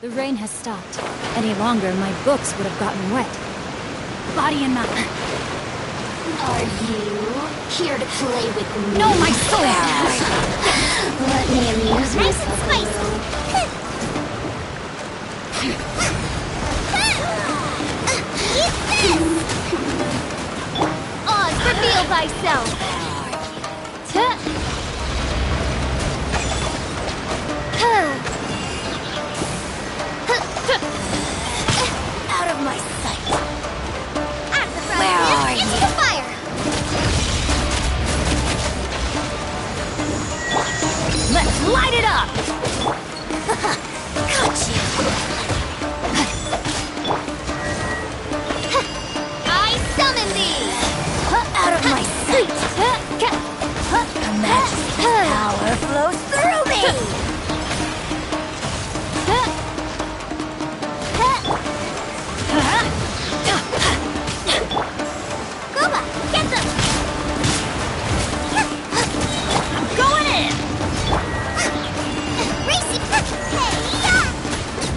The rain has stopped. Any longer, my books would have gotten wet. Body and mind. Are you here to play with me? No, my soul! Let me amuse Nice and myself. spicy! Eat this! Oz, reveal thyself! Out of my sight. Where are you? Into the fire! Let's light it up! Got you. I summon thee! Out of my sight. The majesty's power flows through me. Kuba, get them! I'm going in! Racy.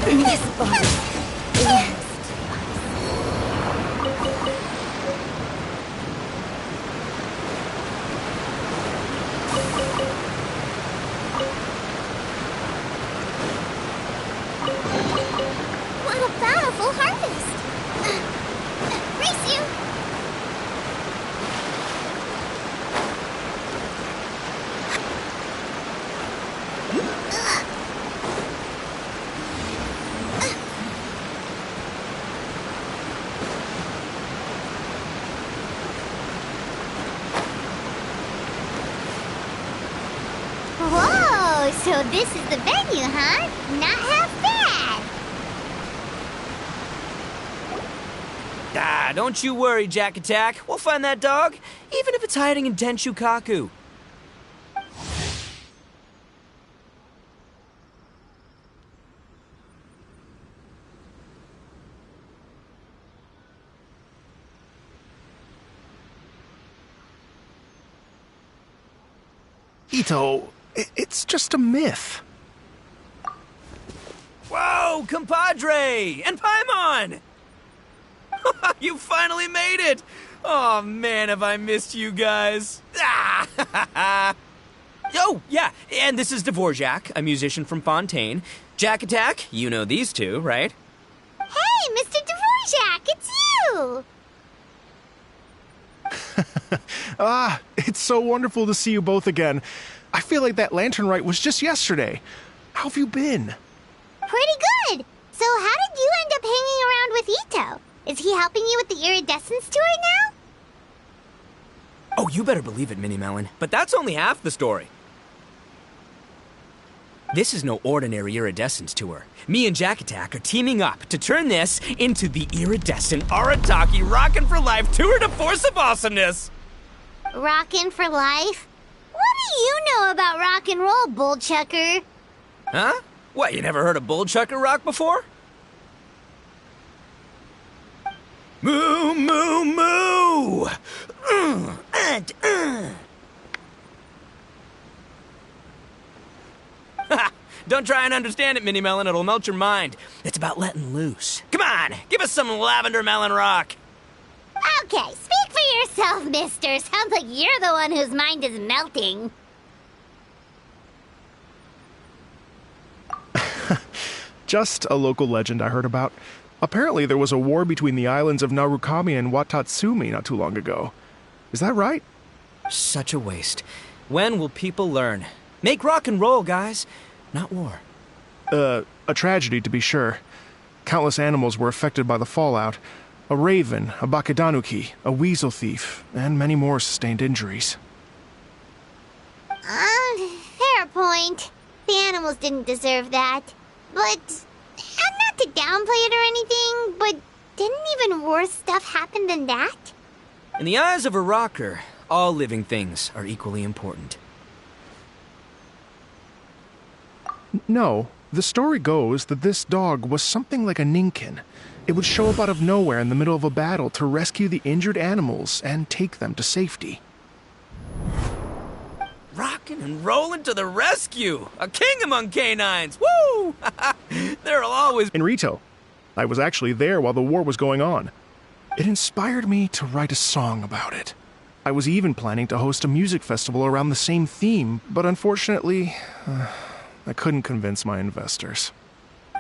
Hey, this body. What a bountiful harvest! Race you! Whoa! So this is the venue, huh? Not half bad! Ah, don't you worry, Jack Attack. We'll find that dog, even if it's hiding in Denshukaku. Ito, it's just a myth. Whoa, compadre! And Paimon! You finally made it! Oh man, have I missed you guys. Ah! Oh, yeah, and this is Dvorak, a musician from Fontaine. Jack Attack, you know these two, right? Hey, Mr. Dvorak, it's you! It's so wonderful to see you both again. I feel like that lantern rite was just yesterday. How have you been? Pretty good! So how did you end up hanging around with Ito? Is he helping you with the iridescence tour now? Oh, you better believe it, Minnie Melon. But that's only half the story. This is no ordinary iridescence tour. Me and Jack Attack are teaming up to turn this into the iridescent Arataki Rockin' for Life Tour de Force of Awesomeness! Rockin' for life? What do you know about rock and roll, bullchucker? Huh? What, you never heard a bullchucker rock before? Moo, moo, moo! Don't try and understand it, Minnie Melon. It'll melt your mind. It's about letting loose. Come on, give us some lavender melon rock. Okay, speak for yourself, mister. Sounds like you're the one whose mind is melting. Just a local legend I heard about. Apparently there was a war between the islands of Narukami and Watatsumi not too long ago. Is that right? Such a waste. When will people learn? Make rock and roll, guys. Not war. A tragedy to be sure. Countless animals were affected by the fallout. A raven, a bakedanuki, a weasel thief, and many more sustained injuries. Fair point. The animals didn't deserve that. But, not to downplay it or anything, but didn't even worse stuff happen than that? In the eyes of a rocker, all living things are equally important. No, the story goes that this dog was something like a ninkin. It would show up out of nowhere in the middle of a battle to rescue the injured animals and take them to safety. Rockin' and rollin' to the rescue! A king among canines! Woo! There'll always... In Rito. I was actually there while the war was going on. It inspired me to write a song about it. I was even planning to host a music festival around the same theme, but unfortunately, I couldn't convince my investors.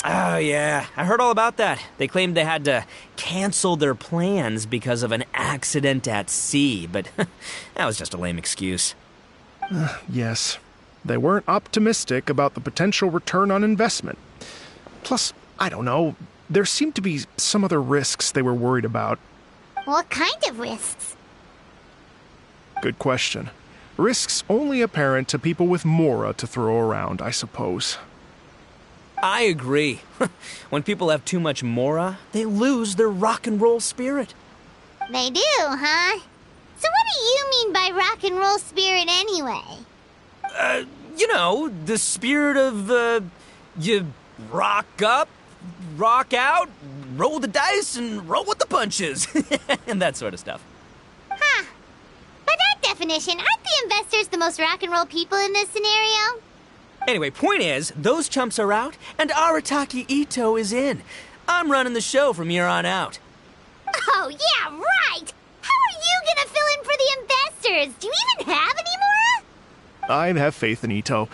Oh, yeah. I heard all about that. They claimed they had to cancel their plans because of an accident at sea, but that was just a lame excuse. Yes. They weren't optimistic about the potential return on investment. Plus, I don't know, there seemed to be some other risks they were worried about. What kind of risks? Good question. Risks only apparent to people with mora to throw around, I suppose. I agree. When people have too much mora, they lose their rock and roll spirit. They do, huh? So what do you mean by rock and roll spirit anyway? The spirit of, you rock up, rock out, roll the dice, and roll with the punches. And that sort of stuff. Huh. By that definition, aren't the investors the most rock and roll people in this scenario? Anyway, point is, those chumps are out, and Arataki Ito is in. I'm running the show from here on out. Oh, yeah, right! How are you gonna fill in for the investors? Do you even have any more? I have faith in Ito.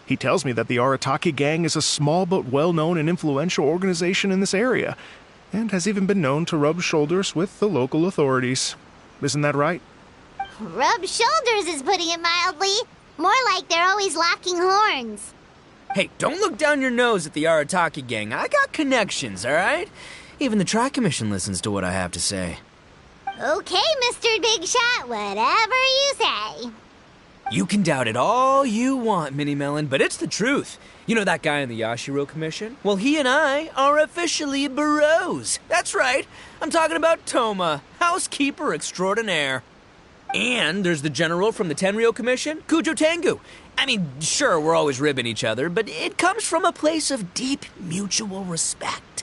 He tells me that the Arataki gang is a small but well-known and influential organization in this area, and has even been known to rub shoulders with the local authorities. Isn't that right? Rub shoulders is putting it mildly. More like they're always locking horns. Hey, don't look down your nose at the Arataki gang. I got connections, all right? Even the Tri-Commission listens to what I have to say. Okay, Mr. Big Shot, whatever you say. You can doubt it all you want, Mini Melon, but it's the truth. You know that guy in the Yashiro Commission? Well, he and I are officially bros. That's right. I'm talking about Toma, housekeeper extraordinaire. And there's the general from the Tenryo Commission, Kujo Tengu. I mean, sure, we're always ribbing each other, but it comes from a place of deep mutual respect.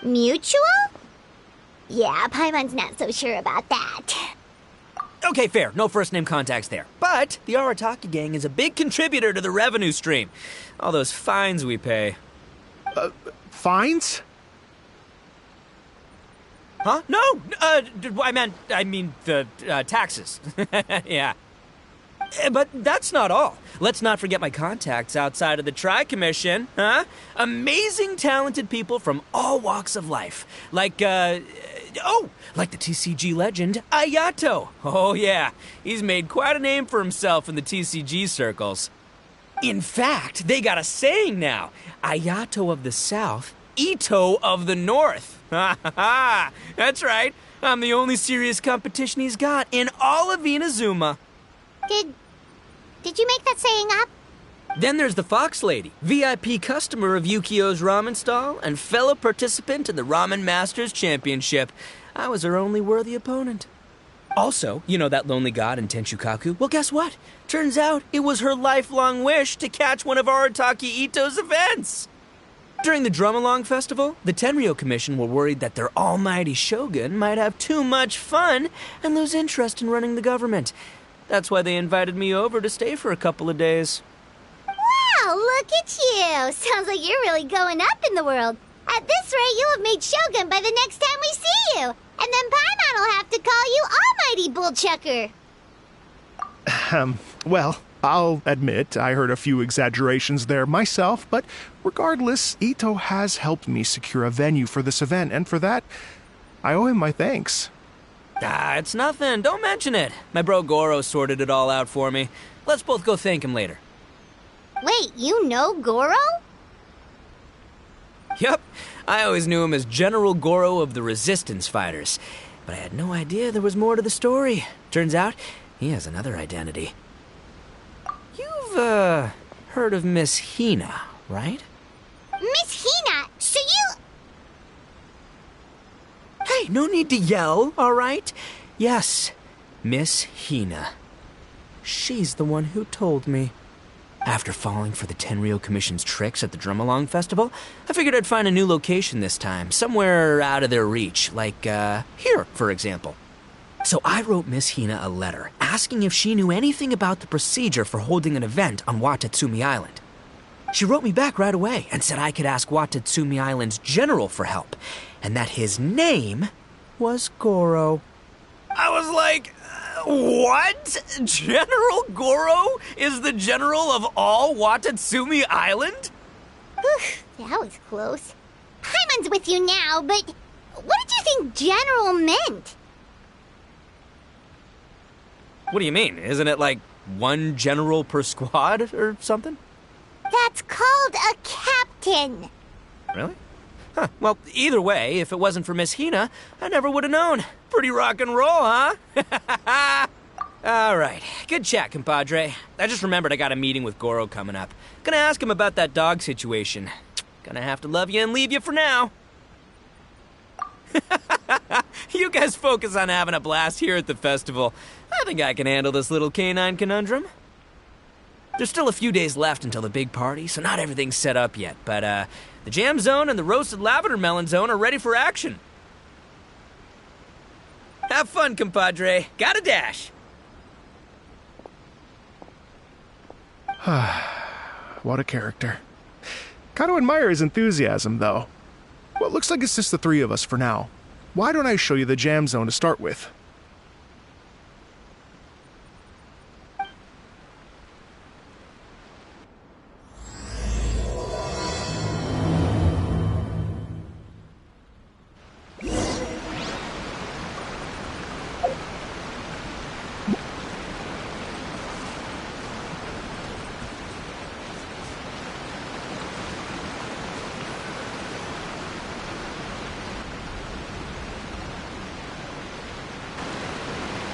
Mutual? Yeah, Paimon's not so sure about that. Okay, fair. No first-name contacts there. But the Arataki gang is a big contributor to the revenue stream. All those fines we pay. Fines? Huh? No! I mean the taxes. Yeah. But that's not all. Let's not forget my contacts outside of the Tri-Commission, huh? Amazing, talented people from all walks of life. Like the TCG legend, Ayato. Oh, yeah. He's made quite a name for himself in the TCG circles. In fact, they got a saying now. Ayato of the South, Ito of the North. Ha ha ha! That's right. I'm the only serious competition he's got in all of Inazuma. Did you make that saying up? Then there's the Fox Lady, VIP customer of Yukio's ramen stall and fellow participant in the Ramen Masters Championship. I was her only worthy opponent. Also, you know that lonely god in Tenchukaku? Well, guess what? Turns out it was her lifelong wish to catch one of Arataki Ito's events. During the Drum-Along Festival, the Tenryo Commission were worried that their almighty shogun might have too much fun and lose interest in running the government. That's why they invited me over to stay for a couple of days. Wow, look at you! Sounds like you're really going up in the world. At this rate, you'll have made shogun by the next time we see you. And then Paimon will have to call you Almighty Bullchucker. Well, I'll admit I heard a few exaggerations there myself, but regardless, Ito has helped me secure a venue for this event, and for that, I owe him my thanks. It's nothing. Don't mention it. My bro Goro sorted it all out for me. Let's both go thank him later. Wait, you know Goro? Yep. I always knew him as General Goro of the Resistance Fighters. But I had no idea there was more to the story. Turns out, he has another identity. You've, heard of Miss Hina, right? Miss Hina, so you... Hey, no need to yell, all right? Yes, Miss Hina. She's the one who told me. After falling for the Tenryo Commission's tricks at the Drum-Along Festival, I figured I'd find a new location this time, somewhere out of their reach, like, here, for example. So I wrote Miss Hina a letter, asking if she knew anything about the procedure for holding an event on Watatsumi Island. She wrote me back right away and said I could ask Watatsumi Island's general for help, and that his name was Goro. I was like, what? General Goro is the general of all Watatsumi Island? That was close. Paimon's with you now, but what did you think general meant? What do you mean? Isn't it like one general per squad or something? That's called a captain. Really? Huh. Well, either way, if it wasn't for Miss Hina, I never would have known. Pretty rock and roll, huh? All right. Good chat, compadre. I just remembered I got a meeting with Goro coming up. Gonna ask him about that dog situation. Gonna have to love you and leave you for now. You guys focus on having a blast here at the festival. I think I can handle this little canine conundrum. There's still a few days left until the big party, so not everything's set up yet, but the jam zone and the roasted lavender melon zone are ready for action. Have fun, compadre. Gotta dash. What a character. Gotta admire his enthusiasm, though. Well, it looks like it's just the three of us for now. Why don't I show you the jam zone to start with?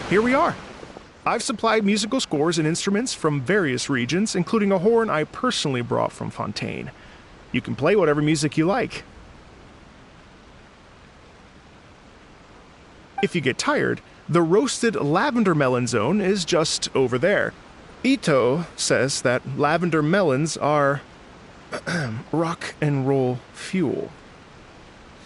Here we are. I've supplied musical scores and instruments from various regions, including a horn I personally brought from Fontaine. You can play whatever music you like. If you get tired, the roasted lavender melon zone is just over there. Ito says that lavender melons are rock and roll fuel.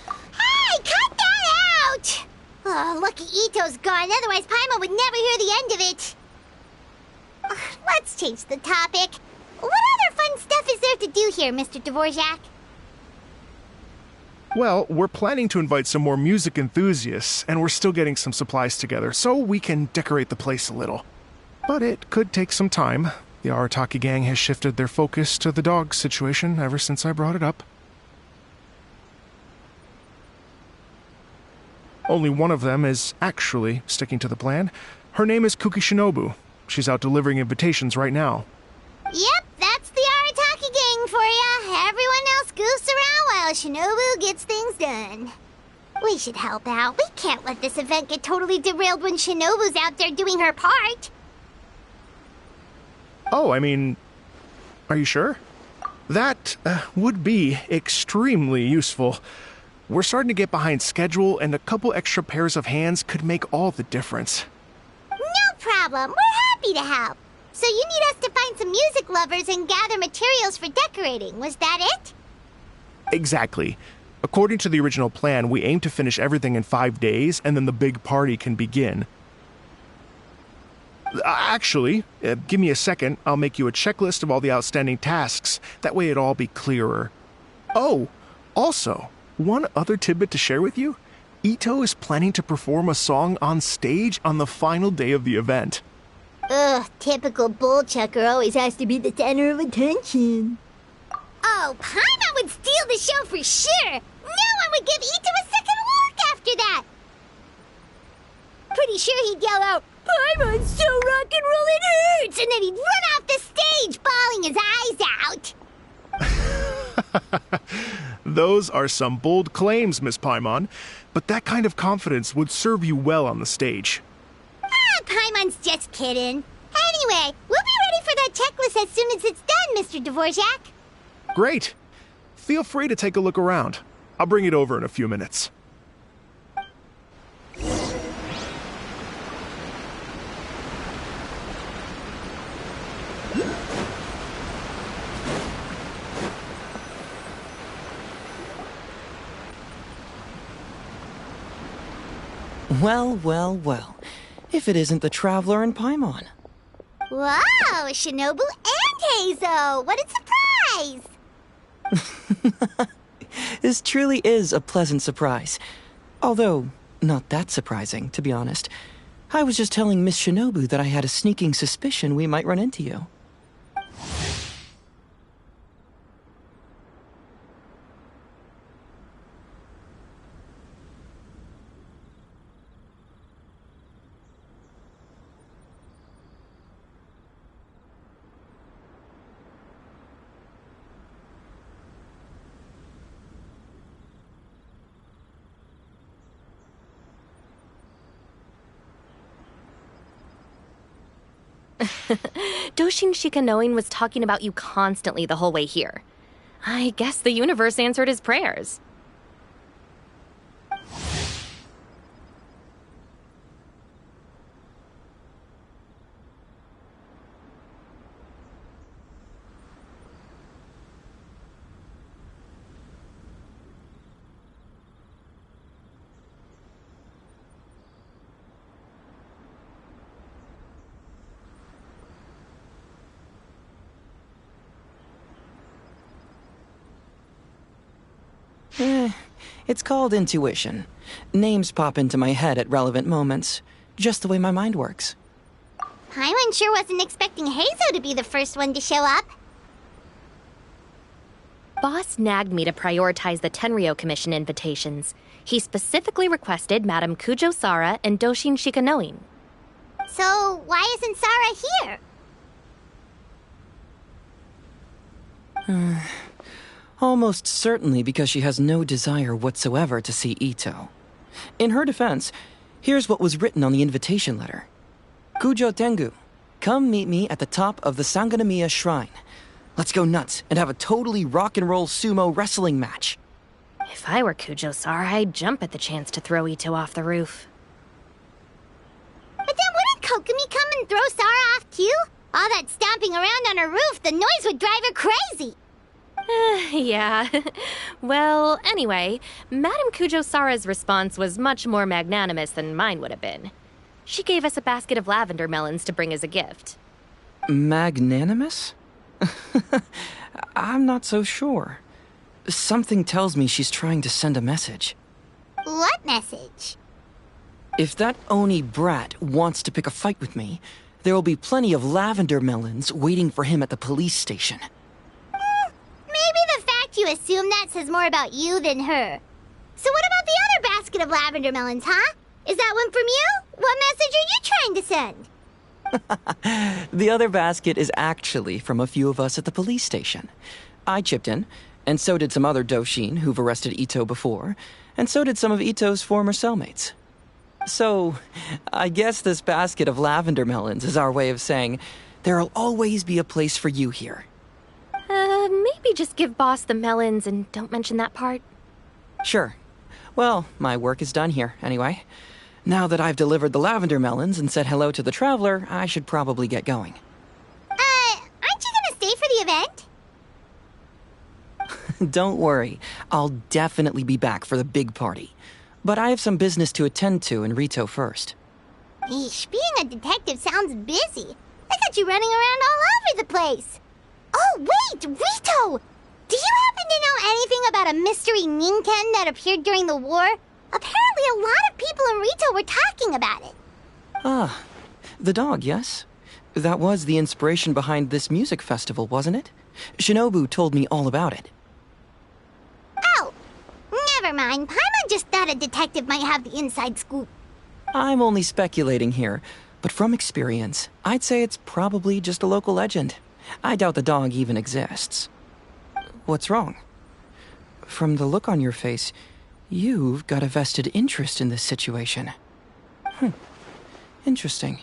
Hey, cut that out! Oh, lucky Ito's gone, otherwise Paimon would never hear the end of it. Let's change the topic. What other fun stuff is there to do here, Mr. Dvorak? Well, we're planning to invite some more music enthusiasts, and we're still getting some supplies together, so we can decorate the place a little. But it could take some time. The Arataki gang has shifted their focus to the dog situation ever since I brought it up. Only one of them is actually sticking to the plan. Her name is Kuki Shinobu. She's out delivering invitations right now. Yep, that's the Arataki gang for ya. Everyone else goofs around while Shinobu gets things done. We should help out. We can't let this event get totally derailed when Shinobu's out there doing her part. Oh, I mean, are you sure? That would be extremely useful. We're starting to get behind schedule, and a couple extra pairs of hands could make all the difference. No problem. We're happy to help. So you need us to find some music lovers and gather materials for decorating. Was that it? Exactly. According to the original plan, we aim to finish everything in 5 days, and then the big party can begin. Actually, give me a second. I'll make you a checklist of all the outstanding tasks. That way it'll all be clearer. Oh, also, one other tidbit to share with you. Ito is planning to perform a song on stage on the final day of the event. Ugh, typical bull chucker always has to be the center of attention. Oh, Paimon would steal the show for sure. No one would give Ito a second look after that. Pretty sure he'd yell out, "Paimon's so rock and roll it hurts!" And then he'd run off the stage, bawling his eyes out. Those are some bold claims, Miss Paimon, but that kind of confidence would serve you well on the stage. Paimon's just kidding. Anyway, we'll be ready for that checklist as soon as it's done, Mr. Dvorak. Great. Feel free to take a look around. I'll bring it over in a few minutes. Well, well, well. If it isn't the Traveler and Paimon. Wow, Shinobu and Heizo! What a surprise! This truly is a pleasant surprise. Although, not that surprising, to be honest. I was just telling Miss Shinobu that I had a sneaking suspicion we might run into you. Doshin Shikanoin was talking about you constantly the whole way here. I guess the universe answered his prayers. It's called intuition. Names pop into my head at relevant moments, just the way my mind works. Paimon sure wasn't expecting Heizo to be the first one to show up. Boss nagged me to prioritize the Tenryo Commission invitations. He specifically requested Madame Kujo Sara and Doshin Shikanoin. So, why isn't Sara here? Almost certainly because she has no desire whatsoever to see Ito. In her defense, here's what was written on the invitation letter. Kujo Tengu, come meet me at the top of the Sanganamiya Shrine. Let's go nuts and have a totally rock and roll sumo wrestling match. If I were Kujo Sara, I'd jump at the chance to throw Ito off the roof. But then wouldn't Kokomi come and throw Sara off too? All that stomping around on her roof, the noise would drive her crazy. Yeah. Well, anyway, Madame Kujo Sara's response was much more magnanimous than mine would have been. She gave us a basket of lavender melons to bring as a gift. Magnanimous? I'm not so sure. Something tells me she's trying to send a message. What message? If that Oni brat wants to pick a fight with me, there will be plenty of lavender melons waiting for him at the police station. Maybe the fact you assume that says more about you than her. So what about the other basket of lavender melons, huh? Is that one from you? What message are you trying to send? The other basket is actually from a few of us at the police station. I chipped in, and so did some other Doshin who've arrested Ito before, and so did some of Ito's former cellmates. So, I guess this basket of lavender melons is our way of saying, there'll always be a place for you here. Maybe just give Boss the melons and don't mention that part. Sure. Well, my work is done here, anyway. Now that I've delivered the lavender melons and said hello to the traveler, I should probably get going. Aren't you gonna stay for the event? Don't worry, I'll definitely be back for the big party. But I have some business to attend to in Rito first. Eesh, being a detective sounds busy. I got you running around all over the place. Oh, wait, Rito! Do you happen to know anything about a mystery Ninken that appeared during the war? Apparently a lot of people in Rito were talking about it. Ah, the dog, yes? That was the inspiration behind this music festival, wasn't it? Shinobu told me all about it. Oh, never mind. Paimon just thought a detective might have the inside scoop. I'm only speculating here, but from experience, I'd say it's probably just a local legend. I doubt the dog even exists. What's wrong? From the look on your face, you've got a vested interest in this situation. Interesting.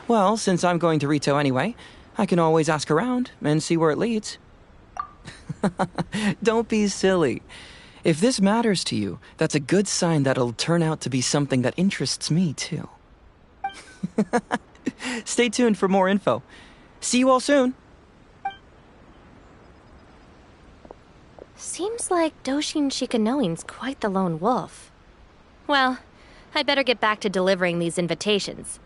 Well, since I'm going to Rito anyway, I can always ask around and see where it leads. Don't be silly. If this matters to you, that's a good sign that it'll turn out to be something that interests me, too. Stay tuned for more info. See you all soon. Seems like Doshin Shikanoin's quite the lone wolf. Well, I better get back to delivering these invitations.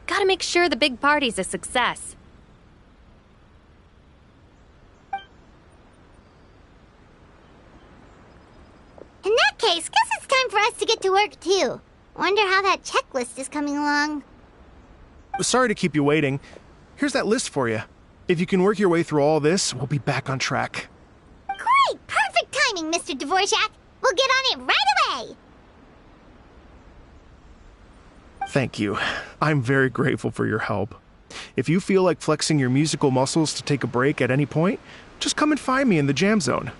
Gotta make sure the big party's a success. to get to work, too. Wonder how that checklist is coming along. Sorry to keep you waiting. Here's that list for you. If you can work your way through all this, we'll be back on track. Great! Perfect timing, Mr. Dvorak. We'll get on it right away! Thank you. I'm very grateful for your help. If you feel like flexing your musical muscles to take a break at any point, just come and find me in the jam zone.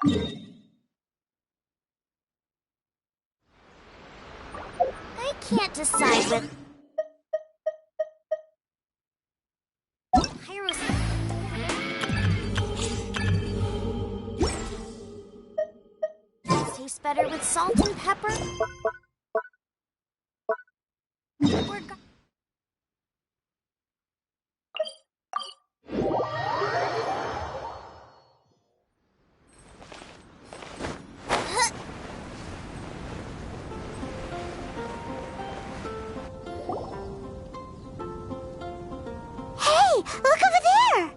I can't decide whether... Tastes better with salt and pepper. Hey, look over there!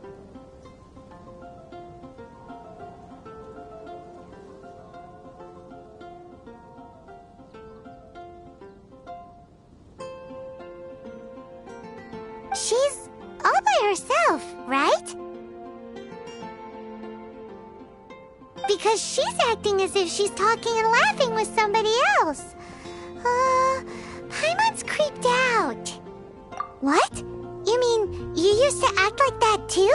She's all by herself, right? Because she's acting as if she's talking and laughing with somebody else. Paimon's creeped out. What? You mean you used to act like that too?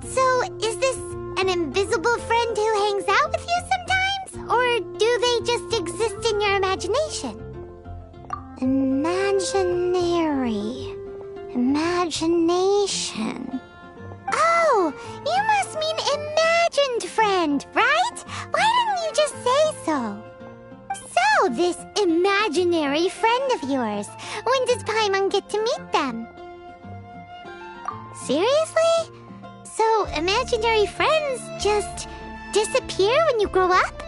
So is this an invisible friend who hangs out with you sometimes? Or do they just exist in your imagination? Imagination. Oh, you must mean imagined friend, right? Why didn't you just say so? So, this imaginary friend of yours, when does Paimon get to meet them? Seriously? So, imaginary friends just disappear when you grow up?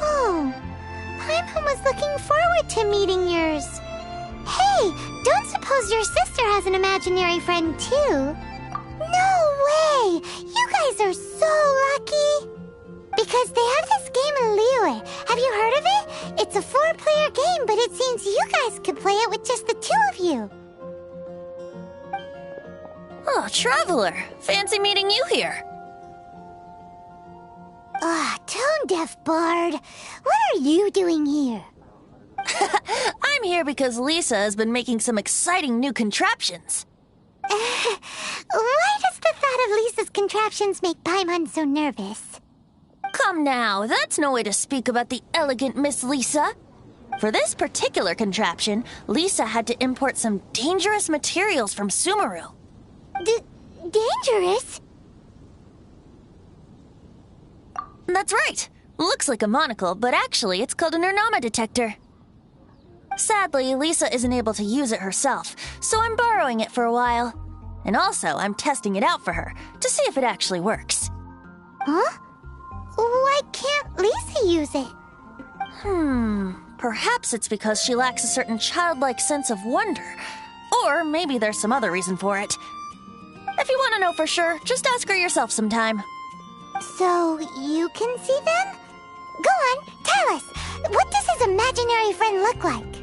Oh, Paimon was looking forward to meeting yours. Hey, don't suppose your sister has an imaginary friend too? No way! You guys are so lucky! Because they have this game in Liyue. Have you heard of it? It's a 4-player game, but it seems you guys could play it with just the 2 of you. Oh, Traveler! Fancy meeting you here. Tone-deaf bard. What are you doing here? I'm here because Lisa has been making some exciting new contraptions. Why does the thought of Lisa's contraptions make Paimon so nervous? Come now, that's no way to speak about the elegant Miss Lisa. For this particular contraption, Lisa had to import some dangerous materials from Sumeru. Dangerous? That's right. Looks like a monocle, but actually it's called an Ernama detector. Sadly, Lisa isn't able to use it herself, so I'm borrowing it for a while. And also, I'm testing it out for her, to see if it actually works. Huh? Why can't Lisa use it? Perhaps it's because she lacks a certain childlike sense of wonder. Or maybe there's some other reason for it. If you want to know for sure, just ask her yourself sometime. So, you can see them? Go on, tell us. What does his imaginary friend look like?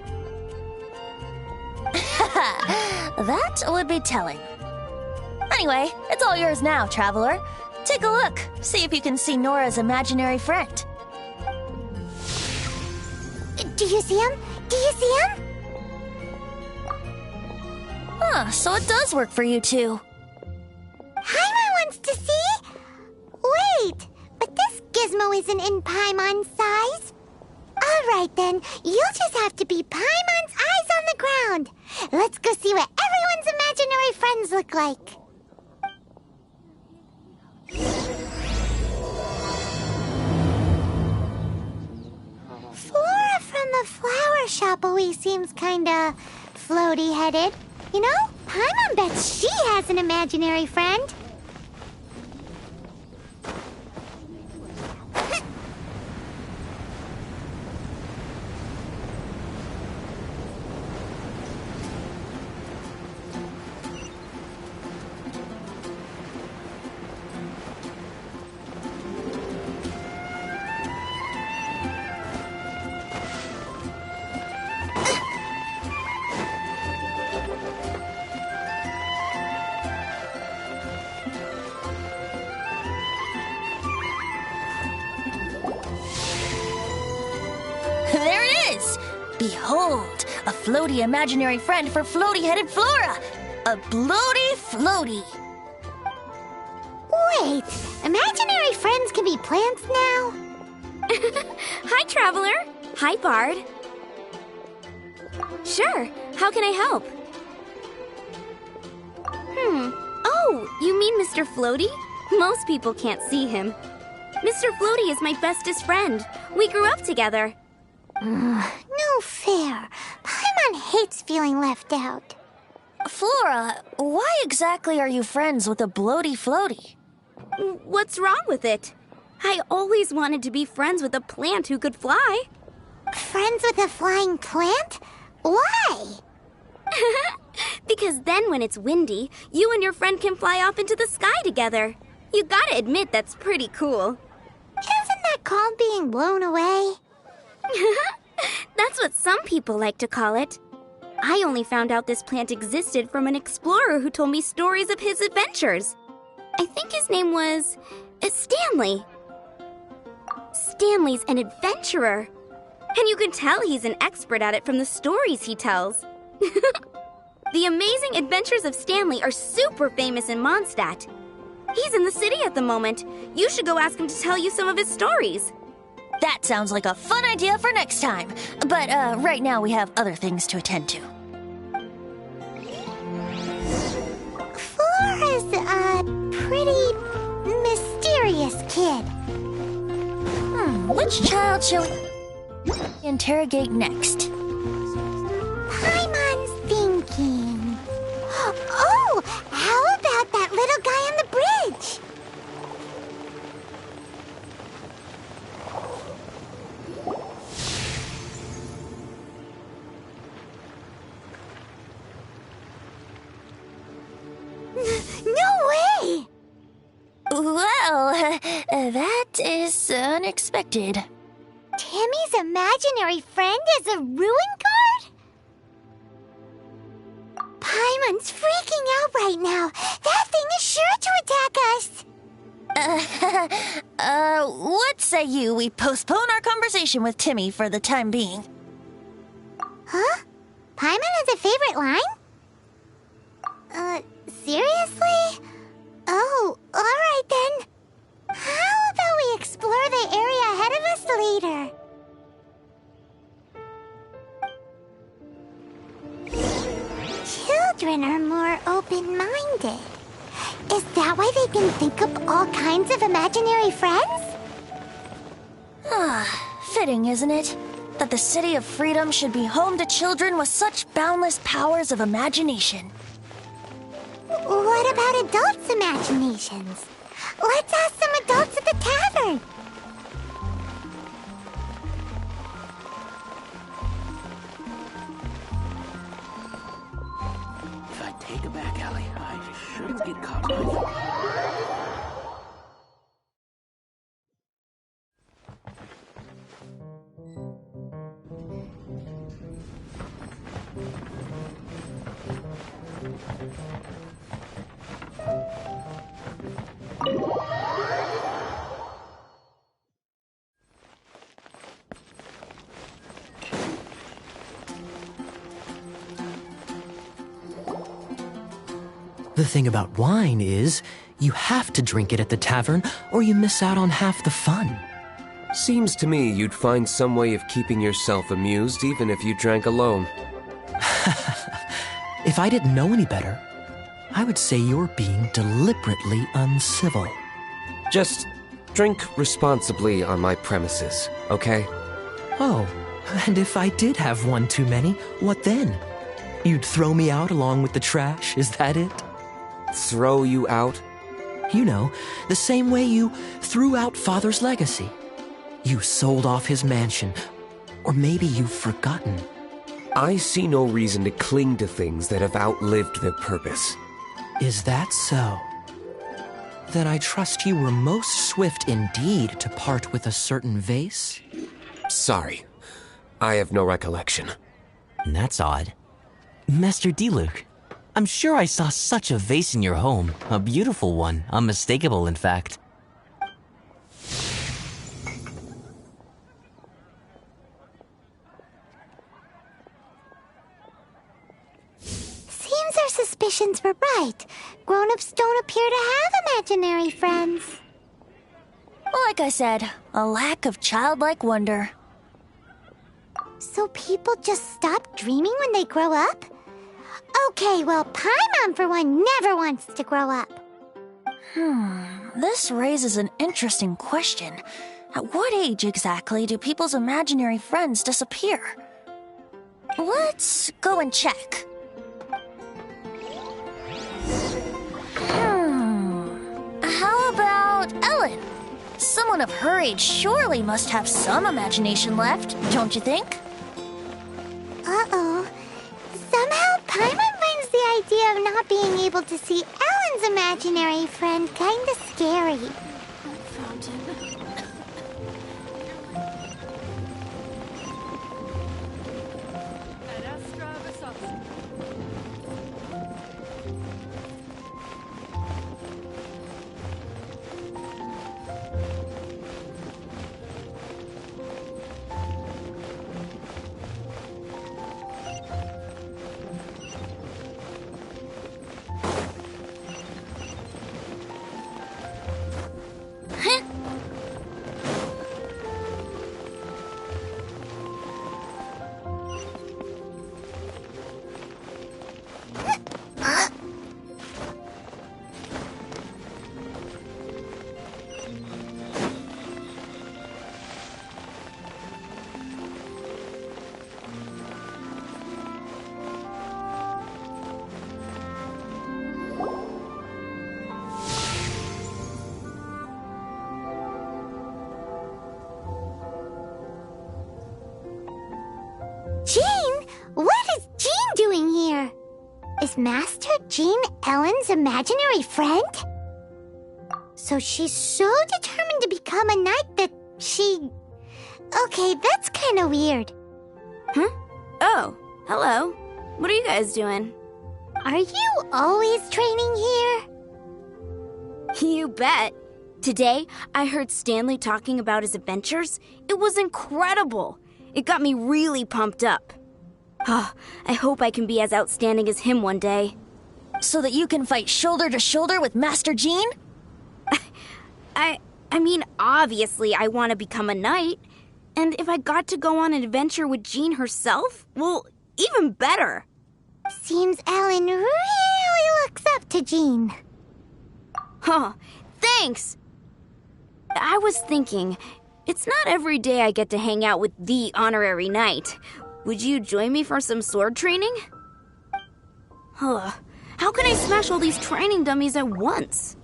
That would be telling. Anyway, it's all yours now, Traveler. Take a look. See if you can see Nora's imaginary friend. Do you see him? Do you see him? So it does work for you two. Paimon wants to see? Wait, but this gizmo isn't in Paimon's size. All right then, you'll just have to be Paimon's eyes on the ground. Let's go see what everyone's imaginary friends look like. Flora from the flower shop always seems kinda floaty-headed. You know, Paimon bets she has an imaginary friend. There it is! Behold, a floaty imaginary friend for floaty-headed Flora! A bloaty floaty! Wait, imaginary friends can be be plants now? Hi, Traveler. Hi, Bard. Sure, how can I help? Oh, you mean Mr. Floaty? Most people can't see him. Mr. Floaty is my bestest friend. We grew up together. No fair. Paimon hates feeling left out. Flora, why exactly are you friends with a bloaty floaty? What's wrong with it? I always wanted to be friends with a plant who could fly. Friends with a flying plant? Why? Because then when it's windy, you and your friend can fly off into the sky together. You gotta admit that's pretty cool. Isn't that called being blown away? That's what some people like to call it. I only found out this plant existed from an explorer who told me stories of his adventures. I think his name was Stanley. Stanley's an adventurer. And you can tell he's an expert at it from the stories he tells. The amazing adventures of Stanley are super famous in Mondstadt. He's in the city at the moment. You should go ask him to tell you some of his stories. That sounds like a fun idea for next time. But right now we have other things to attend to. Flora's a pretty mysterious kid. Which child shall we interrogate next? Paimon's thinking. Oh, how about that little guy on the bridge? No way! Well, that is unexpected. Timmy's imaginary friend is a ruin guard? Paimon's freaking out right now. That thing is sure to attack us. What say we postpone our conversation with Timmy for the time being? Huh? Paimon has a favorite line? Seriously? Oh, alright then. How about we explore the area ahead of us later? Children are more open-minded. Is that why they can think up all kinds of imaginary friends? Fitting, isn't it? That the City of Freedom should be home to children with such boundless powers of imagination. What about adults' imaginations? Let's ask some adults at the tavern. If I take a back alley, I shouldn't get caught by them. The thing about wine is, you have to drink it at the tavern, or you miss out on half the fun. Seems to me you'd find some way of keeping yourself amused even if you drank alone. If I didn't know any better, I would say you're being deliberately uncivil. Just drink responsibly on my premises, okay? Oh, and if I did have one too many, what then? You'd throw me out along with the trash, is that it? Throw you out? You know, the same way you threw out Father's legacy. You sold off his mansion, or maybe you've forgotten. I see no reason to cling to things that have outlived their purpose. Is that so? Then I trust you were most swift indeed to part with a certain vase? Sorry, I have no recollection. That's odd. Master D-Luke, I'm sure I saw such a vase in your home. A beautiful one, unmistakable in fact. Seems our suspicions were right. Grown-ups don't appear to have imaginary friends. Like I said, a lack of childlike wonder. So people just stop dreaming when they grow up? Okay, well, Paimon, for one, never wants to grow up. This raises an interesting question. At what age exactly do people's imaginary friends disappear? Let's go and check. How about Ellen? Someone of her age surely must have some imagination left, don't you think? Uh-oh. Somehow Paimon finds the idea of not being able to see Ellen's imaginary friend kinda scary. Jean? What is Jean doing here? Is Master Jean Ellen's imaginary friend? So she's so determined to become a knight that she... Okay, that's kind of weird. Huh? Oh, hello. What are you guys doing? Are you always training here? You bet. Today, I heard Stanley talking about his adventures. It was incredible. It got me really pumped up. I hope I can be as outstanding as him one day. So that you can fight shoulder to shoulder with Master Jean? I mean, obviously I want to become a knight. And if I got to go on an adventure with Jean herself, well, even better. Seems Ellen really looks up to Jean. Huh, thanks! I was thinking, it's not every day I get to hang out with the honorary knight. Would you join me for some sword training? How can I smash all these training dummies at once?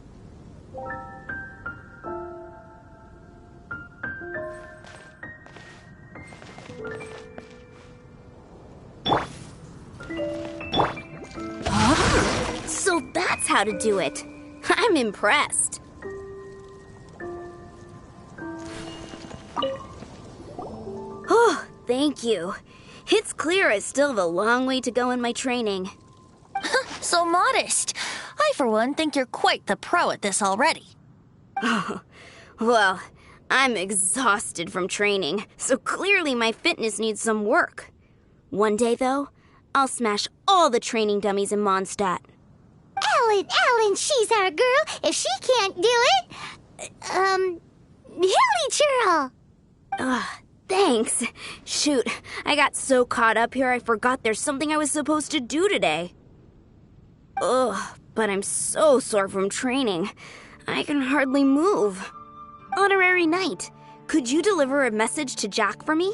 So that's how to do it. I'm impressed. Oh, thank you. It's clear I still have a long way to go in my training. So modest. I, for one, think you're quite the pro at this already. Oh, well, I'm exhausted from training, so clearly my fitness needs some work. One day, though, I'll smash all the training dummies in Mondstadt. Ellen, she's our girl. If she can't do it, Hilly Churl. Thanks. Shoot, I got so caught up here I forgot there's something I was supposed to do today. But I'm so sore from training. I can hardly move. Honorary Knight, could you deliver a message to Jack for me?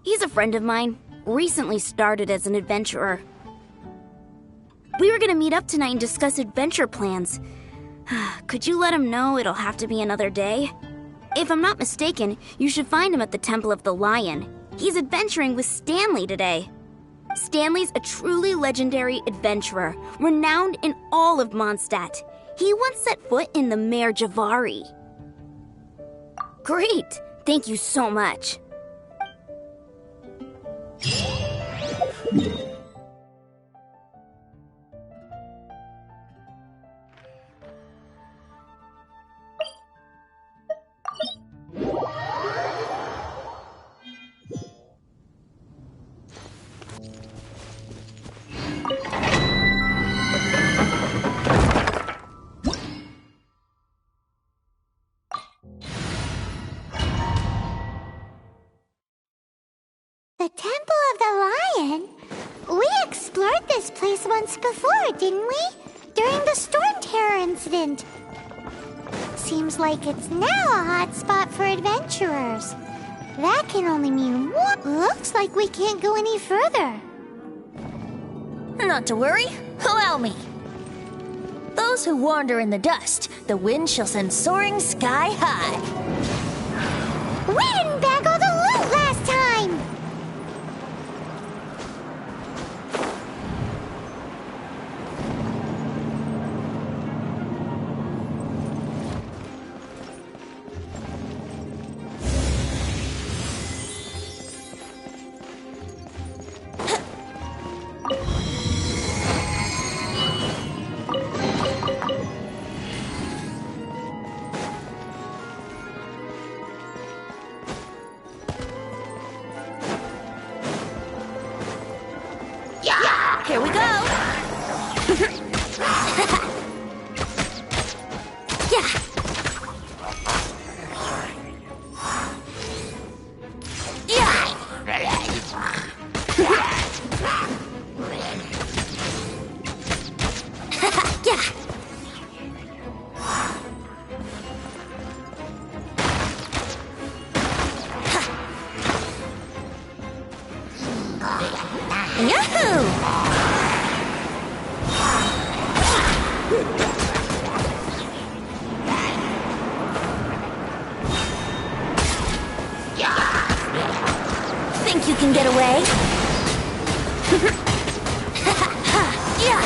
He's a friend of mine, recently started as an adventurer. We were gonna meet up tonight and discuss adventure plans. Could you let him know it'll have to be another day? If I'm not mistaken, you should find him at the Temple of the Lion. He's adventuring with Stanley today. Stanley's a truly legendary adventurer, renowned in all of Mondstadt. He once set foot in the Mare Javari. Great! Thank you so much. The Temple of the Lion? We explored this place once before, didn't we? During the Storm Terror incident. Seems like it's now a hot spot for adventurers. That can only mean one. Looks like we can't go any further. Not to worry. Allow me. Those who wander in the dust, the wind shall send soaring sky high. We didn't bag all the loot last time! Here we go. Yeah. Yeah. Yeah. Yahoo! Think you can get away? Yeah.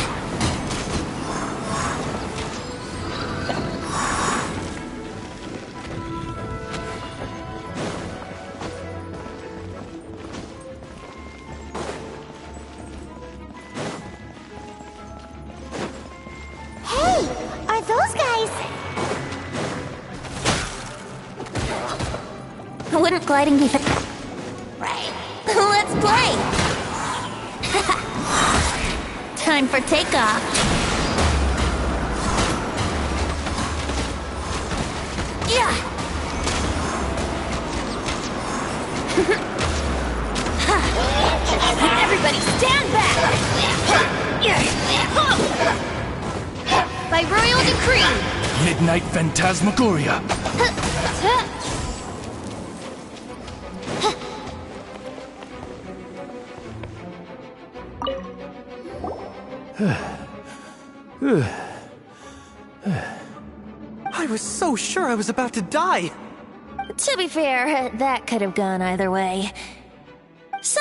Hey, are those guys? Wouldn't gliding be Let's play! Time for takeoff. Yeah! Everybody stand back! By royal decree! Midnight Phantasmagoria. I was so sure I was about to die. To be fair, that could have gone either way. So,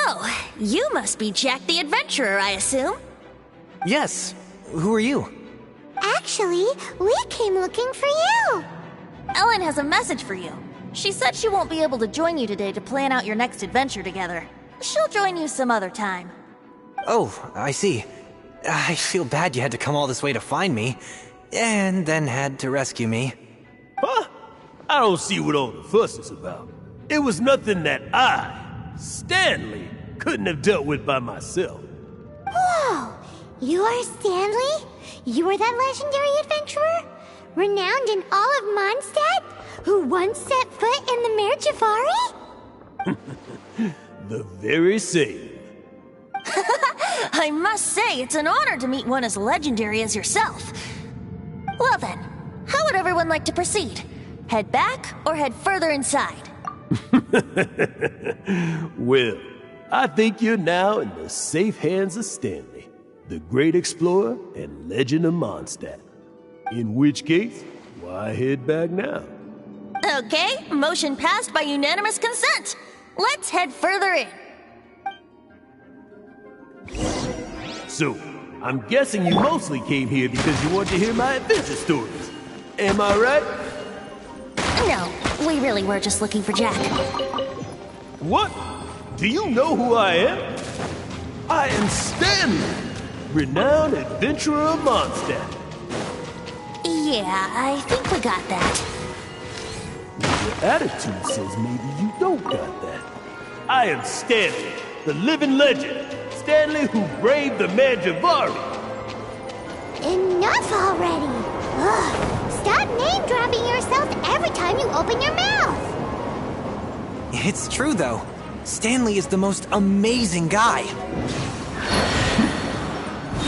you must be Jack the Adventurer, I assume? Yes. Who are you? Actually, we came looking for you. Ellen has a message for you. She said she won't be able to join you today to plan out your next adventure together. She'll join you some other time. Oh, I see. I feel bad you had to come all this way to find me, and then had to rescue me. Huh? I don't see what all the fuss is about. It was nothing that I, Stanley, couldn't have dealt with by myself. Whoa! You are Stanley? You are that legendary adventurer? Renowned in all of Mondstadt? Who once set foot in the Mare Javari? The very same. I must say, it's an honor to meet one as legendary as yourself. Well then, how would everyone like to proceed? Head back or head further inside? Well, I think you're now in the safe hands of Stanley, the great explorer and legend of Mondstadt. In which case, why head back now? Okay, motion passed by unanimous consent. Let's head further in. So, I'm guessing you mostly came here because you want to hear my adventure stories. Am I right? No, we really were just looking for Jack. What? Do you know who I am? I am Stanley, renowned adventurer of Mondstadt. Yeah, I think we got that. Your attitude says maybe you don't got that. I am Stanley, the living legend. Stanley who braved the Mare Javari. Enough already! Ugh. Stop name-dropping yourself every time you open your mouth! It's true, though. Stanley is the most amazing guy.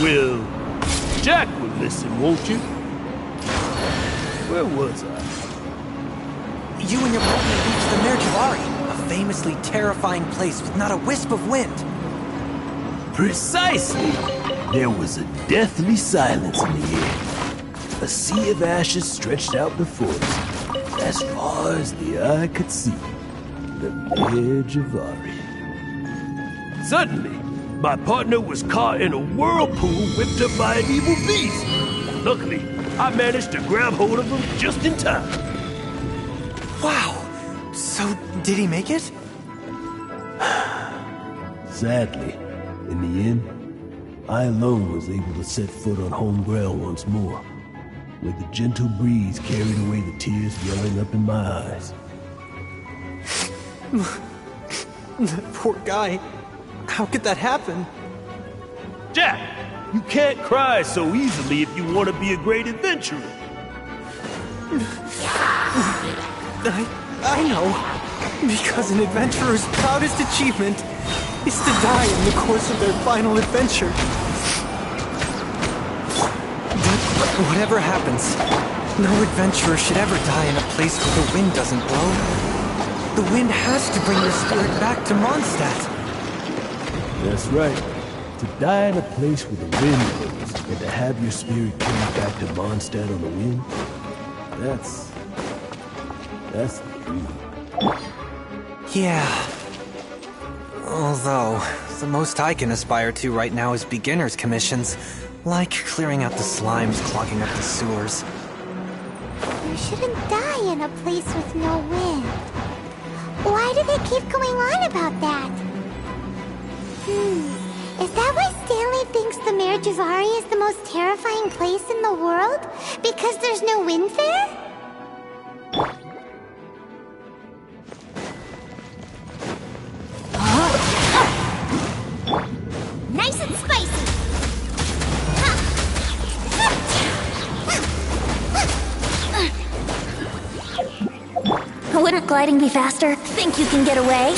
Well, Jack will listen, won't you? Where was I? You and your partner reached the Mercuvari, a famously terrifying place with not a wisp of wind. Precisely. There was a deathly silence in the air. A sea of ashes stretched out before us, as far as the eye could see. The Mercuvari. Suddenly, my partner was caught in a whirlpool whipped up by an evil beast. Luckily, I managed to grab hold of him just in time. Wow. So, did he make it? Sadly, in the end, I alone was able to set foot on home ground once more, where the gentle breeze carried away the tears welling up in my eyes. That poor guy. How could that happen? Jack, you can't cry so easily if you want to be a great adventurer. I know. Because an adventurer's proudest achievement is to die in the course of their final adventure. But whatever happens, no adventurer should ever die in a place where the wind doesn't blow. The wind has to bring your spirit back to Mondstadt. That's right. To die in a place where the wind blows and to have your spirit carried back to Mondstadt on the wind, that's the dream. Yeah. Although, the most I can aspire to right now is beginner's commissions, like clearing out the slimes clogging up the sewers. You shouldn't die in a place with no wind. Why do they keep going on about that? Is that why Stanley thinks the Mercuvari is the most terrifying place in the world? Because there's no wind there? Nice and spicy! Wouldn't gliding be faster? Think you can get away?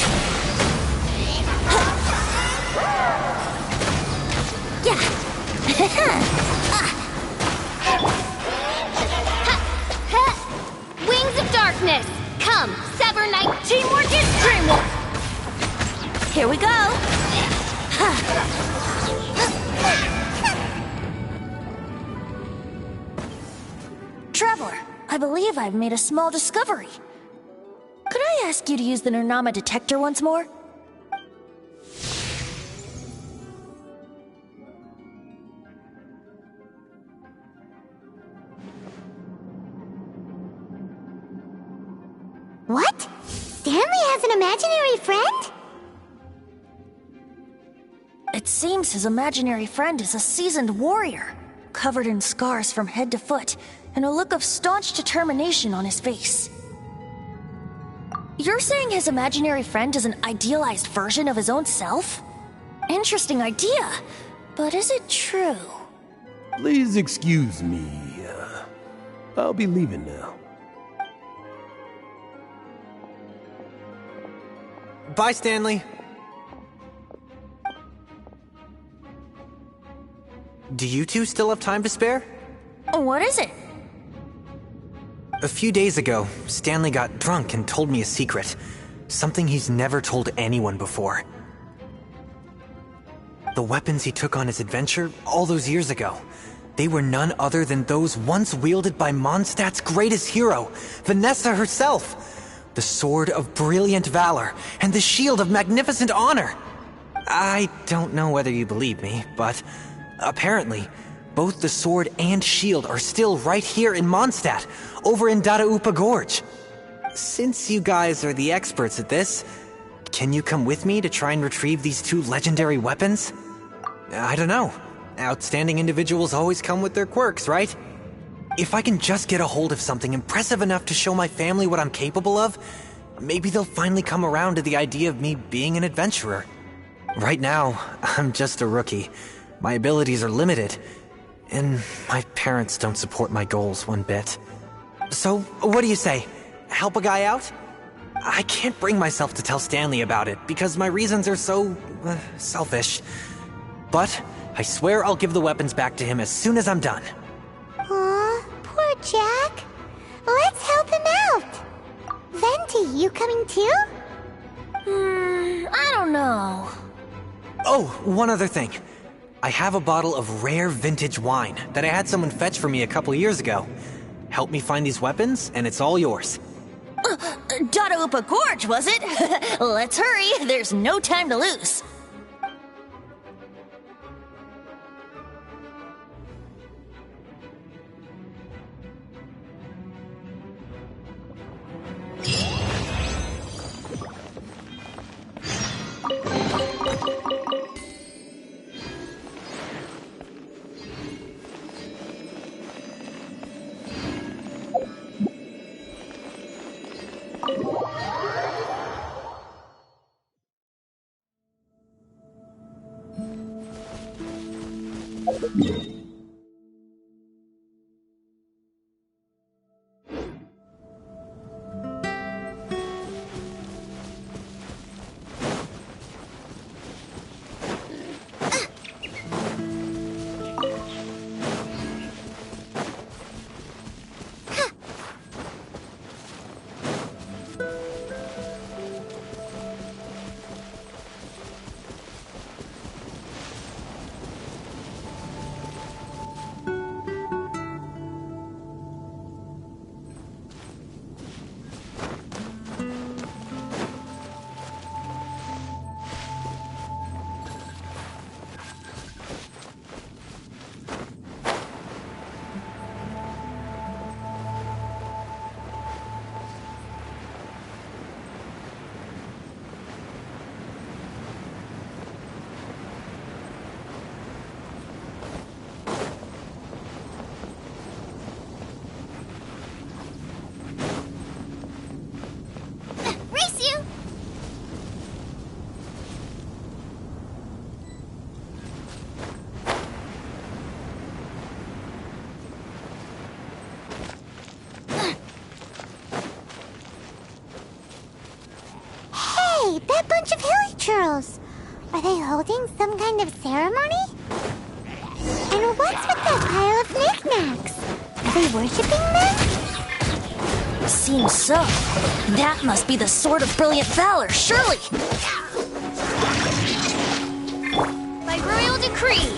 Yeah. Wings of darkness! Come, sever night, teamwork is dreamwork! Here we go. Traveler, I believe I've made a small discovery. Could I ask you to use the Nernama detector once more? What? Stanley has an imaginary friend? It seems his imaginary friend is a seasoned warrior, covered in scars from head to foot, and a look of staunch determination on his face. You're saying his imaginary friend is an idealized version of his own self? Interesting idea, but is it true? Please excuse me. I'll be leaving now. Bye, Stanley. Do you two still have time to spare? What is it? A few days ago, Stanley got drunk and told me a secret. Something he's never told anyone before. The weapons he took on his adventure all those years ago, they were none other than those once wielded by Mondstadt's greatest hero, Vanessa herself. The sword of brilliant valor and the shield of magnificent honor. I don't know whether you believe me, but apparently, both the sword and shield are still right here in Mondstadt, over in Dadaupa Gorge. Since you guys are the experts at this, can you come with me to try and retrieve these two legendary weapons? I don't know. Outstanding individuals always come with their quirks, right? If I can just get a hold of something impressive enough to show my family what I'm capable of, maybe they'll finally come around to the idea of me being an adventurer. Right now, I'm just a rookie. My abilities are limited, and my parents don't support my goals one bit. So, what do you say? Help a guy out? I can't bring myself to tell Stanley about it because my reasons are so selfish. But I swear I'll give the weapons back to him as soon as I'm done. Aw, poor Jack. Let's help him out. Venti, you coming too? I don't know. Oh, one other thing. I have a bottle of rare vintage wine that I had someone fetch for me a couple years ago. Help me find these weapons, and it's all yours. Dada Gorge, was it? Let's hurry. There's no time to lose. That bunch of hilly churls. Are they holding some kind of ceremony? And what's with that pile of knickknacks? Are they worshipping them? Seems so. That must be the Sword of Brilliant Valor, surely. By royal decree.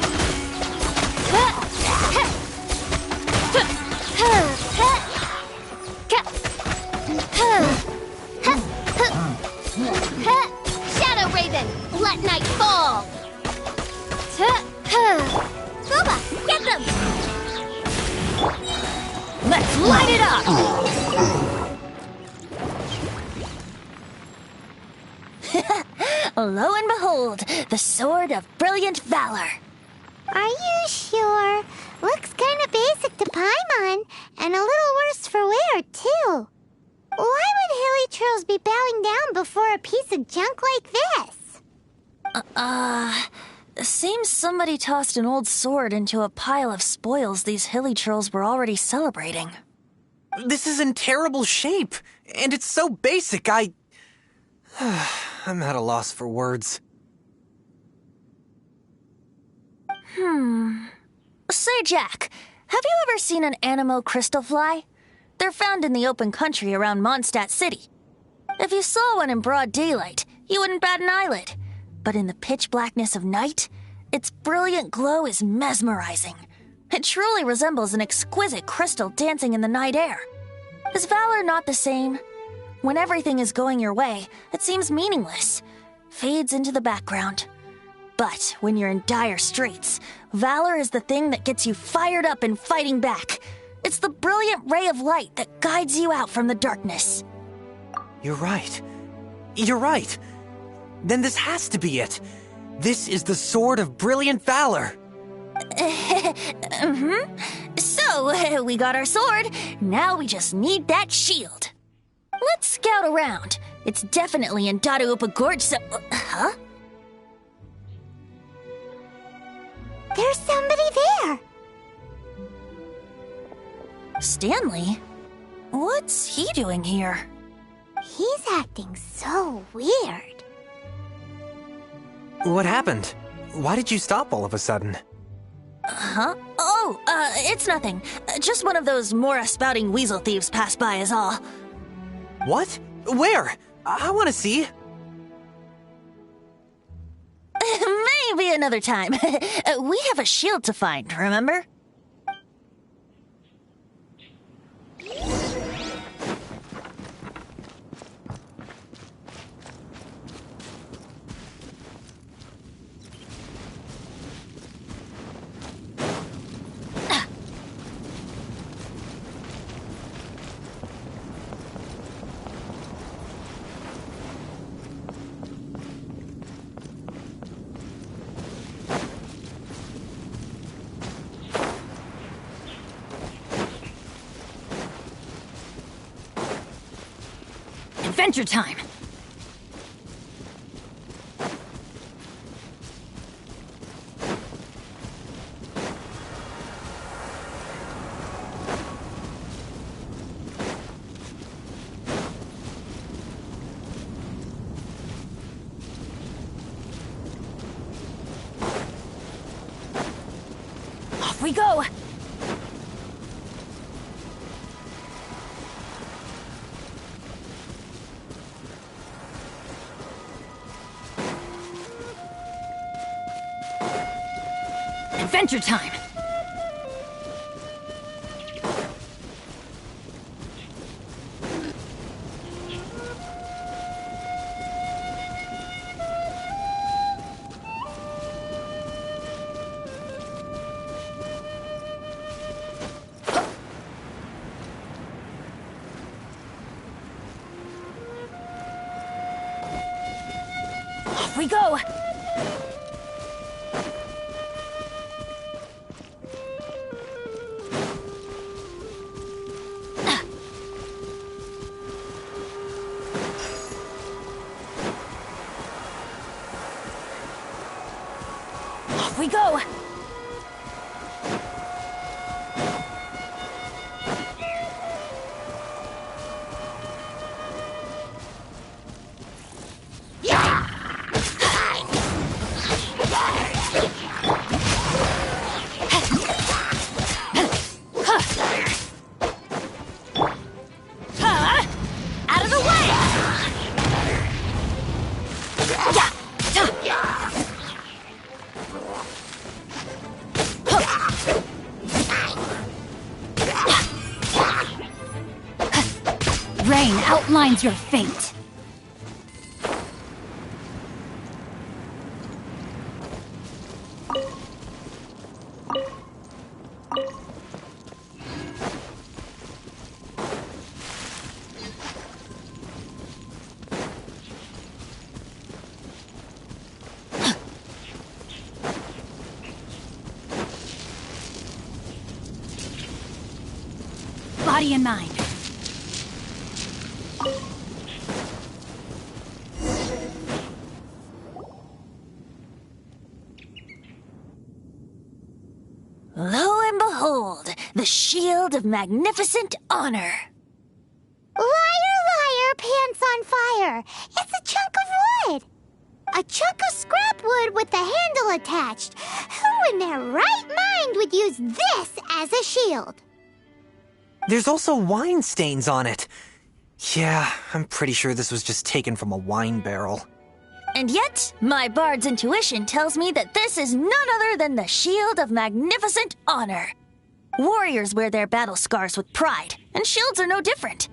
Shadow Raven, let night fall. Booba, get them! Let's light it up! Lo and behold, the Sword of Brilliant Valor. Are you sure? Looks kind of basic to Paimon, and a little worse for wear, too. Why would hilly churls be bowing down before a piece of junk like this? Seems somebody tossed an old sword into a pile of spoils these hilly churls were already celebrating. This is in terrible shape, and it's so basic, I'm at a loss for words. Say, Jack, have you ever seen an Anemo crystal fly? They're found in the open country around Mondstadt City. If you saw one in broad daylight, you wouldn't bat an eyelid. But in the pitch blackness of night, its brilliant glow is mesmerizing. It truly resembles an exquisite crystal dancing in the night air. Is valor not the same? When everything is going your way, it seems meaningless, fades into the background. But when you're in dire straits, valor is the thing that gets you fired up and fighting back. It's the brilliant ray of light that guides you out from the darkness. You're right. You're right. Then this has to be it. This is the Sword of Brilliant Valor. So, we got our sword. Now we just need that shield. Let's scout around. It's definitely in Dada Gorge, so... Huh? There's somebody there. Stanley? What's he doing here? He's acting so weird. What happened? Why did you stop all of a sudden? Huh? Oh, it's nothing. Just one of those Mora-spouting weasel thieves passed by is all. What? Where? I want to see. Maybe another time. We have a shield to find, remember? Adventure time! Off we go! Adventure time! Off we go! Off we go! Out of the way! Rain outlines your fate. Body and mind. Lo and behold, the shield of magnificent honor. Liar, liar, pants on fire. It's a chunk of wood. A chunk of scrap wood with the handle attached. Who in their right mind would use this as a shield? There's also wine stains on it. Yeah, I'm pretty sure this was just taken from a wine barrel. And yet, my bard's intuition tells me that this is none other than the shield of magnificent honor. Warriors wear their battle scars with pride, and shields are no different.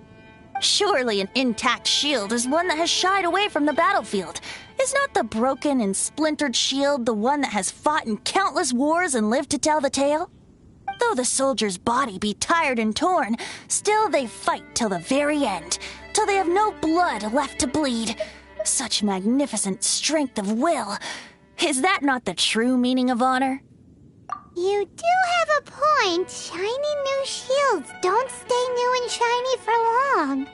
Surely an intact shield is one that has shied away from the battlefield. Is not the broken and splintered shield the one that has fought in countless wars and lived to tell the tale? Though the soldier's body be tired and torn, still they fight till the very end, till they have no blood left to bleed. Such magnificent strength of will. Is that not the true meaning of honor? You do have a point. Shiny new shields don't stay new and shiny for long.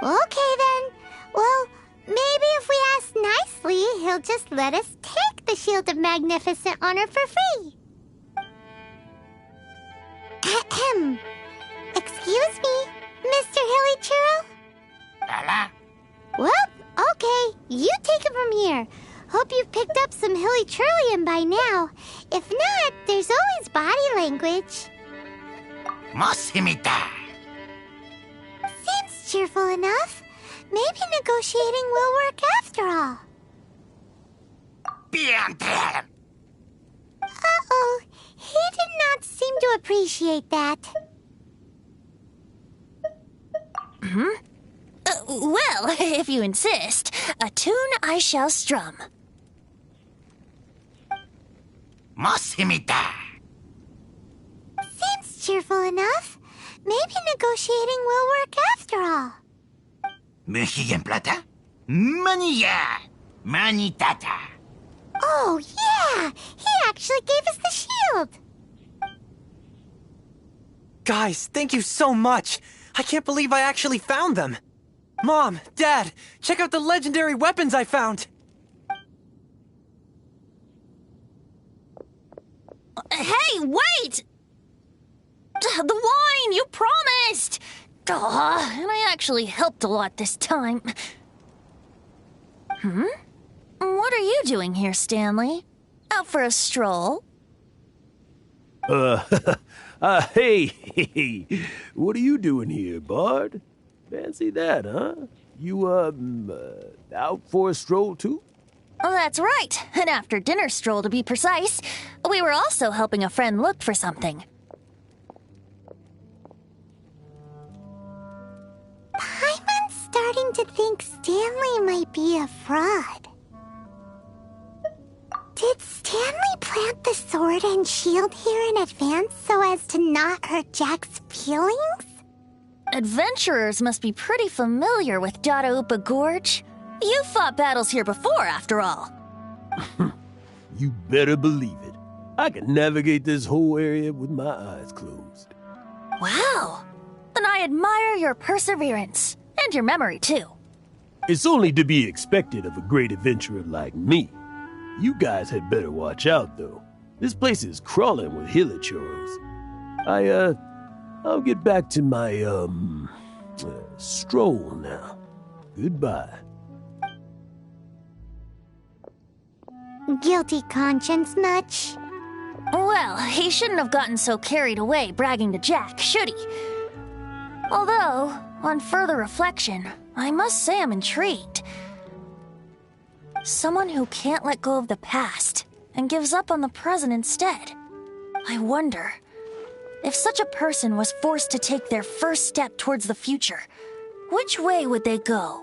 Okay then. Well, maybe if we ask nicely, he'll just let us take the shield of magnificent honor for free. Ahem. Excuse me, Mr. Hilly Churro? You take it from here. Hope you've picked up some hilly Trillium by now. If not, there's always body language. Mosimita. Seems cheerful enough. Maybe negotiating will work after all. Uh-oh. He did not seem to appreciate that. Well, if you insist, a tune I shall strum. Mosimita. Seems cheerful enough. Maybe negotiating will work after all. Mexican plata? Manilla. Manitata. Oh, yeah! He actually gave us the shield! Guys, thank you so much! I can't believe I actually found them! Mom, Dad, check out the legendary weapons I found! Hey, wait! The wine, you promised! And I actually helped a lot this time. What are you doing here, Stanley? Out for a stroll? Hey, what are you doing here, Bard? Fancy that, huh? You, out for a stroll, too? Oh, that's right. An after-dinner stroll, to be precise. We were also helping a friend look for something. Paimon's starting to think Stanley might be a fraud. Did Stanley plant the sword and shield here in advance so as to not hurt Jack's feelings? Adventurers must be pretty familiar with Dadaupa Gorge. You fought battles here before, after all. You better believe it. I can navigate this whole area with my eyes closed. Wow. Then I admire your perseverance. And your memory, too. It's only to be expected of a great adventurer like me. You guys had better watch out, though. This place is crawling with hilichoros. I'll get back to my, stroll now. Goodbye. Guilty conscience much? Well, he shouldn't have gotten so carried away bragging to Jack, should he? Although, on further reflection, I must say I'm intrigued. Someone who can't let go of the past and gives up on the present instead. I wonder, if such a person was forced to take their first step towards the future, which way would they go?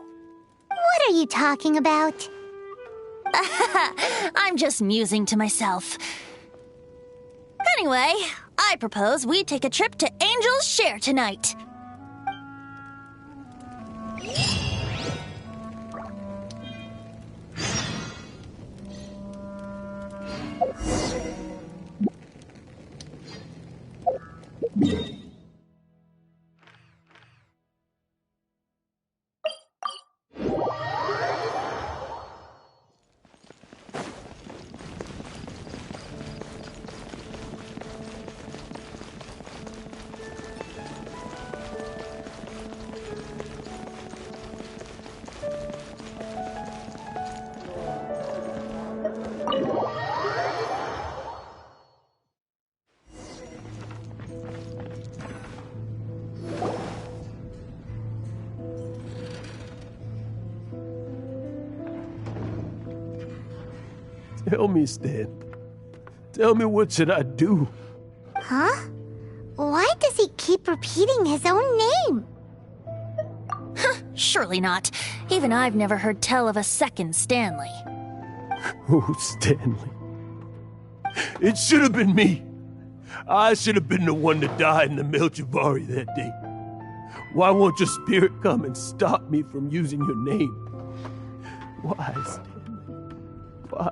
What are you talking about? I'm just musing to myself. Anyway, I propose we take a trip to Angel's Share tonight. Tell me, Stan. Tell me, what should I do? Huh? Why does he keep repeating his own name? Surely not. Even I've never heard tell of a second Stanley. Oh, Stanley. It should have been me. I should have been the one to die in the Melchivari that day. Why won't your spirit come and stop me from using your name? Why, Stanley? Why?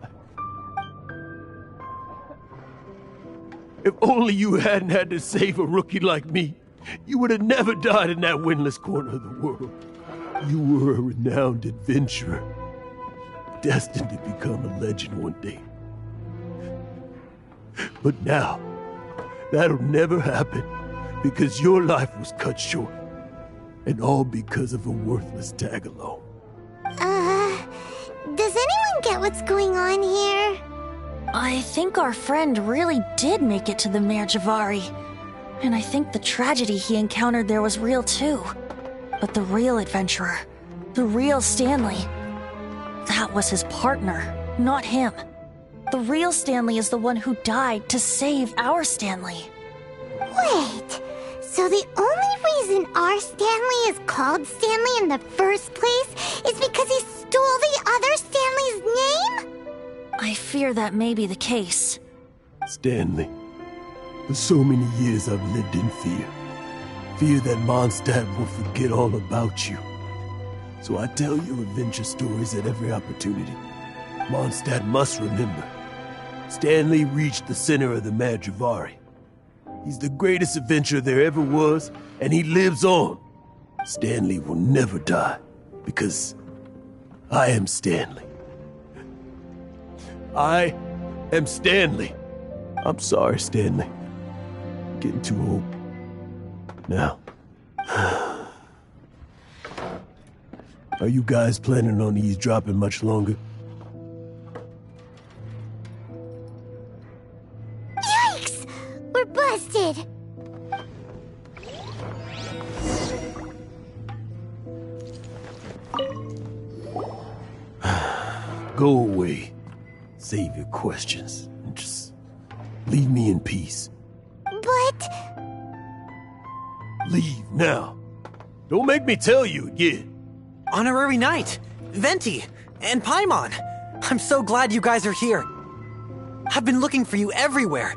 If only you hadn't had to save a rookie like me, you would have never died in that windless corner of the world. You were a renowned adventurer, destined to become a legend one day. But now, that'll never happen, because your life was cut short, and all because of a worthless tag-along. Does anyone get what's going on here? I think our friend really did make it to the Mare Javari. And I think the tragedy he encountered there was real too. But the real adventurer, the real Stanley, that was his partner, not him. The real Stanley is the one who died to save our Stanley. Wait, so the only reason our Stanley is called Stanley in the first place is because he stole the other Stanley's name? I fear that may be the case. Stanley, for so many years I've lived in fear. Fear that Mondstadt will forget all about you. So I tell your adventure stories at every opportunity. Mondstadt must remember. Stanley reached the center of the Mare Javari. He's the greatest adventurer there ever was, and he lives on. Stanley will never die, because I am Stanley. I am Stanley. I'm sorry, Stanley. I'm getting too old. Now, are you guys planning on eavesdropping much longer? Yikes! We're busted! Go away. Save your questions. And just leave me in peace. But... Leave now. Don't make me tell you again. Honorary Knight, Venti, and Paimon. I'm so glad you guys are here. I've been looking for you everywhere.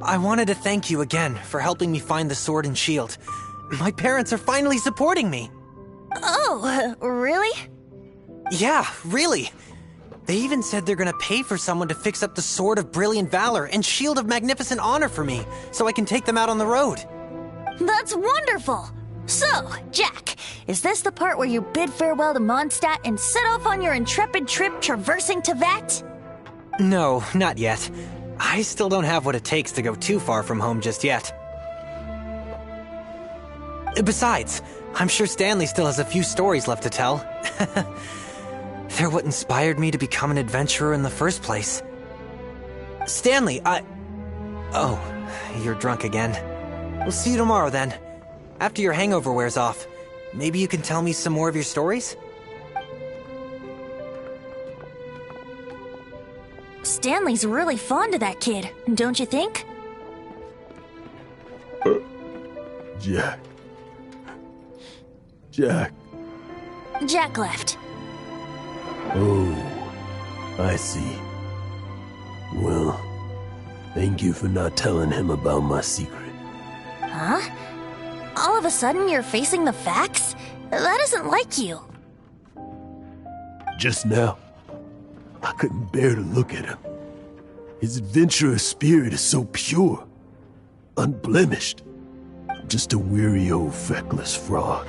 I wanted to thank you again for helping me find the sword and shield. My parents are finally supporting me. Oh, really? Yeah, really. They even said they're gonna pay for someone to fix up the Sword of Brilliant Valor and Shield of Magnificent Honor for me, so I can take them out on the road. That's wonderful! So, Jack, is this the part where you bid farewell to Mondstadt and set off on your intrepid trip traversing Tevat? No, not yet. I still don't have what it takes to go too far from home just yet. Besides, I'm sure Stanley still has a few stories left to tell. They're what inspired me to become an adventurer in the first place. Stanley, Oh, you're drunk again. We'll see you tomorrow then. After your hangover wears off. Maybe you can tell me some more of your stories? Stanley's really fond of that kid, don't you think? Jack. Jack. Jack left. Oh, I see. Well, thank you for not telling him about my secret. Huh? All of a sudden you're facing the facts? That isn't like you. Just now, I couldn't bear to look at him. His adventurous spirit is so pure, unblemished. I'm just a weary old feckless fraud.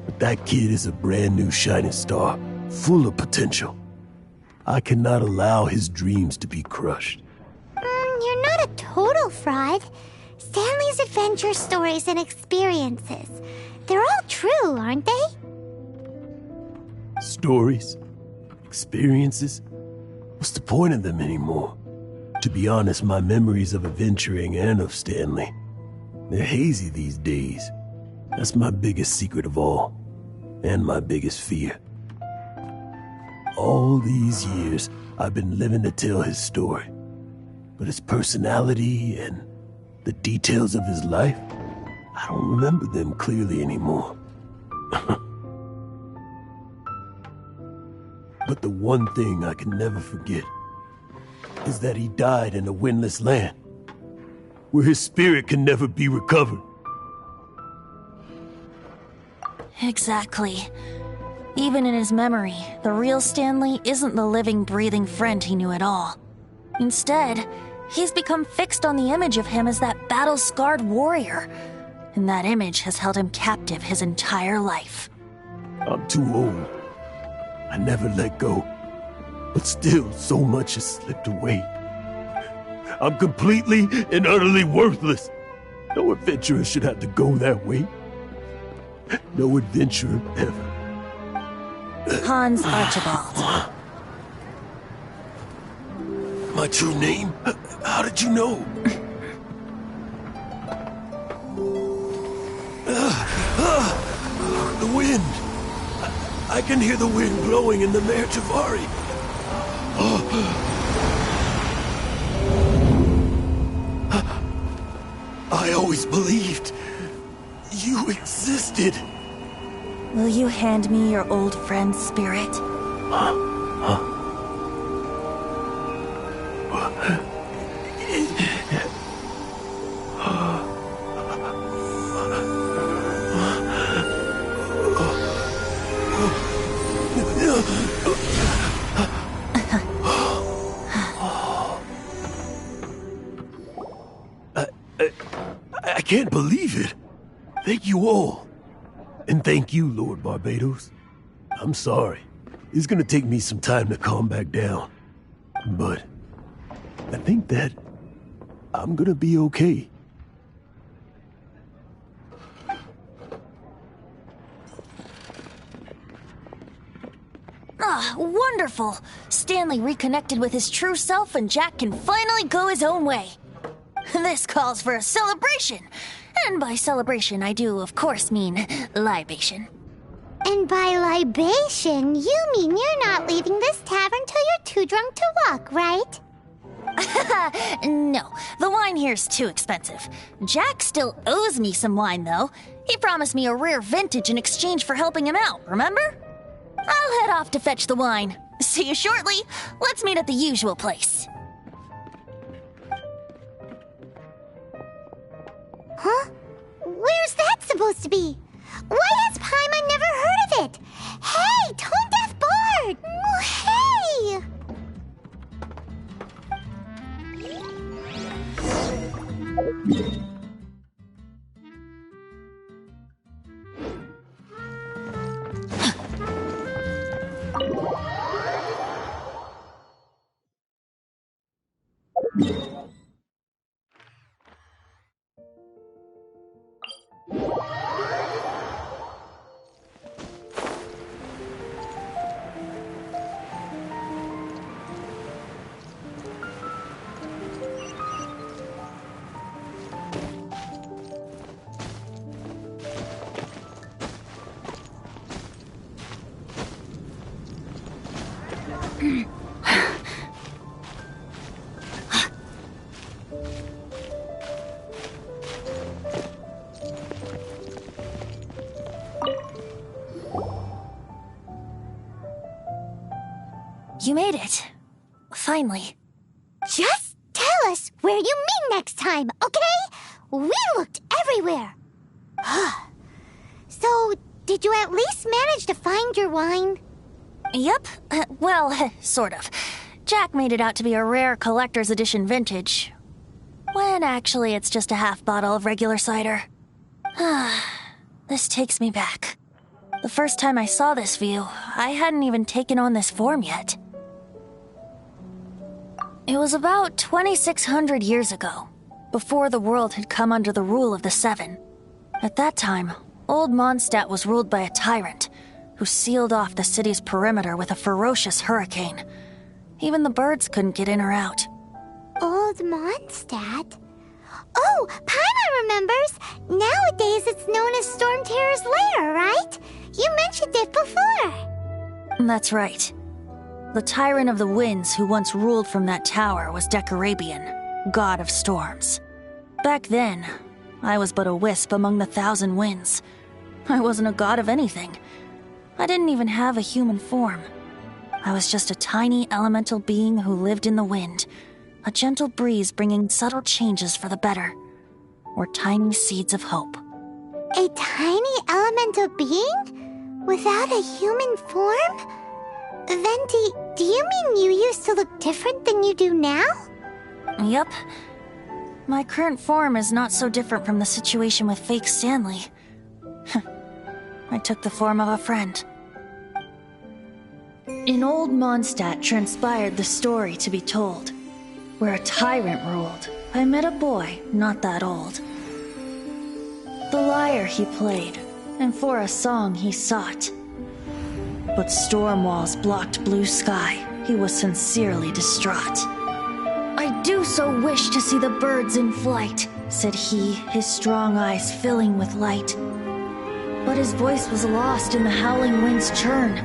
But that kid is a brand new shining star, full of potential. I cannot allow his dreams to be crushed. You're not a total fraud. Stanley's adventure stories and experiences, they're all true, aren't they? Stories? Experiences? What's the point of them anymore? To be honest, my memories of adventuring and of Stanley, they're hazy these days. That's my biggest secret of all, and my biggest fear. All these years, I've been living to tell his story. But his personality and the details of his life, I don't remember them clearly anymore. But the one thing I can never forget is that he died in a windless land, where his spirit can never be recovered. Exactly. Even in his memory, the real Stanley isn't the living, breathing friend he knew at all. Instead, he's become fixed on the image of him as that battle-scarred warrior, and that image has held him captive his entire life. I'm too old. I never let go. But still, so much has slipped away. I'm completely and utterly worthless. No adventurer should have to go that way. No adventurer ever. Hans Archibald. my true name? How did you know? The wind. I can hear the wind blowing in the Mare Javari. I always believed you existed. Will you hand me your old friend's spirit? I can't believe it. Thank you all. And thank you, Lord Barbados. I'm sorry. It's gonna take me some time to calm back down. But I think that I'm gonna be okay. Ah, wonderful! Stanley reconnected with his true self and Jack can finally go his own way. This calls for a celebration. And by celebration, I do, of course, mean libation. And by libation, you mean you're not leaving this tavern till you're too drunk to walk, right? No, the wine here's too expensive. Jack still owes me some wine, though. He promised me a rare vintage in exchange for helping him out, remember? I'll head off to fetch the wine. See you shortly. Let's meet at the usual place. Huh? Where's that supposed to be? Why has Paimon never heard of it? Hey, Tone Deaf Bard! Hey! You made it. Finally. Just tell us where you meet next time, okay? We looked everywhere. So, did you at least manage to find your wine? Yep. Well, sort of. Jack made it out to be a rare collector's edition vintage. When actually it's just a half bottle of regular cider. This takes me back. The first time I saw this view, I hadn't even taken on this form yet. It was about 2,600 years ago, before the world had come under the rule of the Seven. At that time, Old Mondstadt was ruled by a tyrant, who sealed off the city's perimeter with a ferocious hurricane. Even the birds couldn't get in or out. Old Mondstadt? Oh, Paimon remembers! Nowadays it's known as Storm Terror's lair, right? You mentioned it before. That's right. The tyrant of the winds who once ruled from that tower was Decarabian, god of storms. Back then, I was but a wisp among the 1,000 winds. I wasn't a god of anything. I didn't even have a human form. I was just a tiny elemental being who lived in the wind, a gentle breeze bringing subtle changes for the better, or tiny seeds of hope. A tiny elemental being? Without a human form? Venti, do you mean you used to look different than you do now? Yup. My current form is not so different from the situation with fake Stanley. I took the form of a friend. In Old Mondstadt transpired the story to be told. Where a tyrant ruled, I met a boy not that old. The lyre he played, and for a song he sought. But storm walls blocked blue sky, he was sincerely distraught. I do so wish to see the birds in flight, said he, his strong eyes filling with light. But his voice was lost in the howling wind's churn,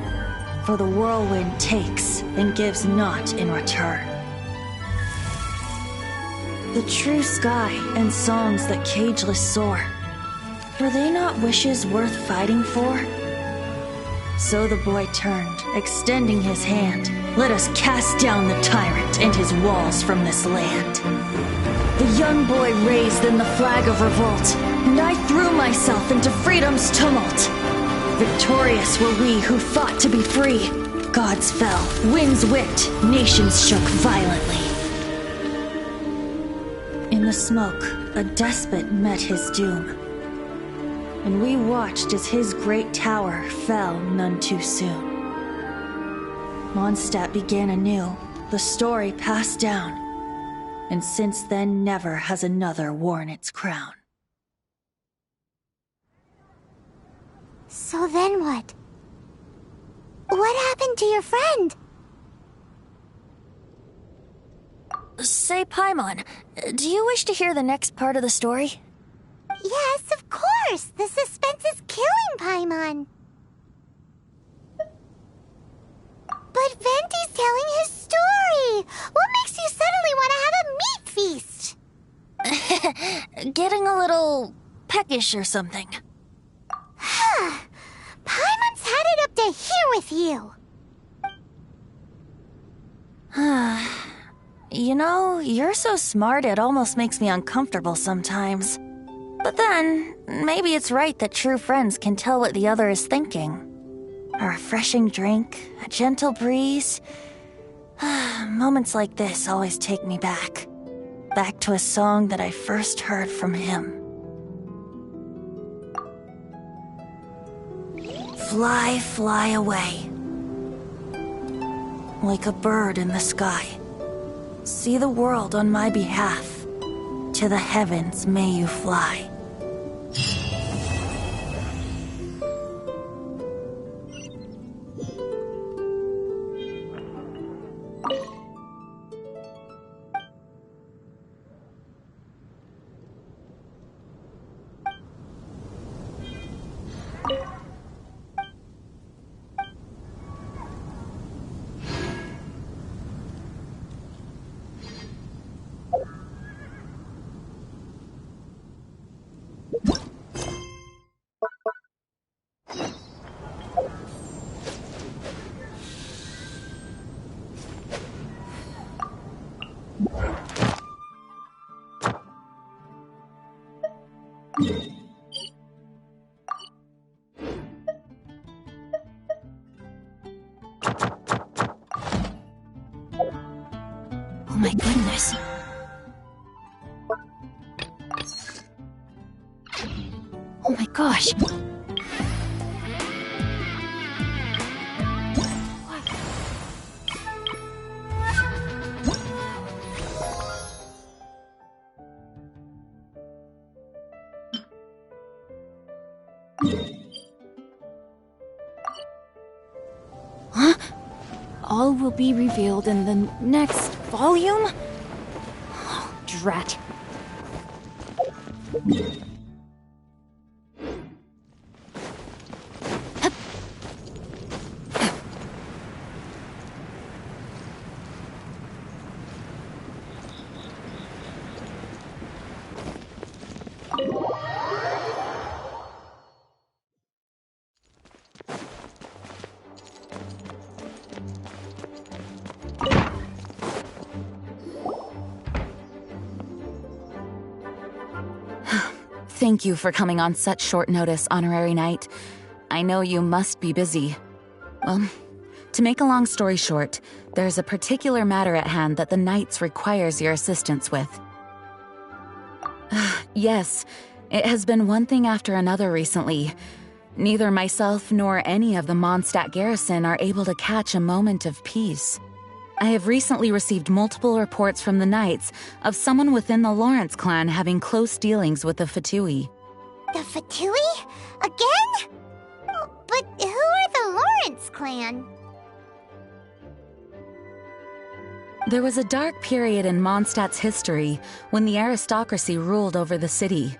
for the whirlwind takes and gives not in return. The true sky and songs that cageless soar, were they not wishes worth fighting for? So the boy turned, extending his hand. Let us cast down the tyrant and his walls from this land. The young boy raised then the flag of revolt, and I threw myself into freedom's tumult. Victorious were we who fought to be free. Gods fell, winds whipped, nations shook violently. In the smoke, a despot met his doom, and we watched as his great tower fell none too soon. Mondstadt began anew, the story passed down, and since then never has another worn its crown. So then what? What happened to your friend? Say, Paimon, do you wish to hear the next part of the story? Yes, of course! The suspense is killing Paimon! But Venti's telling his story! What makes you suddenly want to have a meat feast? Getting a little peckish or something. Paimon's had it up to here with you! You know, you're so smart it almost makes me uncomfortable sometimes. But then, maybe it's right that true friends can tell what the other is thinking. A refreshing drink, a gentle breeze. Moments like this always take me back. Back to a song that I first heard from him. Fly, fly away. Like a bird in the sky. See the world on my behalf. To the heavens may you fly. Oh my goodness. Oh my gosh. Huh? All will be revealed in the next volume? Oh, drat. Thank you for coming on such short notice, Honorary Knight. I know you must be busy. Well, to make a long story short, there's a particular matter at hand that the Knights requires your assistance with. Yes, it has been one thing after another recently. Neither myself nor any of the Mondstadt garrison are able to catch a moment of peace. I have recently received multiple reports from the Knights of someone within the Lawrence clan having close dealings with the Fatui. The Fatui? Again? But who are the Lawrence clan? There was a dark period in Mondstadt's history when the aristocracy ruled over the city.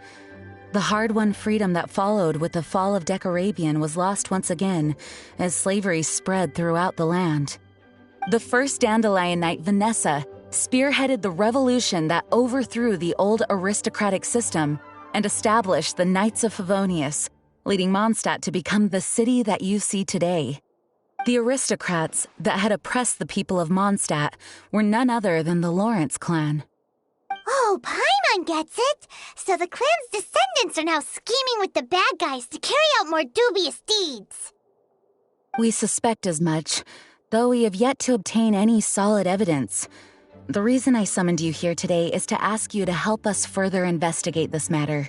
The hard-won freedom that followed with the fall of Decorabian was lost once again as slavery spread throughout the land. The first Dandelion Knight, Vanessa, spearheaded the revolution that overthrew the old aristocratic system and established the Knights of Favonius, leading Mondstadt to become the city that you see today. The aristocrats that had oppressed the people of Mondstadt were none other than the Lawrence clan. Oh, Paimon gets it! So the clan's descendants are now scheming with the bad guys to carry out more dubious deeds. We suspect as much, though we have yet to obtain any solid evidence. The reason I summoned you here today is to ask you to help us further investigate this matter.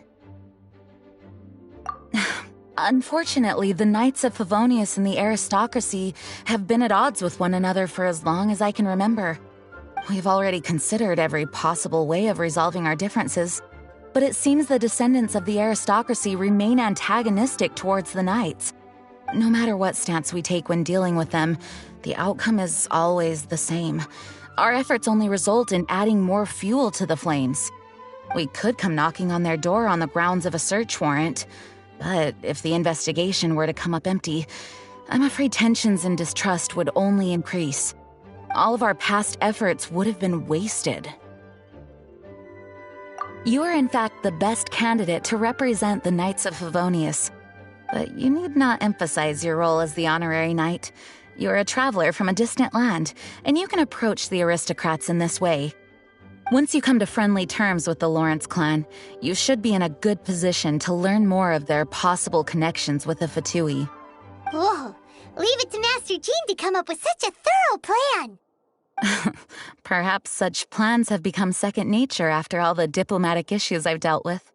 Unfortunately, the Knights of Favonius and the aristocracy have been at odds with one another for as long as I can remember. We've already considered every possible way of resolving our differences, but it seems the descendants of the aristocracy remain antagonistic towards the Knights. No matter what stance we take when dealing with them, the outcome is always the same. Our efforts only result in adding more fuel to the flames. We could come knocking on their door on the grounds of a search warrant, but if the investigation were to come up empty, I'm afraid tensions and distrust would only increase. All of our past efforts would have been wasted. You are in fact the best candidate to represent the Knights of Favonius, but you need not emphasize your role as the honorary knight. You're a traveler from a distant land, and you can approach the aristocrats in this way. Once you come to friendly terms with the Lawrence clan, you should be in a good position to learn more of their possible connections with the Fatui. Whoa, leave it to Master Jean to come up with such a thorough plan. Perhaps such plans have become second nature after all the diplomatic issues I've dealt with.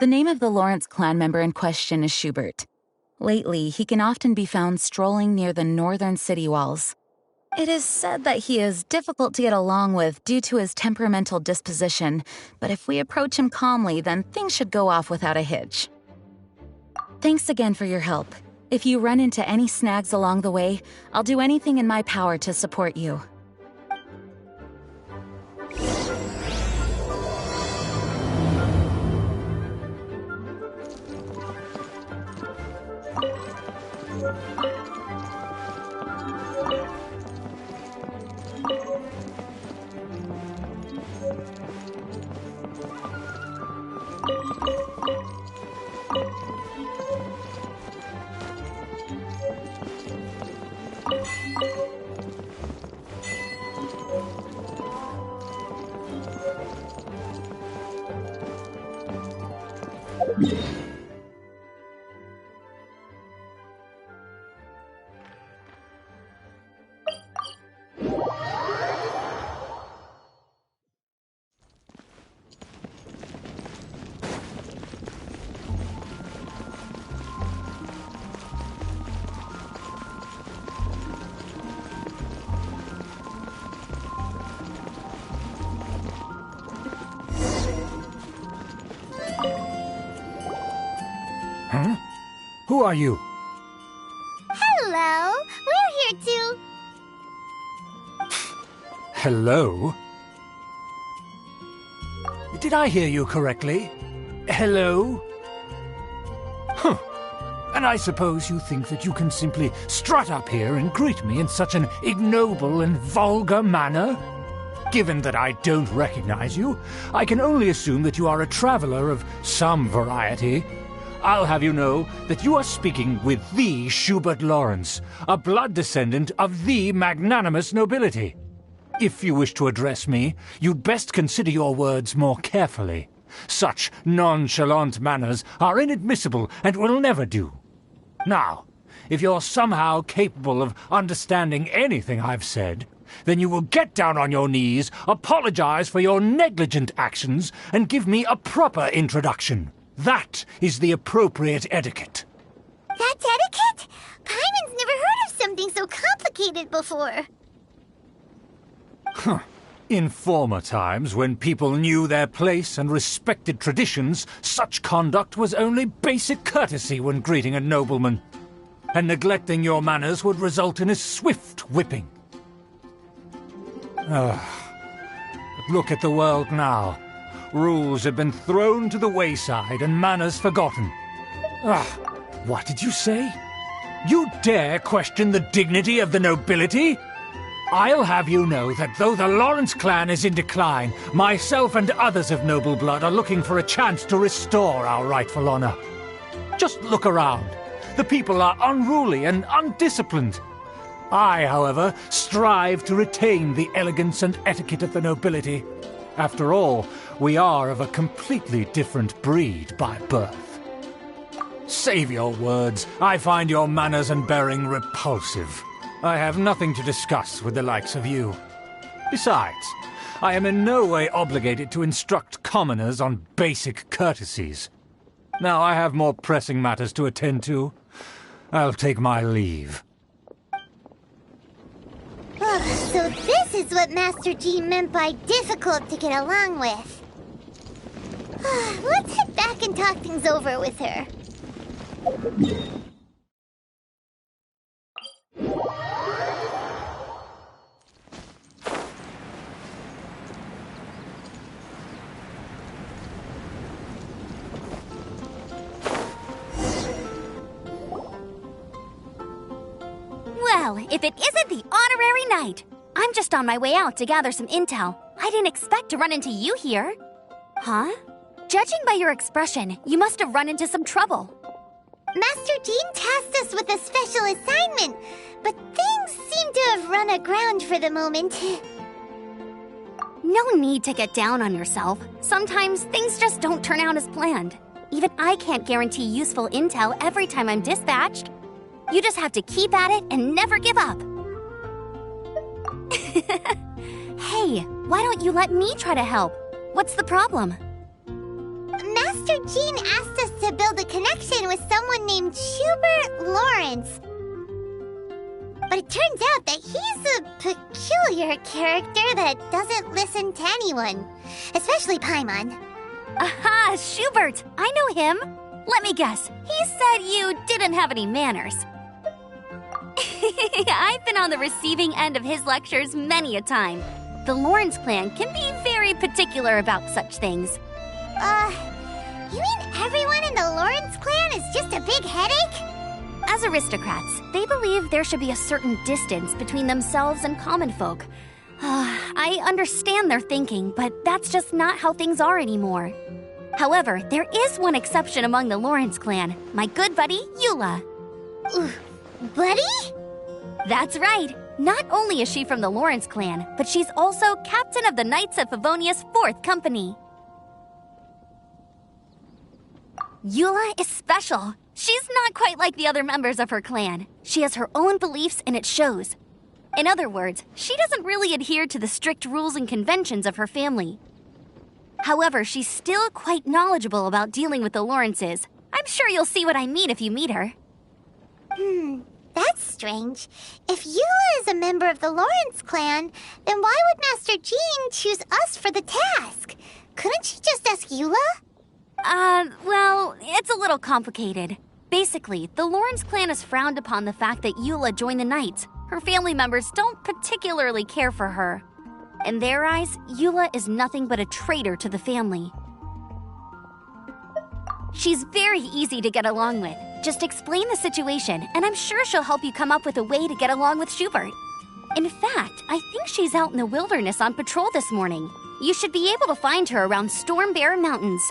The name of the Lawrence clan member in question is Schubert. Lately, he can often be found strolling near the northern city walls. It is said that he is difficult to get along with due to his temperamental disposition, but if we approach him calmly, then things should go off without a hitch. Thanks again for your help. If you run into any snags along the way, I'll do anything in my power to support you. Huh? Who are you? Hello, we're here to... Hello? Did I hear you correctly? Hello? Huh. And I suppose you think that you can simply strut up here and greet me in such an ignoble and vulgar manner? Given that I don't recognize you, I can only assume that you are a traveler of some variety. I'll have you know that you are speaking with the Schubert Lawrence, a blood descendant of the magnanimous nobility. If you wish to address me, you'd best consider your words more carefully. Such nonchalant manners are inadmissible and will never do. Now, if you're somehow capable of understanding anything I've said, then you will get down on your knees, apologize for your negligent actions, and give me a proper introduction. That is the appropriate etiquette. That's etiquette? Paimon's never heard of something so complicated before. Huh. In former times, when people knew their place and respected traditions, such conduct was only basic courtesy when greeting a nobleman. And neglecting your manners would result in a swift whipping. But look at the world now. Rules have been thrown to the wayside and manners forgotten. What did you say? You dare question the dignity of the nobility? I'll have you know that though the Lawrence clan is in decline, myself and others of noble blood are looking for a chance to restore our rightful honor. Just look around. The people are unruly and undisciplined. I, however, strive to retain the elegance and etiquette of the nobility. After all, we are of a completely different breed by birth. Save your words. I find your manners and bearing repulsive. I have nothing to discuss with the likes of you. Besides, I am in no way obligated to instruct commoners on basic courtesies. Now I have more pressing matters to attend to. I'll take my leave. So this is what Master G meant by difficult to get along with. Let's head back and talk things over with her. Well, if it isn't the honorary knight! I'm just on my way out to gather some intel. I didn't expect to run into you here. Huh? Judging by your expression, you must have run into some trouble. Master Jean tasked us with a special assignment, but things seem to have run aground for the moment. No need to get down on yourself. Sometimes things just don't turn out as planned. Even I can't guarantee useful intel every time I'm dispatched. You just have to keep at it and never give up. Hey, why don't you let me try to help? What's the problem? Master Jean asked us to build a connection with someone named Schubert Lawrence. But it turns out that he's a peculiar character that doesn't listen to anyone, especially Paimon. Aha, Schubert! I know him. Let me guess, he said you didn't have any manners. I've been on the receiving end of his lectures many a time. The Lawrence clan can be very particular about such things. You mean everyone in the Lawrence clan is just a big headache? As aristocrats, they believe there should be a certain distance between themselves and common folk. I understand their thinking, but that's just not how things are anymore. However, there is one exception among the Lawrence clan, my good buddy, Eula. Buddy? That's right. Not only is she from the Lawrence clan, but she's also captain of the Knights of Favonia's 4th Company. Eula is special. She's not quite like the other members of her clan. She has her own beliefs and it shows. In other words, she doesn't really adhere to the strict rules and conventions of her family. However, she's still quite knowledgeable about dealing with the Lawrences. I'm sure you'll see what I mean if you meet her. That's strange. If Eula is a member of the Lawrence clan, then why would Master Jean choose us for the task? Couldn't she just ask Eula? Well, it's a little complicated. Basically, the Lawrence clan has frowned upon the fact that Eula joined the Knights. Her family members don't particularly care for her. In their eyes, Eula is nothing but a traitor to the family. She's very easy to get along with. Just explain the situation, and I'm sure she'll help you come up with a way to get along with Schubert. In fact, I think she's out in the wilderness on patrol this morning. You should be able to find her around Storm Bear Mountains.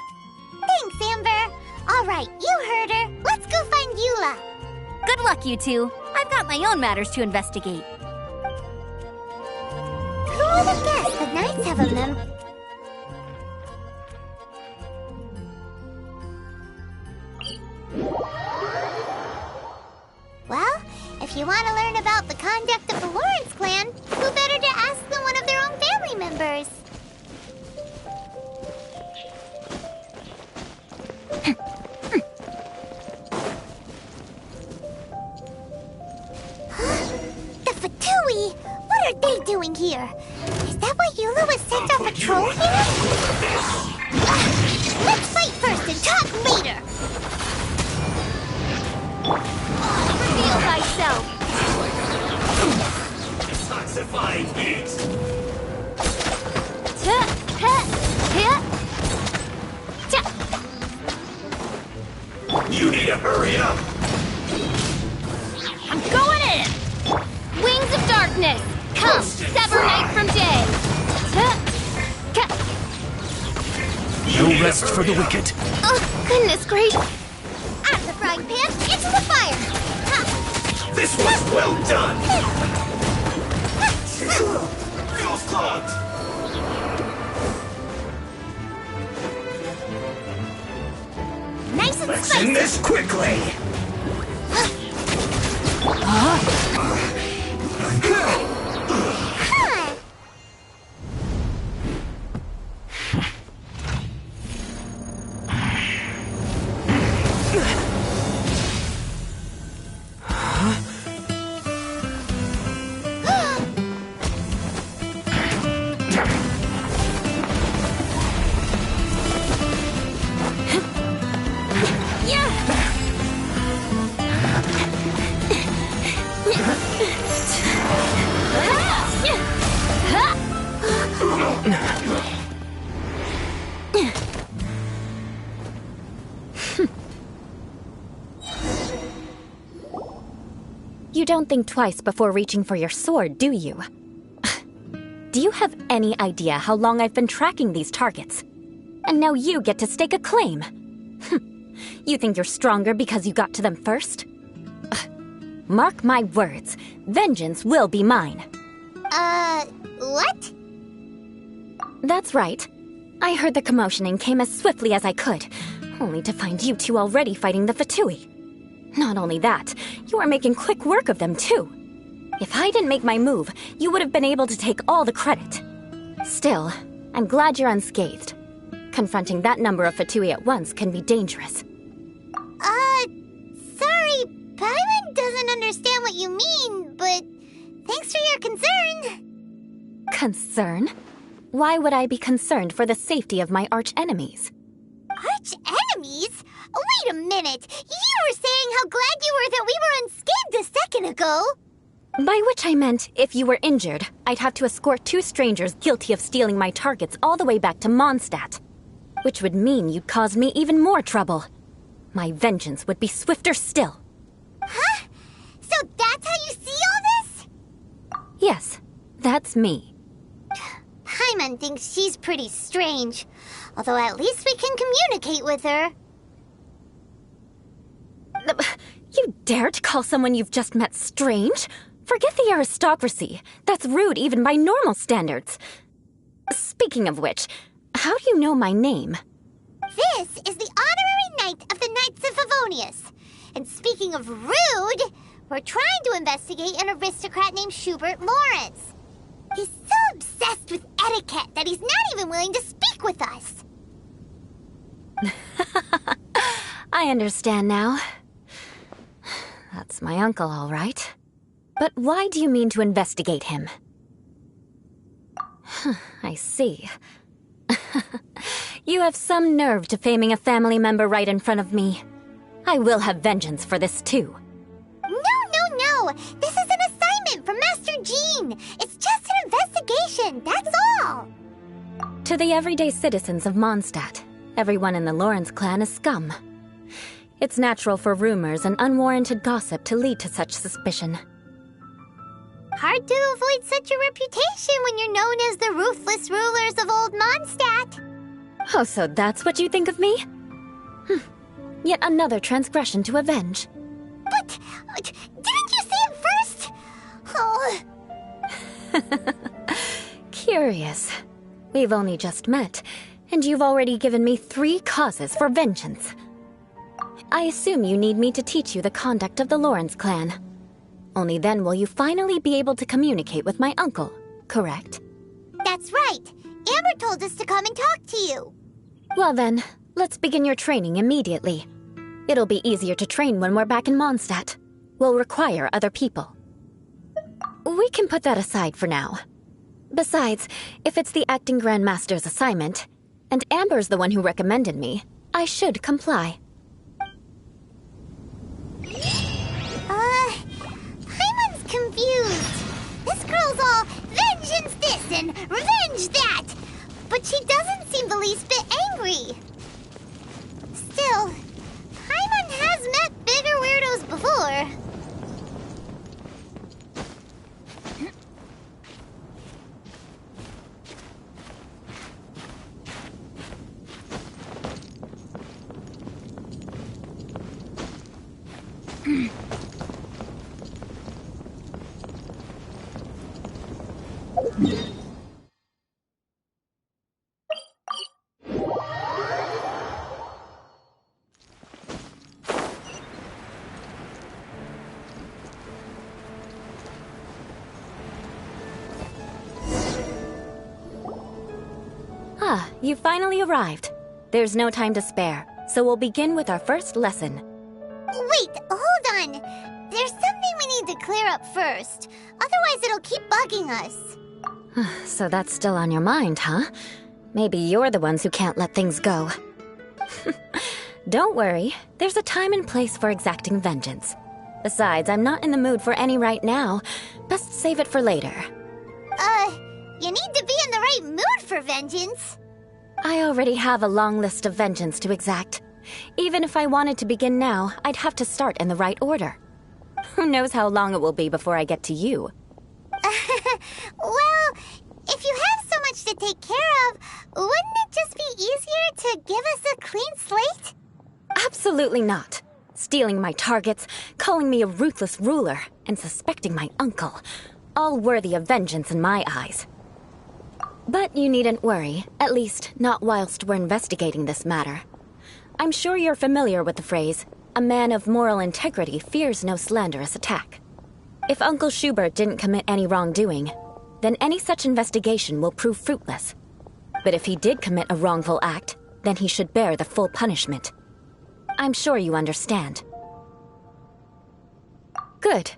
Thanks, Amber. All right, you heard her. Let's go find Eula. Good luck, you two. I've got my own matters to investigate. Who would have guessed the Knights have a member? Well, if you want to learn about the conduct of the Lawrence clan, who better to ask than one of their own family members? The Fatui! What are they doing here? Is that why Eula was sent on patrol here? Let's fight first and talk later! Reveal thyself! Toxifying heat! You need to hurry up! I'm going in! Wings of darkness! Come, sever night from day! No rest for the wicked. Oh, goodness gracious! Out of the frying pan, into the fire! Ha. This was well done! Feels clogged! Nice and Let's spicy! end this quickly! You don't think twice before reaching for your sword, do you? Do you have any idea how long I've been tracking these targets? And now you get to stake a claim. You think you're stronger because you got to them first? Mark my words, vengeance will be mine. What? That's right. I heard the commotion and came as swiftly as I could, only to find you two already fighting the Fatui. Not only that, you are making quick work of them too. If I didn't make my move, you would have been able to take all the credit. Still, I'm glad you're unscathed. Confronting that number of Fatui at once can be dangerous. Sorry, Paimon doesn't understand what you mean, but thanks for your concern. Concern? Why would I be concerned for the safety of my arch-enemies? Arch-enemies? Wait a minute! You were saying how glad you were that we were unscathed a second ago! By which I meant, if you were injured, I'd have to escort 2 strangers guilty of stealing my targets all the way back to Mondstadt. Which would mean you'd cause me even more trouble. My vengeance would be swifter still. Huh? So that's how you see all this? Yes, that's me. Paimon thinks she's pretty strange. Although at least we can communicate with her. You dare to call someone you've just met strange? Forget the aristocracy. That's rude even by normal standards. Speaking of which, how do you know my name? This is the honorary knight of the Knights of Favonius. And speaking of rude, we're trying to investigate an aristocrat named Schubert Lawrence. He's so obsessed with etiquette that he's not even willing to speak with us. I understand now. That's my uncle, all right. But why do you mean to investigate him? I see. You have some nerve to faming a family member right in front of me. I will have vengeance for this, too. No. This is an assignment from Master Jean. It's just an investigation, that's all. To the everyday citizens of Mondstadt, everyone in the Lawrence clan is scum. It's natural for rumors and unwarranted gossip to lead to such suspicion. Hard to avoid such a reputation when you're known as the ruthless rulers of Old Mondstadt. Oh, so that's what you think of me? Yet another transgression to avenge. But didn't you say it first? Oh. Curious. We've only just met, and you've already given me 3 causes for vengeance. I assume you need me to teach you the conduct of the Lawrence clan. Only then will you finally be able to communicate with my uncle, correct? That's right. Amber told us to come and talk to you. Well then, let's begin your training immediately. It'll be easier to train when we're back in Mondstadt. We'll require other people. We can put that aside for now. Besides, if it's the acting Grandmaster's assignment, and Amber's the one who recommended me, I should comply. Paimon's confused. This girl's all vengeance this and revenge that. but she doesn't seem the least bit angry. Still, Paimon has met bigger weirdos before. You finally arrived. There's no time to spare, so we'll begin with our first lesson. Wait, hold on. There's something we need to clear up first. Otherwise it'll keep bugging us. So that's still on your mind, huh? Maybe you're the ones who can't let things go. Don't worry, there's a time and place for exacting vengeance. Besides, I'm not in the mood for any right now. Best save it for later. You need to be in the right mood for vengeance. I already have a long list of vengeance to exact. Even if I wanted to begin now, I'd have to start in the right order. Who knows how long it will be before I get to you? Well, if you have so much to take care of, wouldn't it just be easier to give us a clean slate? Absolutely not. Stealing my targets, calling me a ruthless ruler, and suspecting my uncle. All worthy of vengeance in my eyes. But you needn't worry, at least not whilst we're investigating this matter. I'm sure you're familiar with the phrase, a man of moral integrity fears no slanderous attack. If Uncle Schubert didn't commit any wrongdoing, then any such investigation will prove fruitless. But if he did commit a wrongful act, then he should bear the full punishment. I'm sure you understand. Good.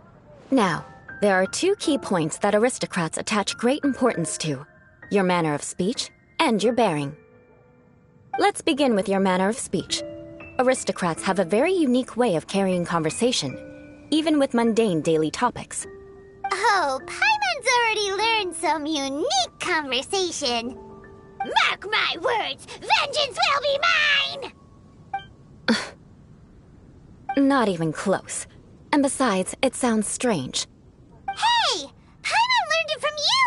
Now, there are two key points that aristocrats attach great importance to: your manner of speech and your bearing. Let's begin with your manner of speech. Aristocrats have a very unique way of carrying conversation, even with mundane daily topics. Oh, Paimon's already learned some unique conversation. Mark my words, vengeance will be mine! Not even close. And besides, it sounds strange. Hey! Paimon learned it from you!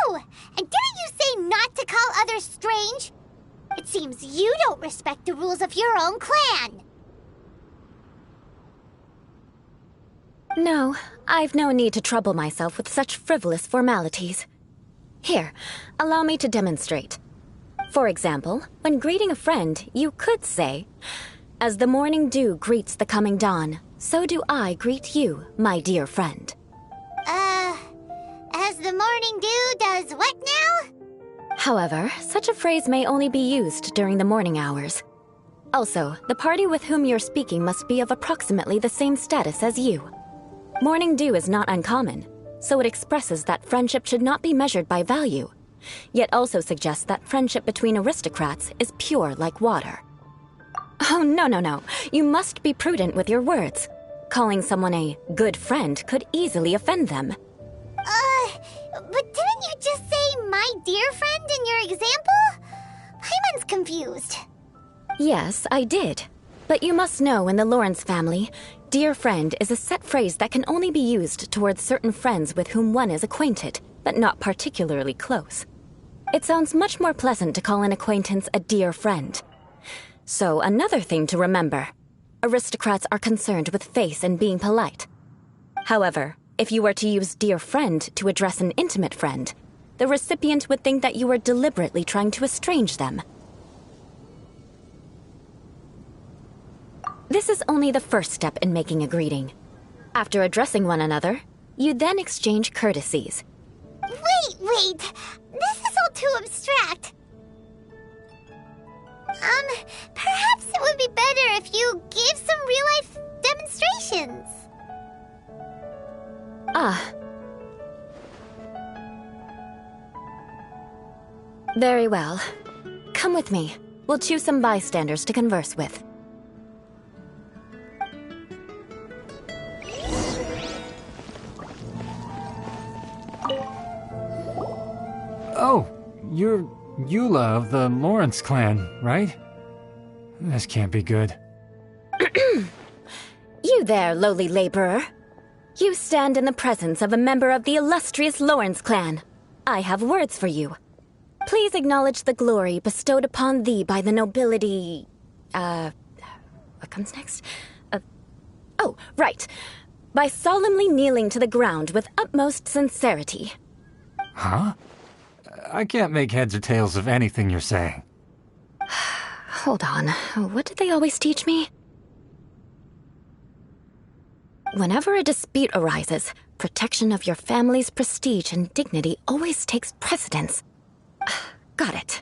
And didn't you say not to call others strange? It seems you don't respect the rules of your own clan. No, I've no need to trouble myself with such frivolous formalities. Here, allow me to demonstrate. For example, when greeting a friend, you could say, "As the morning dew greets the coming dawn, so do I greet you, my dear friend." As the morning dew does what now? However, such a phrase may only be used during the morning hours. Also, the party with whom you're speaking must be of approximately the same status as you. Morning dew is not uncommon, so it expresses that friendship should not be measured by value, yet also suggests that friendship between aristocrats is pure like water. Oh, no. You must be prudent with your words. Calling someone a good friend could easily offend them. But didn't you just say my dear friend in your example? Paimon's confused. Yes, I did. But you must know in the Lawrence family, dear friend is a set phrase that can only be used towards certain friends with whom one is acquainted, but not particularly close. It sounds much more pleasant to call an acquaintance a dear friend. So another thing to remember, aristocrats are concerned with face and being polite. However, if you were to use dear friend to address an intimate friend, the recipient would think that you were deliberately trying to estrange them. This is only the first step in making a greeting. After addressing one another, you then exchange courtesies. Wait! This is all too abstract. Perhaps it would be better if you gave some real-life demonstrations. Very well. Come with me. We'll choose some bystanders to converse with. Oh, you're Eula of the Lawrence clan, right? This can't be good. You there, lowly laborer. You stand in the presence of a member of the illustrious Lawrence clan. I have words for you. Please acknowledge the glory bestowed upon thee by the nobility... what comes next? Oh, right. By solemnly kneeling to the ground with utmost sincerity. Huh? I can't make heads or tails of anything you're saying. Hold on. What did they always teach me? Whenever a dispute arises, protection of your family's prestige and dignity always takes precedence. Got it.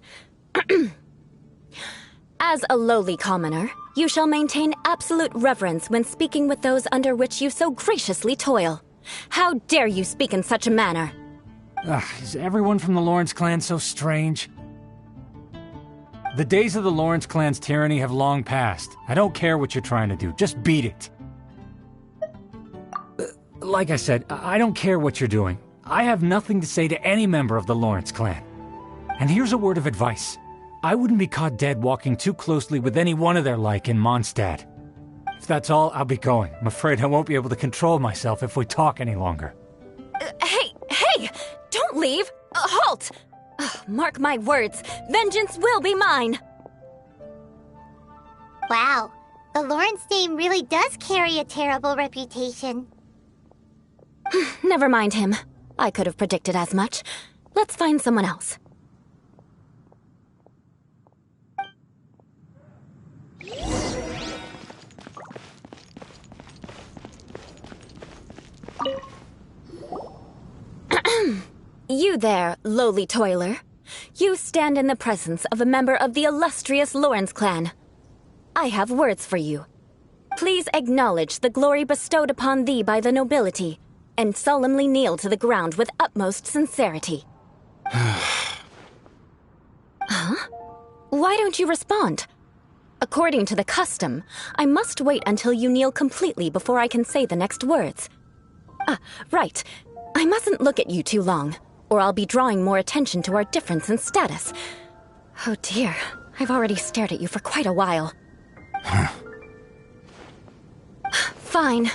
As a lowly commoner, you shall maintain absolute reverence when speaking with those under which you so graciously toil. How dare you speak in such a manner? Is everyone from the Lawrence clan so strange? The days of the Lawrence clan's tyranny have long passed. I don't care what you're trying to do. Just beat it. Like I said, I don't care what you're doing. I have nothing to say to any member of the Lawrence clan. And here's a word of advice. I wouldn't be caught dead walking too closely with any one of their like in Mondstadt. If that's all, I'll be going. I'm afraid I won't be able to control myself if we talk any longer. Hey! Don't leave! Halt! Mark my words, vengeance will be mine! Wow, the Lawrence name really does carry a terrible reputation. Never mind him. I could have predicted as much. Let's find someone else. You there, lowly toiler. You stand in the presence of a member of the illustrious Lawrence clan. I have words for you. Please acknowledge the glory bestowed upon thee by the nobility, and solemnly kneel to the ground with utmost sincerity. Huh? Why don't you respond? According to the custom, I must wait until you kneel completely before I can say the next words. Right. I mustn't look at you too long, or I'll be drawing more attention to our difference in status. Oh dear, I've already stared at you for quite a while. Fine.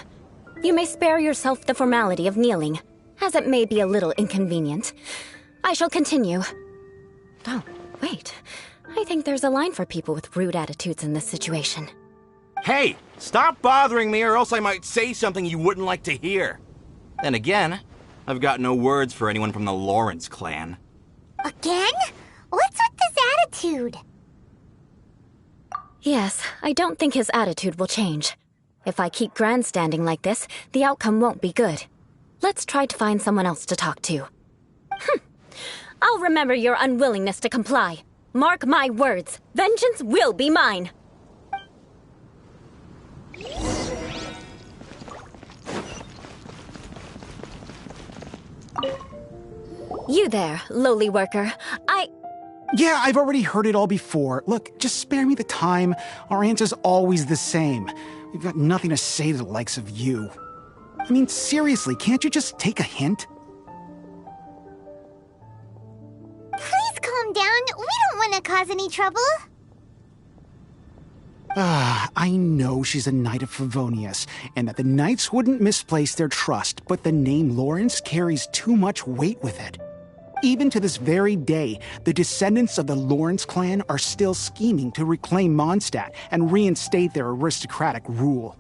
You may spare yourself the formality of kneeling, as it may be a little inconvenient. I shall continue. Oh, wait. I think there's a line for people with rude attitudes in this situation. Hey, stop bothering me or else I might say something you wouldn't like to hear. Then again, I've got no words for anyone from the Lawrence clan. Again? What's with this attitude? Yes, I don't think his attitude will change. If I keep grandstanding like this, the outcome won't be good. Let's try to find someone else to talk to. I'll remember your unwillingness to comply. Mark my words, vengeance will be mine. You there, lowly worker. Yeah, I've already heard it all before. Look, just spare me the time. Our answer's always the same. We've got nothing to say to the likes of you. I mean, seriously, can't you just take a hint? Please calm down. We don't want to cause any trouble. I know she's a Knight of Favonius, and that the Knights wouldn't misplace their trust, but the name Lawrence carries too much weight with it. Even to this very day, the descendants of the Lawrence clan are still scheming to reclaim Mondstadt and reinstate their aristocratic rule.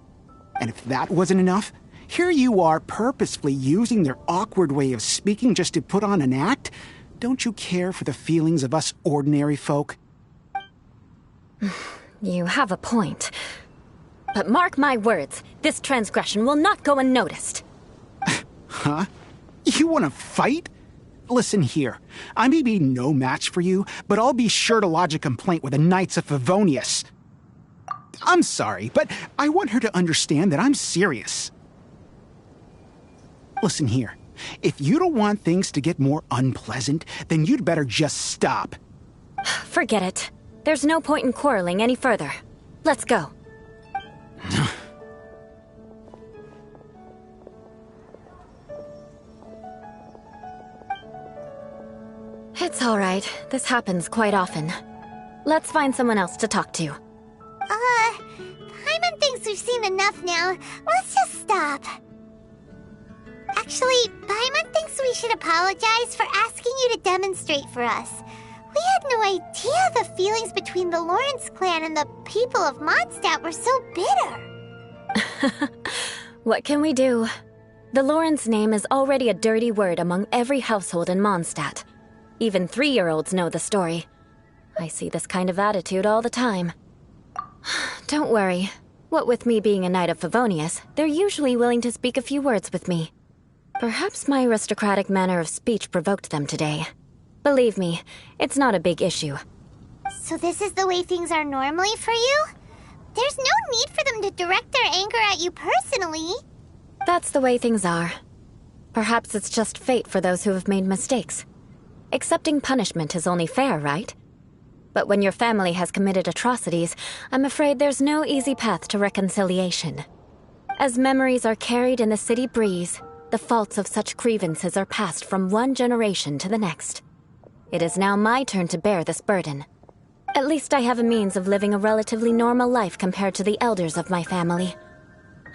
And if that wasn't enough, here you are purposefully using their awkward way of speaking just to put on an act? Don't you care for the feelings of us ordinary folk? You have a point. But mark my words, this transgression will not go unnoticed. Huh? You want to fight? Listen here, I may be no match for you, but I'll be sure to lodge a complaint with the Knights of Favonius. I'm sorry, but I want her to understand that I'm serious. Listen here, if you don't want things to get more unpleasant, then you'd better just stop. Forget it. There's no point in quarreling any further. Let's go. It's It's all right. This happens quite often. Let's find someone else to talk to. Paimon thinks we've seen enough now. Let's just stop. Actually, Paimon thinks we should apologize for asking you to demonstrate for us. We had no idea the feelings between the Lawrence clan and the people of Mondstadt were so bitter. What can we do? The Lawrence name is already a dirty word among every household in Mondstadt. Even 3-year-olds know the story. I see this kind of attitude all the time. Don't worry. What with me being a Knight of Favonius, they're usually willing to speak a few words with me. Perhaps my aristocratic manner of speech provoked them today. Believe me, it's not a big issue. So this is the way things are normally for you? There's no need for them to direct their anger at you personally. That's the way things are. Perhaps it's just fate for those who have made mistakes. Accepting punishment is only fair, right? But when your family has committed atrocities, I'm afraid there's no easy path to reconciliation. As memories are carried in the city breeze, the faults of such grievances are passed from one generation to the next. It is now my turn to bear this burden. At least I have a means of living a relatively normal life compared to the elders of my family.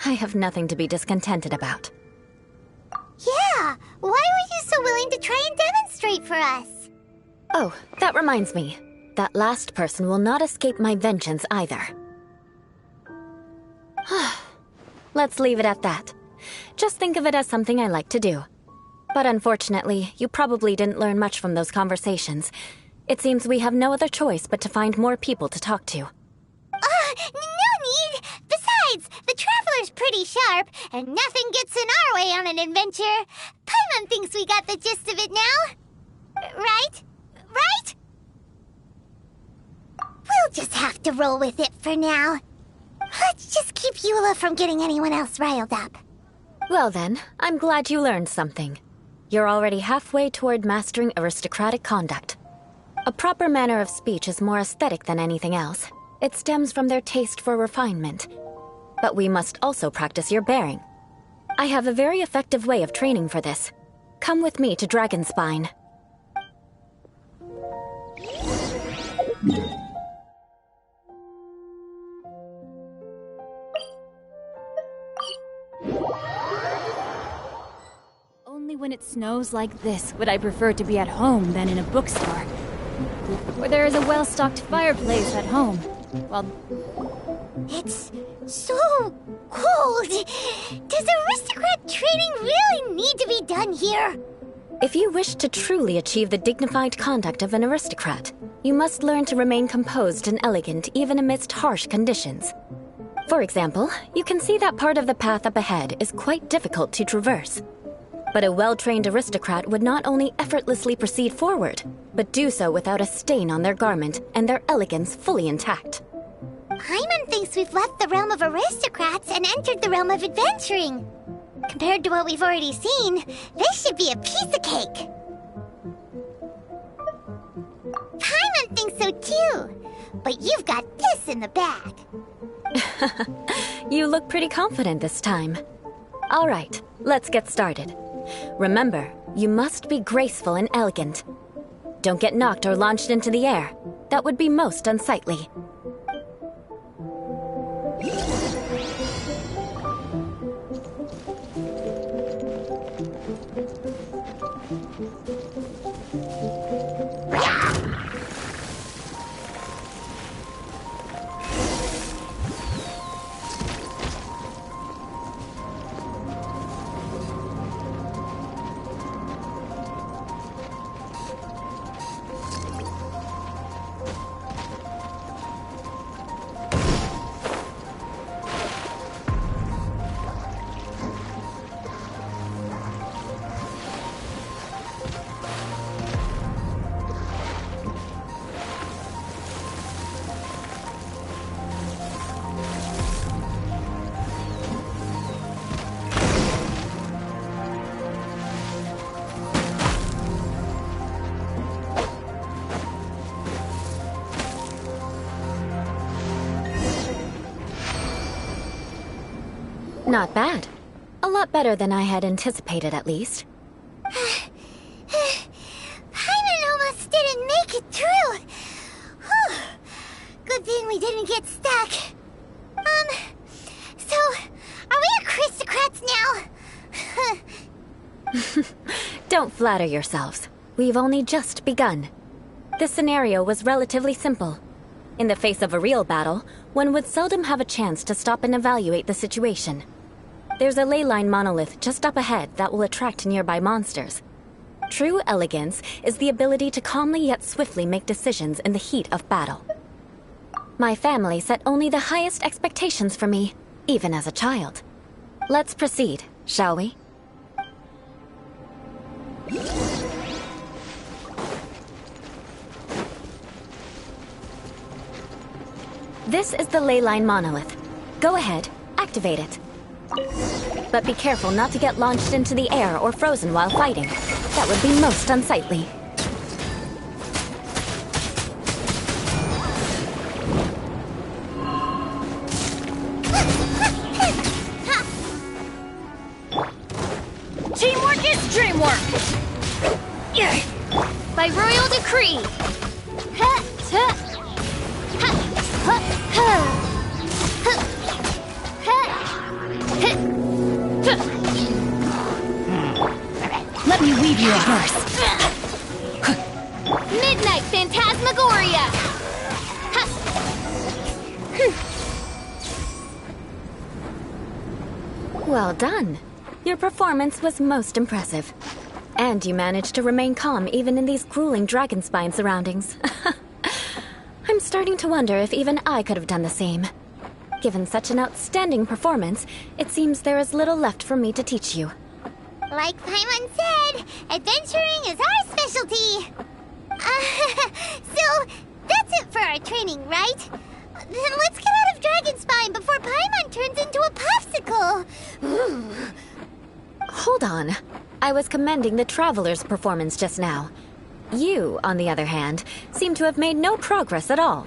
I have nothing to be discontented about. Yeah, why were you so willing to try and demonstrate for us? Oh, that reminds me. That last person will not escape my vengeance either. Let's leave it at that. Just think of it as something I like to do. But unfortunately, you probably didn't learn much from those conversations. It seems we have no other choice but to find more people to talk to. No need! Besides, the Traveler's pretty sharp, and nothing gets in our way on an adventure. Paimon thinks we got the gist of it now. Right? Right? We'll just have to roll with it for now. Let's just keep Eula from getting anyone else riled up. Well then, I'm glad you learned something. You're already halfway toward mastering aristocratic conduct. A proper manner of speech is more aesthetic than anything else. It stems from their taste for refinement. But we must also practice your bearing. I have a very effective way of training for this. Come with me to Dragonspine. Only when it snows like this would I prefer to be at home than in a bookstore, where there is a well-stocked fireplace at home. Well, it's so cold. Does aristocrat training really need to be done here? If you wish to truly achieve the dignified conduct of an aristocrat, you must learn to remain composed and elegant even amidst harsh conditions. For example, you can see that part of the path up ahead is quite difficult to traverse. But a well-trained aristocrat would not only effortlessly proceed forward, but do so without a stain on their garment and their elegance fully intact. Paimon thinks we've left the realm of aristocrats and entered the realm of adventuring. Compared to what we've already seen, this should be a piece of cake. Paimon thinks so too, but you've got this in the bag. You look pretty confident this time. All right, let's get started. Remember, you must be graceful and elegant. Don't get knocked or launched into the air. That would be most unsightly. Not bad. A lot better than I had anticipated, at least. Paimon almost did make it through. Whew. Good thing we didn't get stuck. So, are we aristocrats now? Don't flatter yourselves. We've only just begun. This scenario was relatively simple. In the face of a real battle, one would seldom have a chance to stop and evaluate the situation. There's a ley line monolith just up ahead that will attract nearby monsters. True elegance is the ability to calmly yet swiftly make decisions in the heat of battle. My family set only the highest expectations for me, even as a child. Let's proceed, shall we? This is the ley line monolith. Go ahead, activate it. But be careful not to get launched into the air or frozen while fighting. That would be most unsightly. Teamwork is dreamwork! By royal decree! Let me weave you a verse. Midnight Phantasmagoria! Well done. Your performance was most impressive. And you managed to remain calm even in these grueling dragonspine surroundings. I'm starting to wonder if even I could have done the same. Given such an outstanding performance, it seems there is little left for me to teach you. Like Paimon said, adventuring is our specialty. So, that's it for our training, right? Then let's get out of Dragonspine before Paimon turns into a popsicle. Hold on. I was commending the Traveler's performance just now. You, on the other hand, seem to have made no progress at all.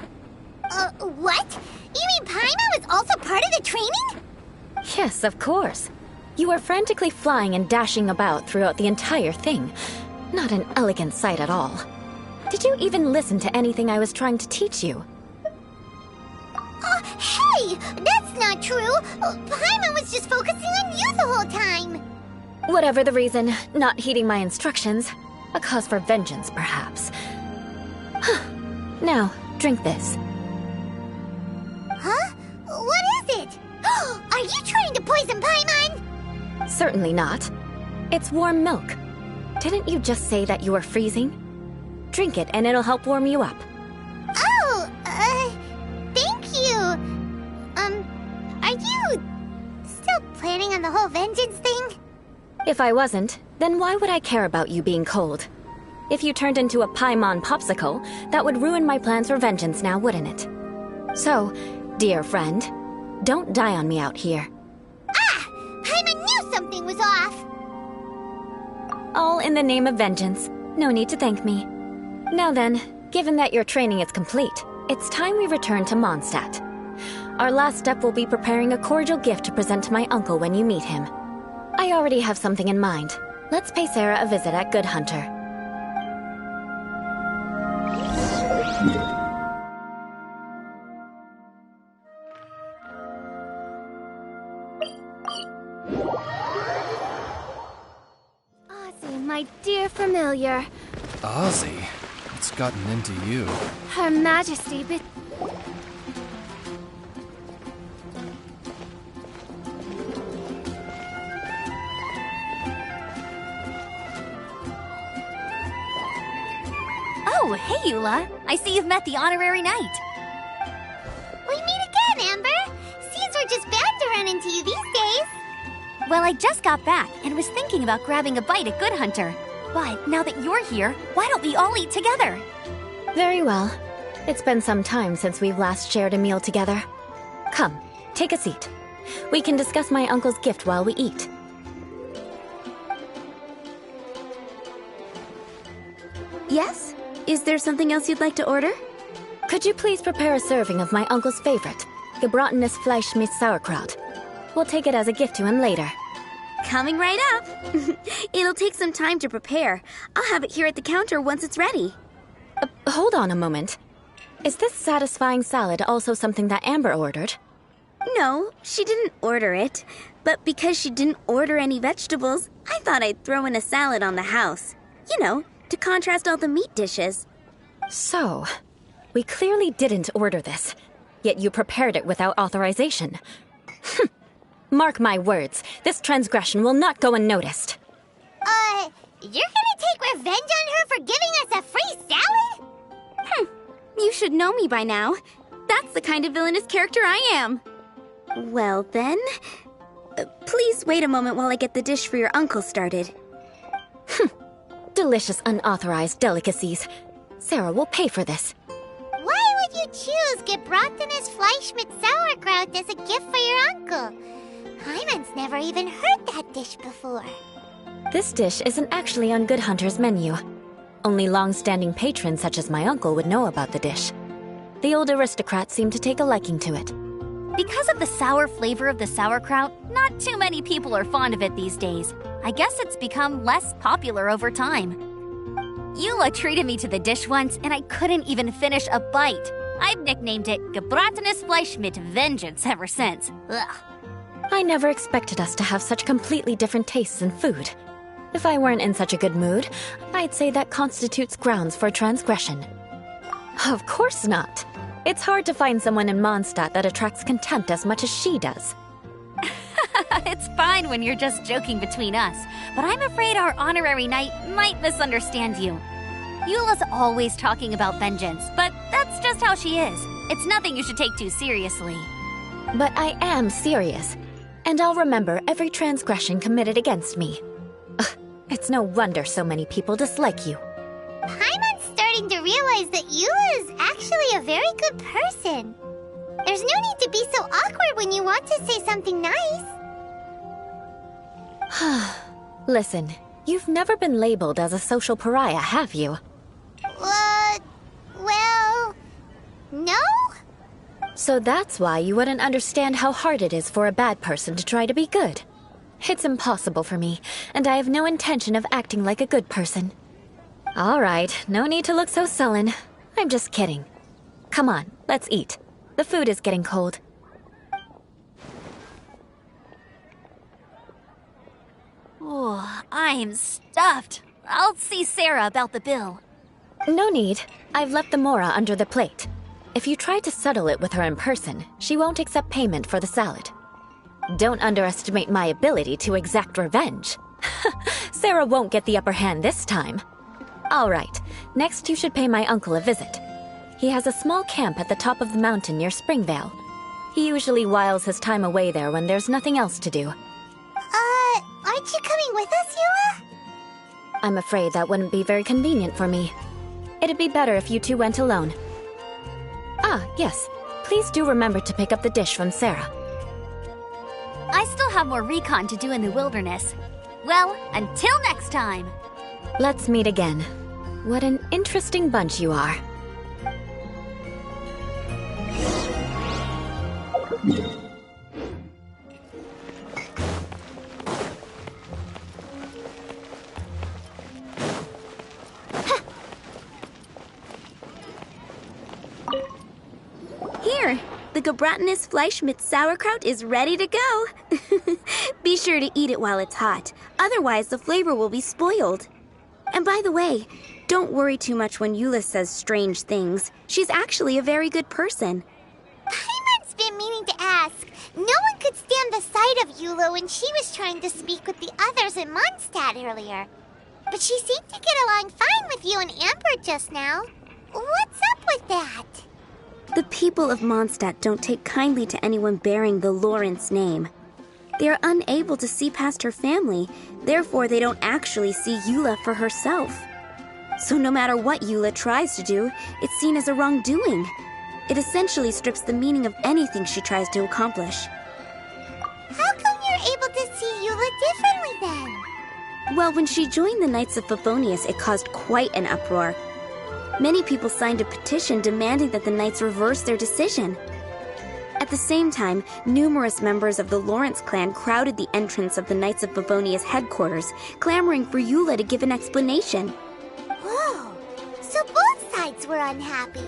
What? You mean Paimon was also part of the training? Yes, of course. You were frantically flying and dashing about throughout the entire thing. Not an elegant sight at all. Did you even listen to anything I was trying to teach you? Hey! That's not true! Paimon was just focusing on you the whole time! Whatever the reason, not heeding my instructions. A cause for vengeance, perhaps. Now, drink this. Huh? What is it? Are you trying to poison Paimon? Certainly not. It's warm milk. Didn't you just say that you were freezing? Drink it and it'll help warm you up. Oh, thank you. Are you still planning on the whole vengeance thing? If I wasn't, then why would I care about you being cold? If you turned into a Paimon popsicle, that would ruin my plans for vengeance now, wouldn't it? So, dear friend, don't die on me out here. Paimon knew something was off! All in the name of vengeance. No need to thank me. Now then, given that your training is complete, it's time we return to Mondstadt. Our last step will be preparing a cordial gift to present to my uncle when you meet him. I already have something in mind. Let's pay Sarah a visit at Good Hunter. Ozzy, my dear familiar. Ozzy? What's gotten into you? Her Majesty, but... Oh, hey, Eula. I see you've met the honorary knight. We meet again, Amber. Seems we're just bound to run into you these days. Well, I just got back and was thinking about grabbing a bite at Good Hunter. But now that you're here, why don't we all eat together? Very well. It's been some time since we've last shared a meal together. Come, take a seat. We can discuss my uncle's gift while we eat. Yes? Is there something else you'd like to order? Could you please prepare a serving of my uncle's favorite, gebratenes Fleisch mit Sauerkraut? We'll take it as a gift to him later. Coming right up. It'll take some time to prepare. I'll have it here at the counter once it's ready. Hold on a moment. Is this satisfying salad also something that Amber ordered? No, she didn't order it. But because she didn't order any vegetables, I thought I'd throw in a salad on the house. You know, to contrast all the meat dishes. So, we clearly didn't order this, yet you prepared it without authorization. Mark my words, this transgression will not go unnoticed. You're gonna take revenge on her for giving us a free salad? You should know me by now. That's the kind of villainous character I am. Well then, please wait a moment while I get the dish for your uncle started. Delicious unauthorized delicacies. Sarah will pay for this. Why would you choose gebratenes Fleisch mit Sauerkraut as a gift for your uncle? Hyman's never even heard that dish before. This dish isn't actually on Good Hunter's menu. Only long-standing patrons such as my uncle would know about the dish. The old aristocrat seemed to take a liking to it. Because of the sour flavor of the sauerkraut, not too many people are fond of it these days. I guess it's become less popular over time. Eula treated me to the dish once, and I couldn't even finish a bite. I've nicknamed it gebratenes Fleisch mit Vengeance ever since. Ugh. I never expected us to have such completely different tastes in food. If I weren't in such a good mood, I'd say that constitutes grounds for transgression. Of course not. It's hard to find someone in Mondstadt that attracts contempt as much as she does. It's fine when you're just joking between us, but I'm afraid our honorary knight might misunderstand you. Eula's always talking about vengeance, but that's just how she is. It's nothing you should take too seriously. But I am serious, and I'll remember every transgression committed against me. It's no wonder so many people dislike you. Paimon's starting to realize that Eula is actually a very good person. There's no need to be so awkward when you want to say something nice. Listen, you've never been labeled as a social pariah, have you? Well, no? So that's why you wouldn't understand how hard it is for a bad person to try to be good. It's impossible for me, and I have no intention of acting like a good person. All right, no need to look so sullen. I'm just kidding. Come on, let's eat. The food is getting cold. Oh, I'm stuffed. I'll see Sarah about the bill. No need. I've left the mora under the plate. If you try to settle it with her in person, she won't accept payment for the salad. Don't underestimate my ability to exact revenge. Sarah won't get the upper hand this time. All right, next you should pay my uncle a visit. He has a small camp at the top of the mountain near Springvale. He usually whiles his time away there when there's nothing else to do. Aren't you coming with us, Eula? I'm afraid that wouldn't be very convenient for me. It'd be better if you two went alone. Ah, yes. Please do remember to pick up the dish from Sarah. I still have more recon to do in the wilderness. Well, until next time. Let's meet again. What an interesting bunch you are. Here, the gebratenes Fleisch mit Sauerkraut is ready to go. Be sure to eat it while it's hot, otherwise the flavor will be spoiled. And by the way, don't worry too much when Eula says strange things. She's actually a very good person. Paimon's been meaning to ask. No one could stand the sight of Eula when she was trying to speak with the others in Mondstadt earlier. But she seemed to get along fine with you and Amber just now. What's up with that? The people of Mondstadt don't take kindly to anyone bearing the Lawrence name. They are unable to see past her family, therefore they don't actually see Eula for herself. So no matter what Eula tries to do, it's seen as a wrongdoing. It essentially strips the meaning of anything she tries to accomplish. How come you're able to see Eula differently then? Well, when she joined the Knights of Favonius, it caused quite an uproar. Many people signed a petition demanding that the Knights reverse their decision. At the same time, numerous members of the Lawrence clan crowded the entrance of the Knights of Favonius headquarters, clamoring for Eula to give an explanation. Whoa! So both sides ones were unhappy.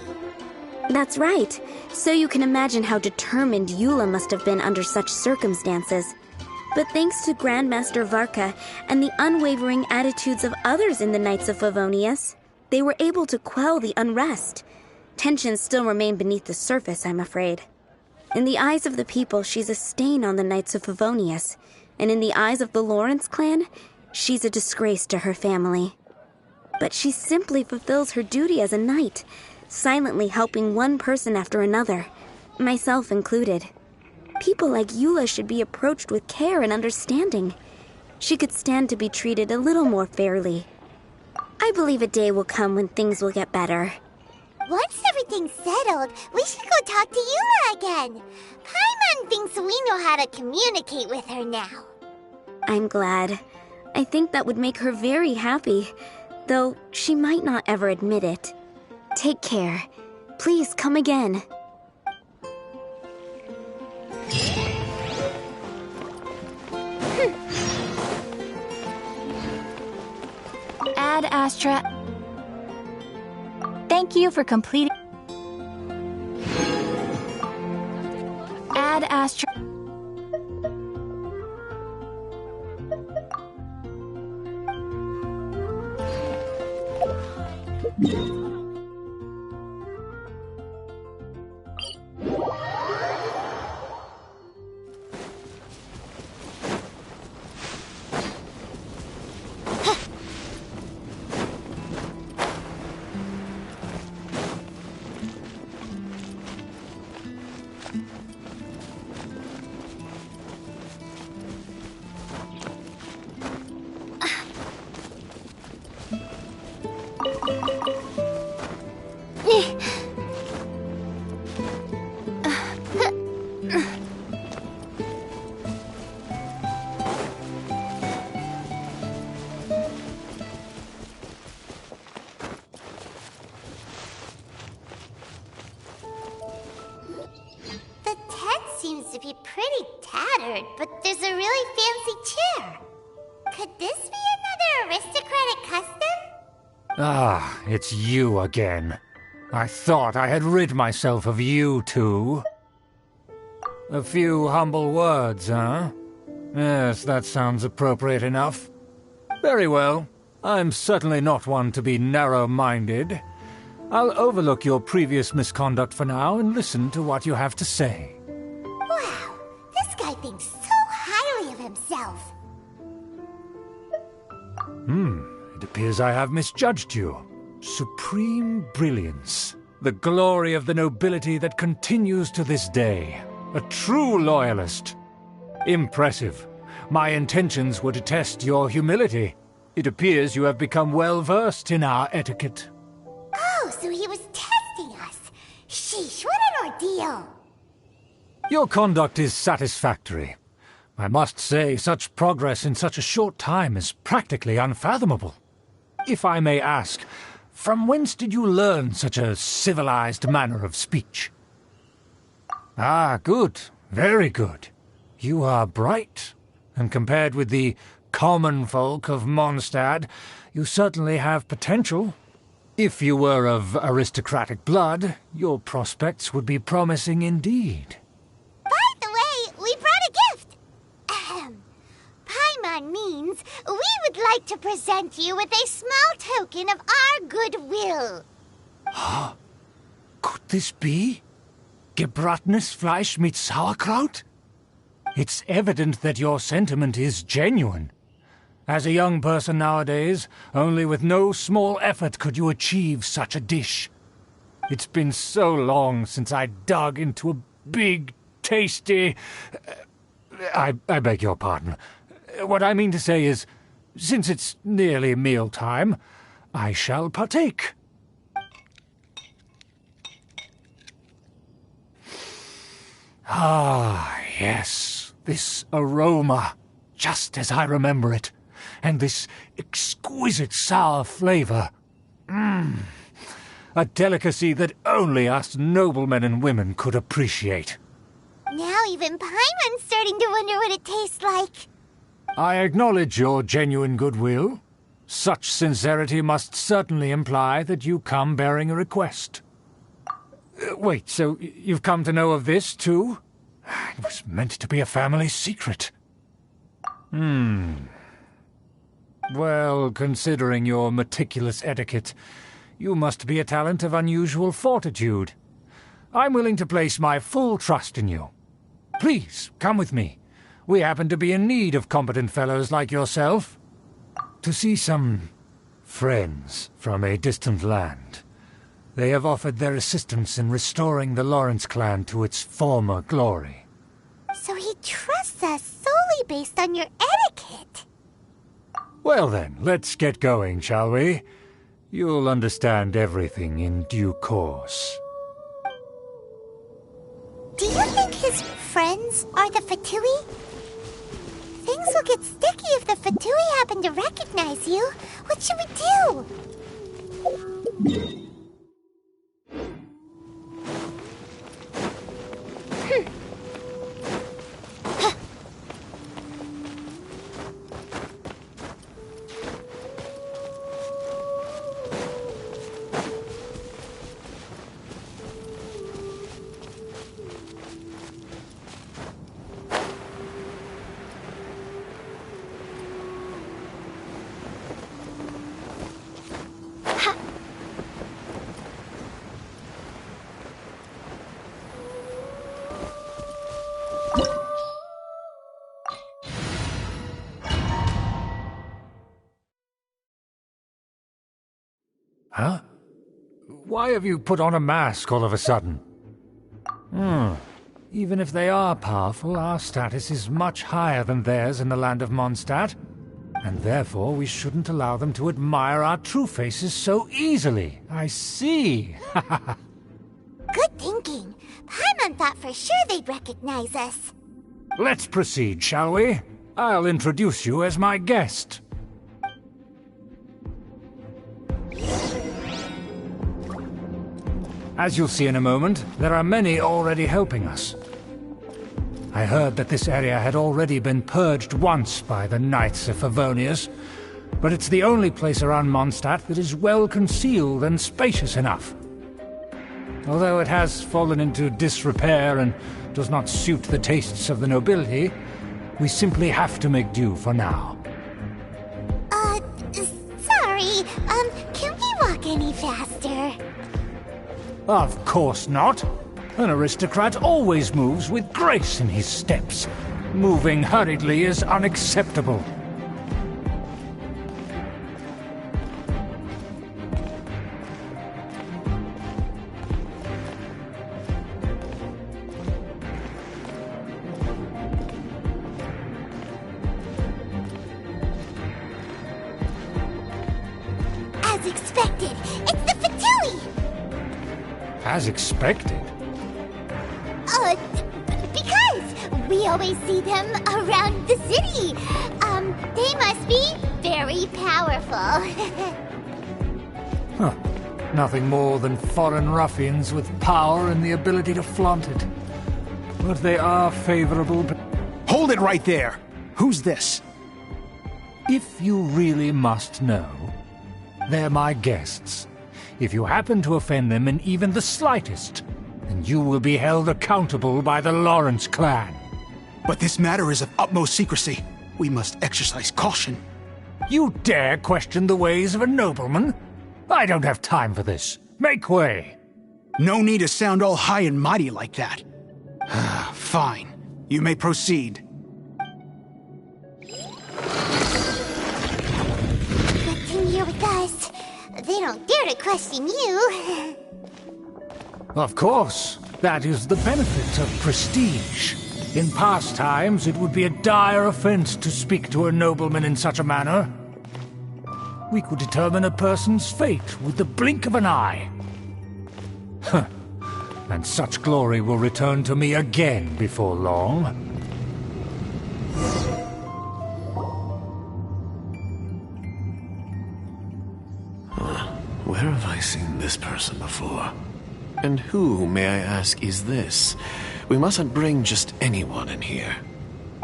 That's right. So you can imagine how determined Eula must have been under such circumstances. But thanks to Grandmaster Varka and the unwavering attitudes of others in the Knights of Favonius, they were able to quell the unrest. Tensions still remain beneath the surface, I'm afraid. In the eyes of the people, she's a stain on the Knights of Favonius. And in the eyes of the Lawrence clan, she's a disgrace to her family. But she simply fulfills her duty as a knight, silently helping one person after another, myself included. People like Eula should be approached with care and understanding. She could stand to be treated a little more fairly. I believe a day will come when things will get better. Once everything's settled, we should go talk to Eula again. Paimon thinks we know how to communicate with her now. I'm glad. I think that would make her very happy, though she might not ever admit it. Take care. Please come again. Ad Astra. Thank you for completing. Ad Astra. Seems to be pretty tattered, but there's a really fancy chair. Could this be another aristocratic custom? Ah, it's you again. I thought I had rid myself of you two. A few humble words, huh? Yes, that sounds appropriate enough. Very well. I'm certainly not one to be narrow-minded. I'll overlook your previous misconduct for now and listen to what you have to say. Wow, this guy thinks so highly of himself. It appears I have misjudged you. Supreme brilliance. The glory of the nobility that continues to this day. A true loyalist. Impressive. My intentions were to test your humility. It appears you have become well-versed in our etiquette. Oh, so he was testing us. Sheesh, what an ordeal. Your conduct is satisfactory. I must say, such progress in such a short time is practically unfathomable. If I may ask, from whence did you learn such a civilized manner of speech? Ah, good. Very good. You are bright, and compared with the common folk of Mondstadt, you certainly have potential. If you were of aristocratic blood, your prospects would be promising indeed. By the way, we brought a gift. Paimon means we would like to present you with a small token of our goodwill. Could this be? Gebratenes Fleisch mit Sauerkraut? It's evident that your sentiment is genuine. As a young person nowadays, only with no small effort could you achieve such a dish. It's been so long since I dug into a big, tasty... I beg your pardon. What I mean to say is, since it's nearly mealtime, I shall partake. Ah, yes, this aroma, just as I remember it, and this exquisite sour flavor. A delicacy that only us noblemen and women could appreciate. Now even Paimon's starting to wonder what it tastes like. I acknowledge your genuine goodwill. Such sincerity must certainly imply that you come bearing a request. Wait, so you've come to know of this, too? It was meant to be a family secret. Well, considering your meticulous etiquette, you must be a talent of unusual fortitude. I'm willing to place my full trust in you. Please, come with me. We happen to be in need of competent fellows like yourself. To see some friends from a distant land. They have offered their assistance in restoring the Lawrence clan to its former glory. So he trusts us solely based on your etiquette. Well then, let's get going, shall we? You'll understand everything in due course. Do you think his friends are the Fatui? Things will get sticky if the Fatui happen to recognize you. What should we do? Huh? Why have you put on a mask all of a sudden? Even if they are powerful, our status is much higher than theirs in the land of Mondstadt, and therefore we shouldn't allow them to admire our true faces so easily. I see. Good thinking. Paimon thought for sure they'd recognize us. Let's proceed, shall we? I'll introduce you as my guest. As you'll see in a moment, there are many already helping us. I heard that this area had already been purged once by the Knights of Favonius, but it's the only place around Mondstadt that is well concealed and spacious enough. Although it has fallen into disrepair and does not suit the tastes of the nobility, we simply have to make do for now. Sorry, can we walk any faster? Of course not. An aristocrat always moves with grace in his steps. Moving hurriedly is unacceptable. As expected, it's the Fatui! As expected? Because we always see them around the city. They must be very powerful. Huh. Nothing more than foreign ruffians with power and the ability to flaunt it. But they are favorable. Hold it right there! Who's this? If you really must know, they're my guests. If you happen to offend them in even the slightest, then you will be held accountable by the Lawrence clan. But this matter is of utmost secrecy. We must exercise caution. You dare question the ways of a nobleman? I don't have time for this. Make way! No need to sound all high and mighty like that. Fine. You may proceed. Good thing you're with us. They don't dare to question you. Of course. That is the benefit of prestige. In past times, it would be a dire offense to speak to a nobleman in such a manner. We could determine a person's fate with the blink of an eye. Huh. And such glory will return to me again before long. Where have I seen this person before? And who, may I ask, is this? We mustn't bring just anyone in here.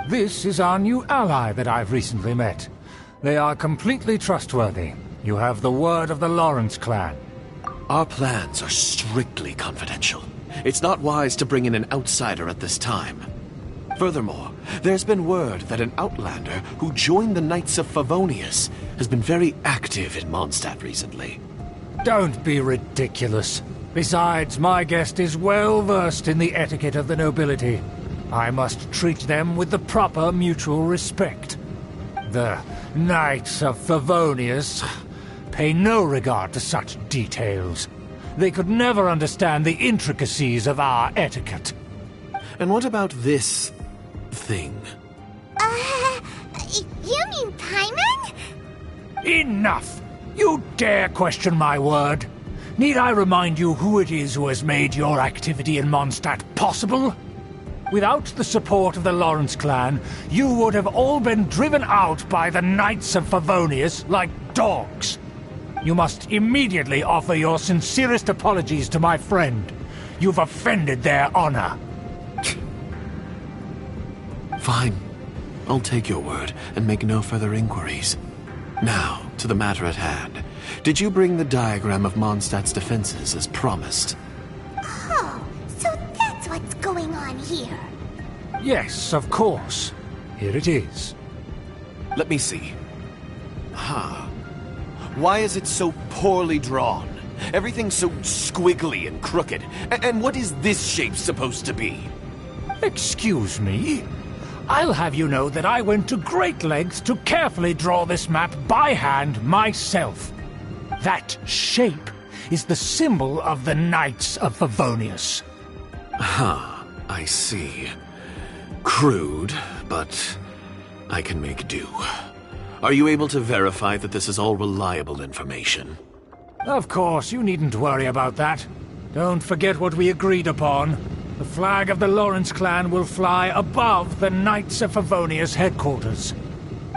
This is our new ally that I've recently met. They are completely trustworthy. You have the word of the Lawrence clan. Our plans are strictly confidential. It's not wise to bring in an outsider at this time. Furthermore, there's been word that an outlander who joined the Knights of Favonius has been very active in Mondstadt recently. Don't be ridiculous. Besides, my guest is well versed in the etiquette of the nobility. I must treat them with the proper mutual respect. The Knights of Favonius pay no regard to such details. They could never understand the intricacies of our etiquette. And what about this thing? You mean Paimon? Enough! You dare question my word? Need I remind you who it is who has made your activity in Mondstadt possible? Without the support of the Lawrence clan, you would have all been driven out by the Knights of Favonius like dogs. You must immediately offer your sincerest apologies to my friend. You've offended their honor. Fine. I'll take your word and make no further inquiries. Now, to the matter at hand. Did you bring the diagram of Mondstadt's defenses as promised? Oh, so that's what's going on here. Yes, of course. Here it is. Let me see. Why is it so poorly drawn? Everything's so squiggly and crooked. And what is this shape supposed to be? Excuse me? I'll have you know that I went to great lengths to carefully draw this map by hand myself. That shape is the symbol of the Knights of Favonius. I see. Crude, but I can make do. Are you able to verify that this is all reliable information? Of course, you needn't worry about that. Don't forget what we agreed upon. The flag of the Lawrence clan will fly above the Knights of Favonius headquarters.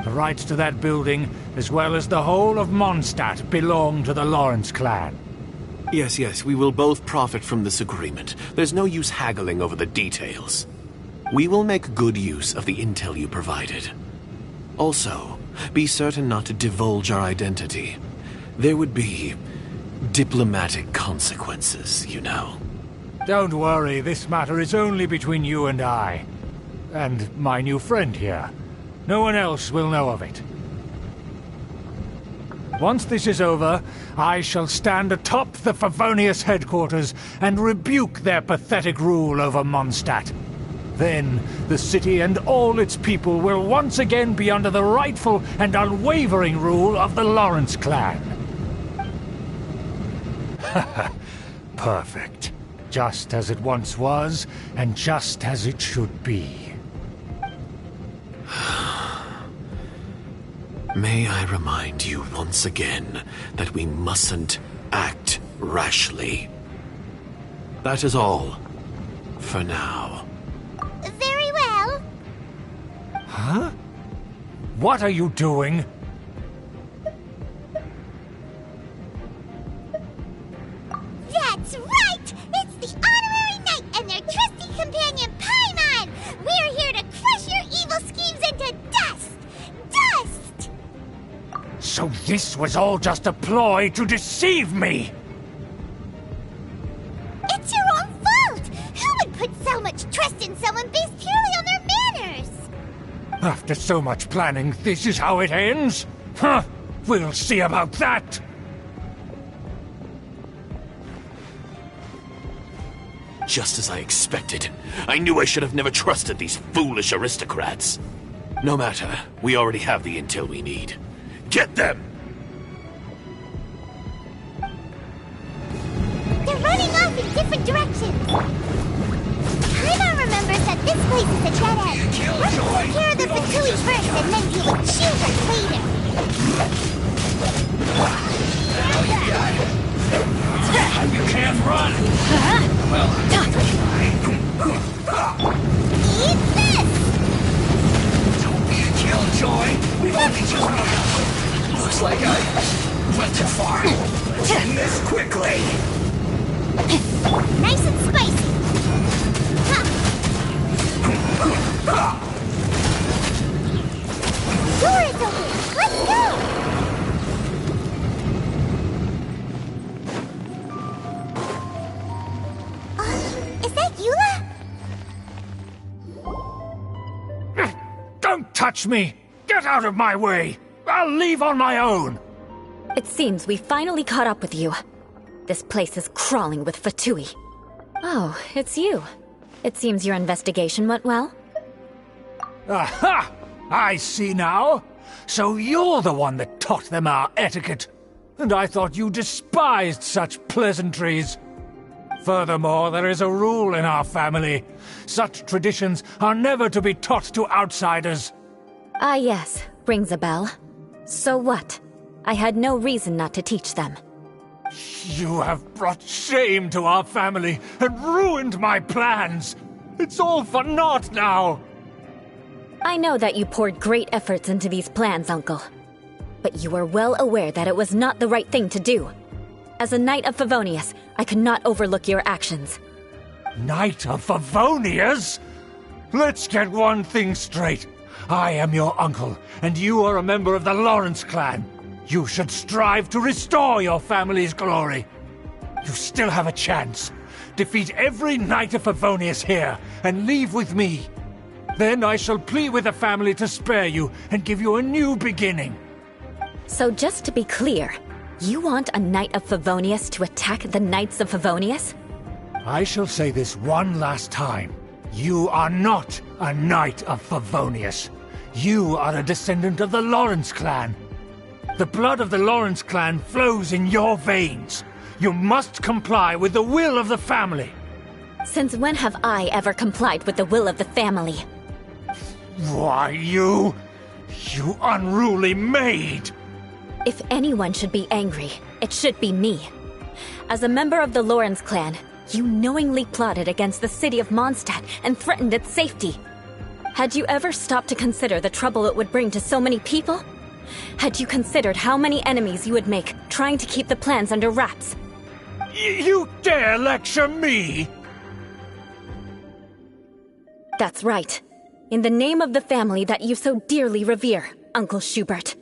The rights to that building, as well as the whole of Mondstadt, belong to the Lawrence clan. Yes, we will both profit from this agreement. There's no use haggling over the details. We will make good use of the intel you provided. Also, be certain not to divulge our identity. There would be diplomatic consequences, you know. Don't worry, this matter is only between you and I. And my new friend here. No one else will know of it. Once this is over, I shall stand atop the Favonius headquarters and rebuke their pathetic rule over Mondstadt. Then, the city and all its people will once again be under the rightful and unwavering rule of the Lawrence clan. Perfect. Just as it once was, and just as it should be. May I remind you once again that we mustn't act rashly. That is all, for now. Very well. Huh? What are you doing? That's right! It's the Honorary Knight and their trusty companion, Paimon! We're here to crush your evil schemes into dust! Dust! So this was all just a ploy to deceive me! It's your own fault! Who would put so much trust in someone based purely on their manners? After so much planning, this is how it ends? Huh! We'll see about that! Just as I expected. I knew I should have never trusted these foolish aristocrats. No matter, we already have the intel we need. Get them! They're running off in different directions. Paimon remembers that this place is a dead end. Let's take care of the Fatui first and then deal with Chuvers later. You can't run! Well, Eat this! don't be a killjoy! We've only just begun. Looks like I went too far. Let's end this quickly! Nice and spicy. Door is open. Let's go! Is that Eula? Don't touch me! Get out of my way! I'll leave on my own! It seems we finally caught up with you. This place is crawling with Fatui. Oh, it's you. It seems your investigation went well. Aha! I see now. So you're the one that taught them our etiquette. And I thought you despised such pleasantries. Furthermore, there is a rule in our family. Such traditions are never to be taught to outsiders. Ah yes, rings a bell. So what? I had no reason not to teach them. You have brought shame to our family and ruined my plans. It's all for naught now. I know that you poured great efforts into these plans, Uncle. But you were well aware that it was not the right thing to do. As a Knight of Favonius, I could not overlook your actions. Knight of Favonius? Let's get one thing straight. I am your uncle, and you are a member of the Lawrence clan. You should strive to restore your family's glory. You still have a chance. Defeat every Knight of Favonius here, and leave with me. Then I shall plead with the family to spare you and give you a new beginning. So just to be clear, you want a Knight of Favonius to attack the Knights of Favonius? I shall say this one last time. You are not a Knight of Favonius. You are a descendant of the Lawrence clan. The blood of the Lawrence clan flows in your veins. You must comply with the will of the family. Since when have I ever complied with the will of the family? Why, you unruly maid! If anyone should be angry, it should be me. As a member of the Lawrence clan, you knowingly plotted against the city of Mondstadt and threatened its safety. Had you ever stopped to consider the trouble it would bring to so many people? Had you considered how many enemies you would make trying to keep the plans under wraps? You dare lecture me? That's right. In the name of the family that you so dearly revere, Uncle Schubert.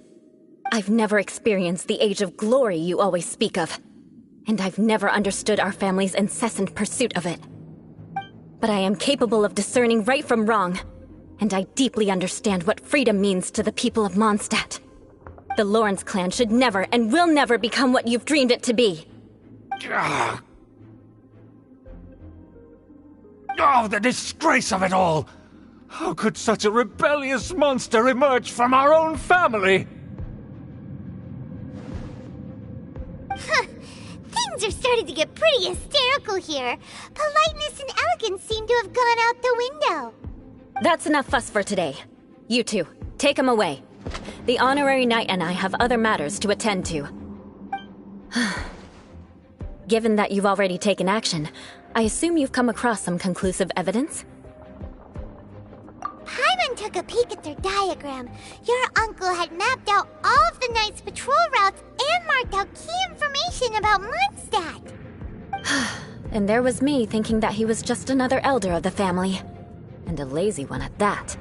I've never experienced the age of glory you always speak of. And I've never understood our family's incessant pursuit of it. But I am capable of discerning right from wrong. And I deeply understand what freedom means to the people of Mondstadt. The Lawrence clan should never and will never become what you've dreamed it to be. Oh, the disgrace of it all! How could such a rebellious monster emerge from our own family? Things are starting to get pretty hysterical here. Politeness and elegance seem to have gone out the window. That's enough fuss for today. You two, take him away. The honorary knight and I have other matters to attend to. Given that you've already taken action, I assume you've come across some conclusive evidence? Paimon took a peek at their diagram. Your uncle had mapped out all of the Knight's patrol routes and marked out key information about Mondstadt. And there was me thinking that he was just another elder of the family. And a lazy one at that.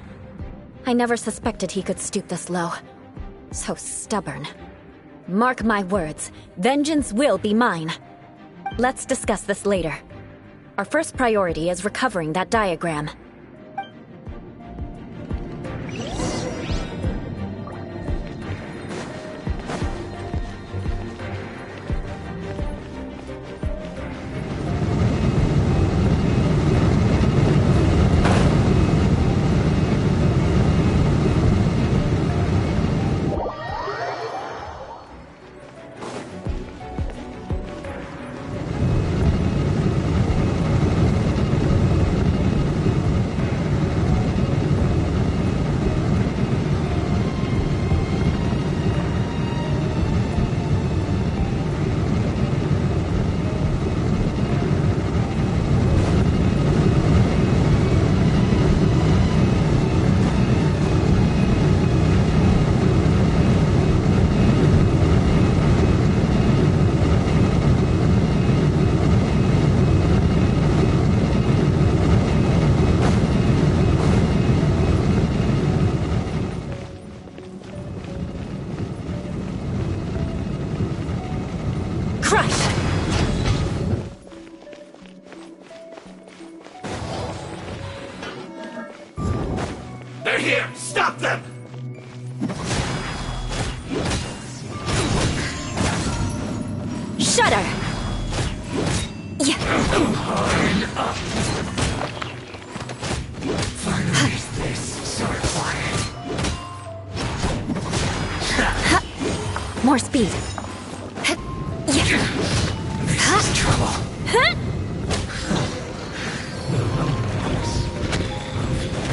I never suspected he could stoop this low. So stubborn. Mark my words, vengeance will be mine. Let's discuss this later. Our first priority is recovering that diagram. here! Stop them! Shudder! Yeah. Harden up. Finally, this sort of quiet. More speed. Yeah. This is trouble.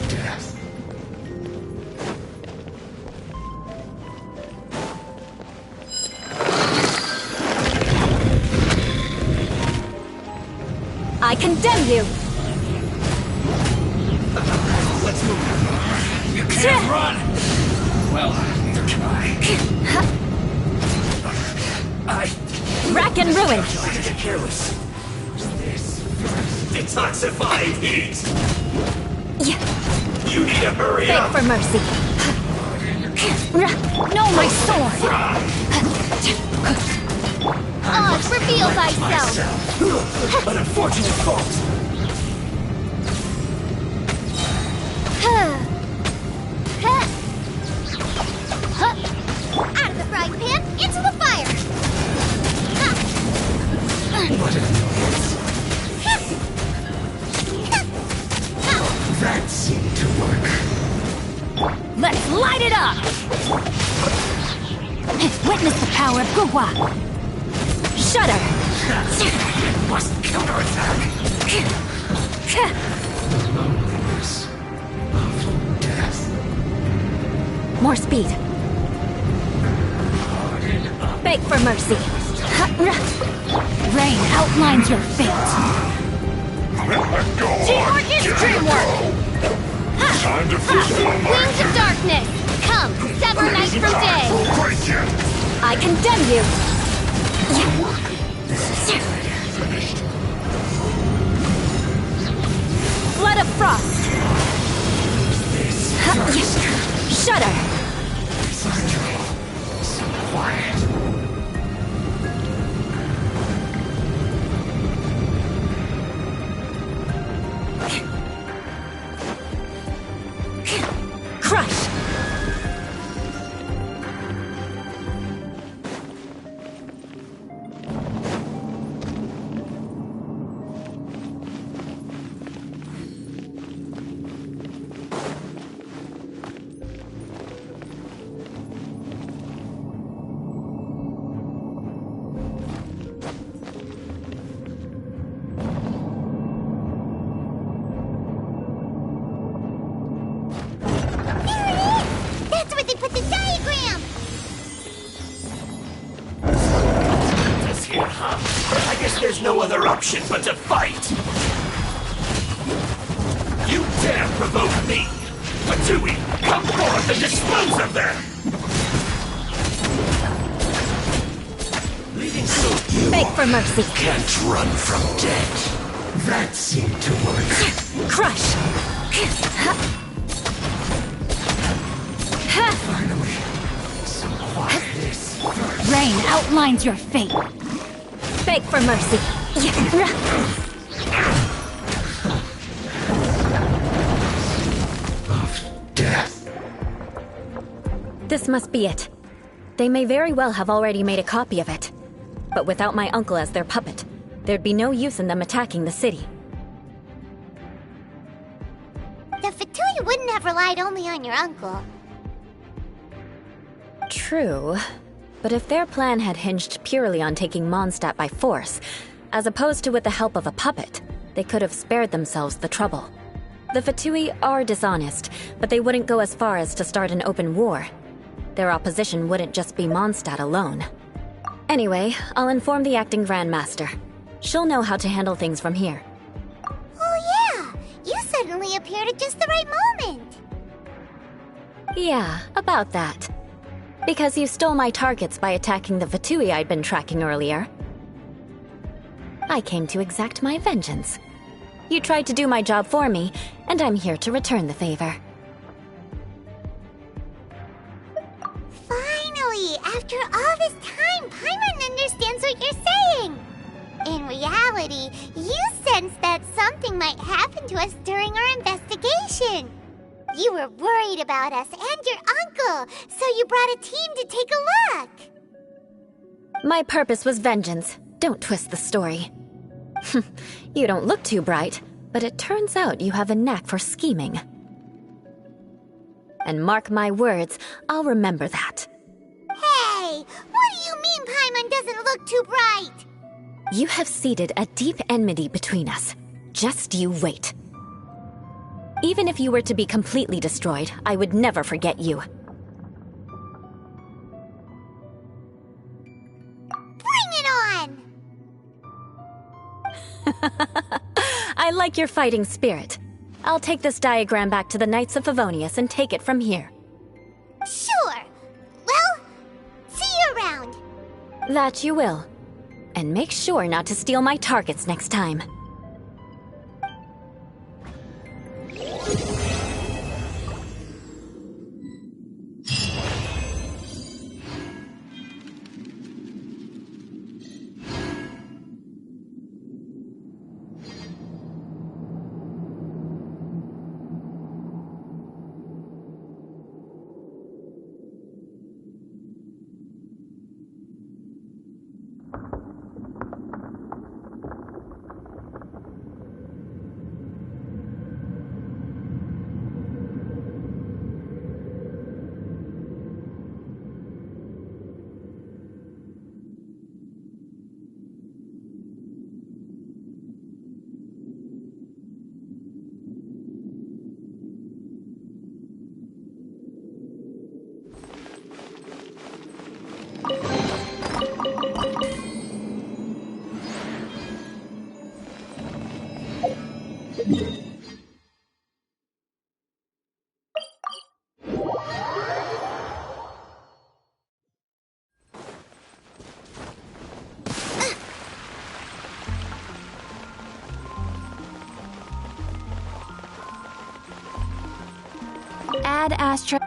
Death. I condemn you! Let's move. You can't run! Well, neither can I. Rack and ruin! I feel like I get careless. What's this? Detoxifying heat! Yeah. You need to hurry Beg up! for mercy. No, my sword! Oz, reveal thyself! An unfortunate fault! Out of the frying pan, into the fire! What an annoyance. That seemed to work. Let's light it up! Witness the power of Gugwa! Shudder! Must counterattack! Loneliness of death. More speed. Beg for mercy. Rain outlines your fate. Teamwork is dreamwork! Time to fulfill Wings of darkness! Come, sever night from day! I condemn you! Blood of frost! Shudder! So quiet. Crush! That's where they put the diagram! This here, huh? I guess there's no other option but to fight! You dare provoke me! Fatui, come forth and dispose of them! Leaving so few Beg for mercy. can't run from death. That seemed to work. Crush! Finally, some quietness. Rain outlines your fate. Beg for mercy. Of death. This must be it. They may very well have already made a copy of it. But without my uncle as their puppet, there'd be no use in them attacking the city. The Fatui wouldn't have relied only on your uncle. True. But if their plan had hinged purely on taking Mondstadt by force, as opposed to with the help of a puppet, they could have spared themselves the trouble. The Fatui are dishonest, but they wouldn't go as far as to start an open war. Their opposition wouldn't just be Mondstadt alone. Anyway, I'll inform the acting Grandmaster. She'll know how to handle things from here. Oh yeah! You suddenly appeared at just the right moment! Yeah, about that. Because you stole my targets by attacking the Fatui I'd been tracking earlier. I came to exact my vengeance. You tried to do my job for me, and I'm here to return the favor. Finally! After all this time, Paimon understands what you're saying! In reality, you sensed that something might happen to us during our investigation. You were worried about us and your uncle, so you brought a team to take a look. My purpose was vengeance. Don't twist the story. You don't look too bright, but it turns out you have a knack for scheming. And mark my words, I'll remember that. Hey, what do you mean Paimon doesn't look too bright? You have seeded a deep enmity between us. Just you wait. Even if you were to be completely destroyed, I would never forget you. Bring it on! I like your fighting spirit. I'll take this diagram back to the Knights of Favonius and take it from here. Sure. Well, see you around. That you will. And make sure not to steal my targets next time. Ad Astra.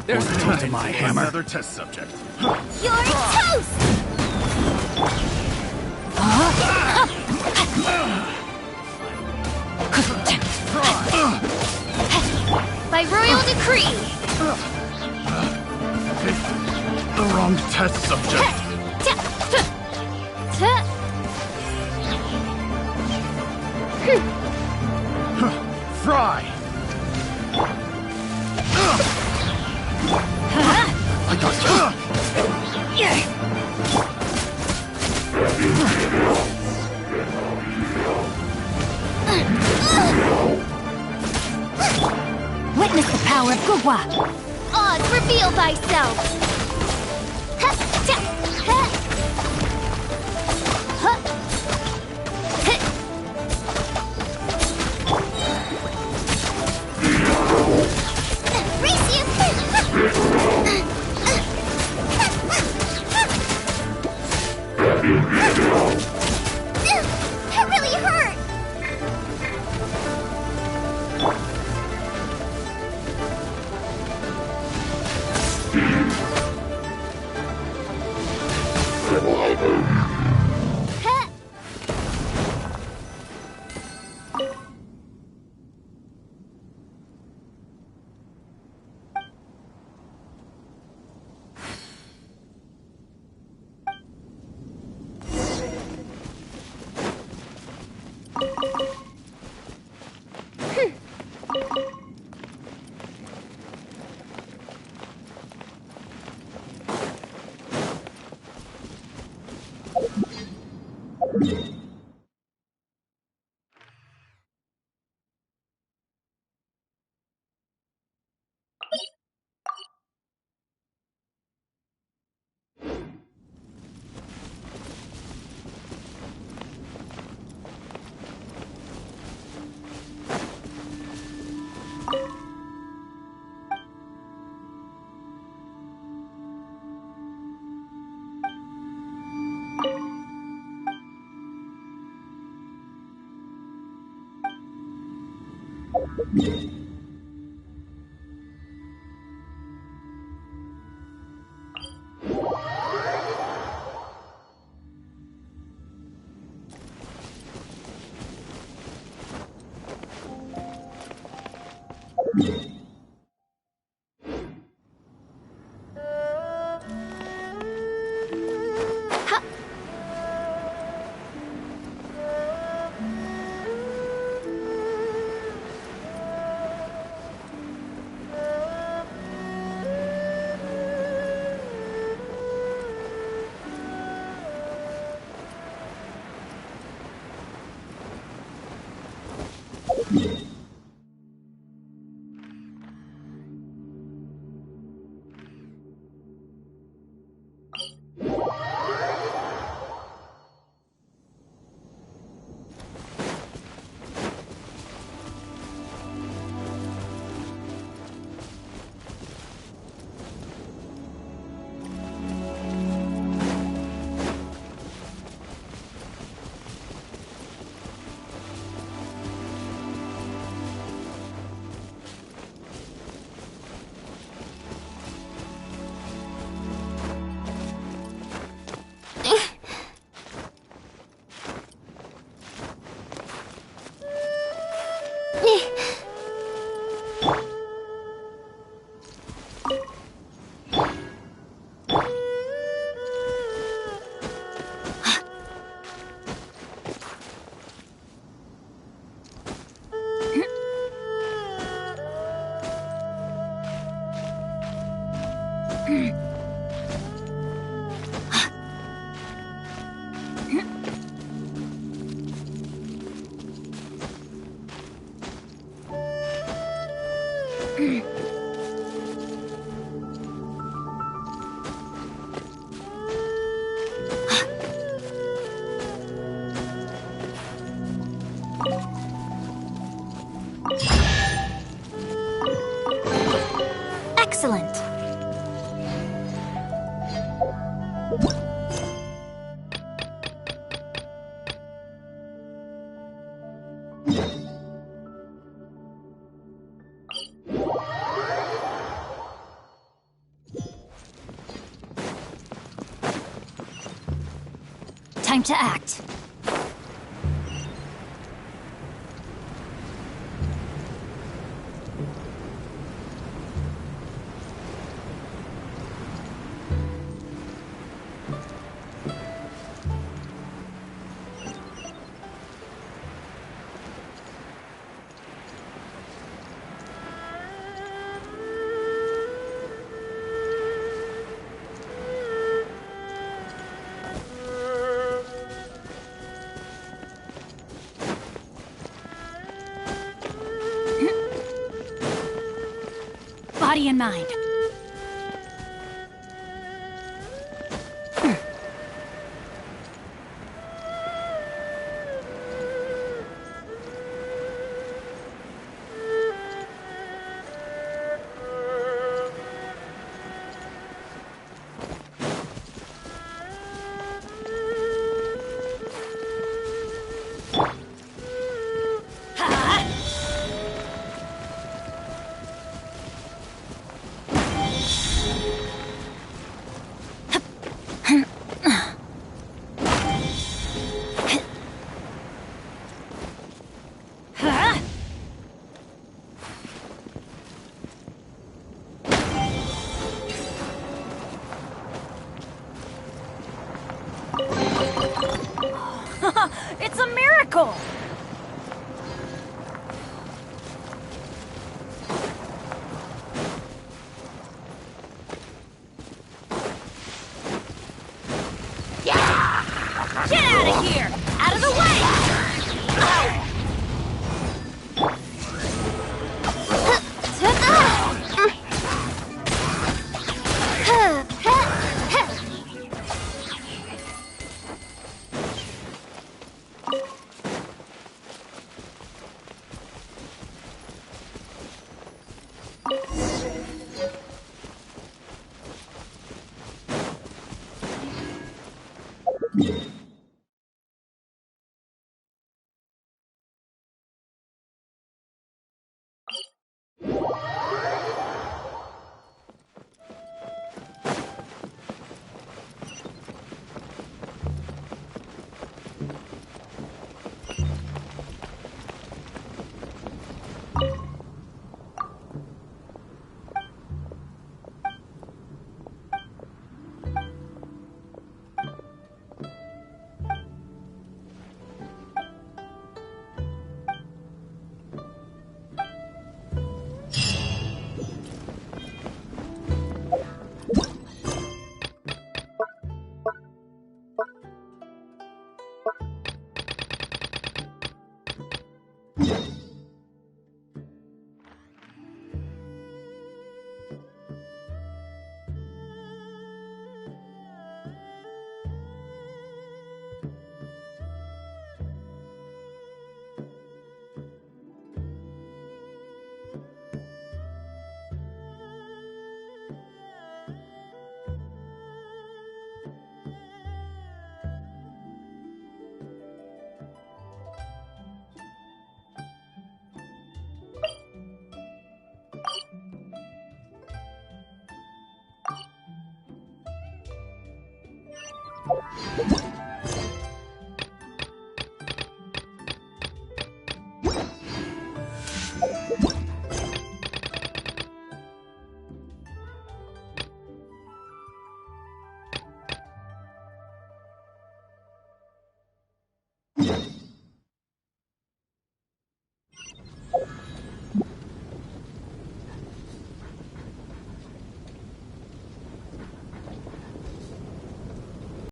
There's the time to my hammer. Another test subject. You're toast! By royal decree! The wrong test subject. Fry! I got Witness the power of Gugwa. Oz, reveal thyself! That really hurt! Excellent. Time to act. Body and mind. It's a miracle! Get out of here! Out of the way!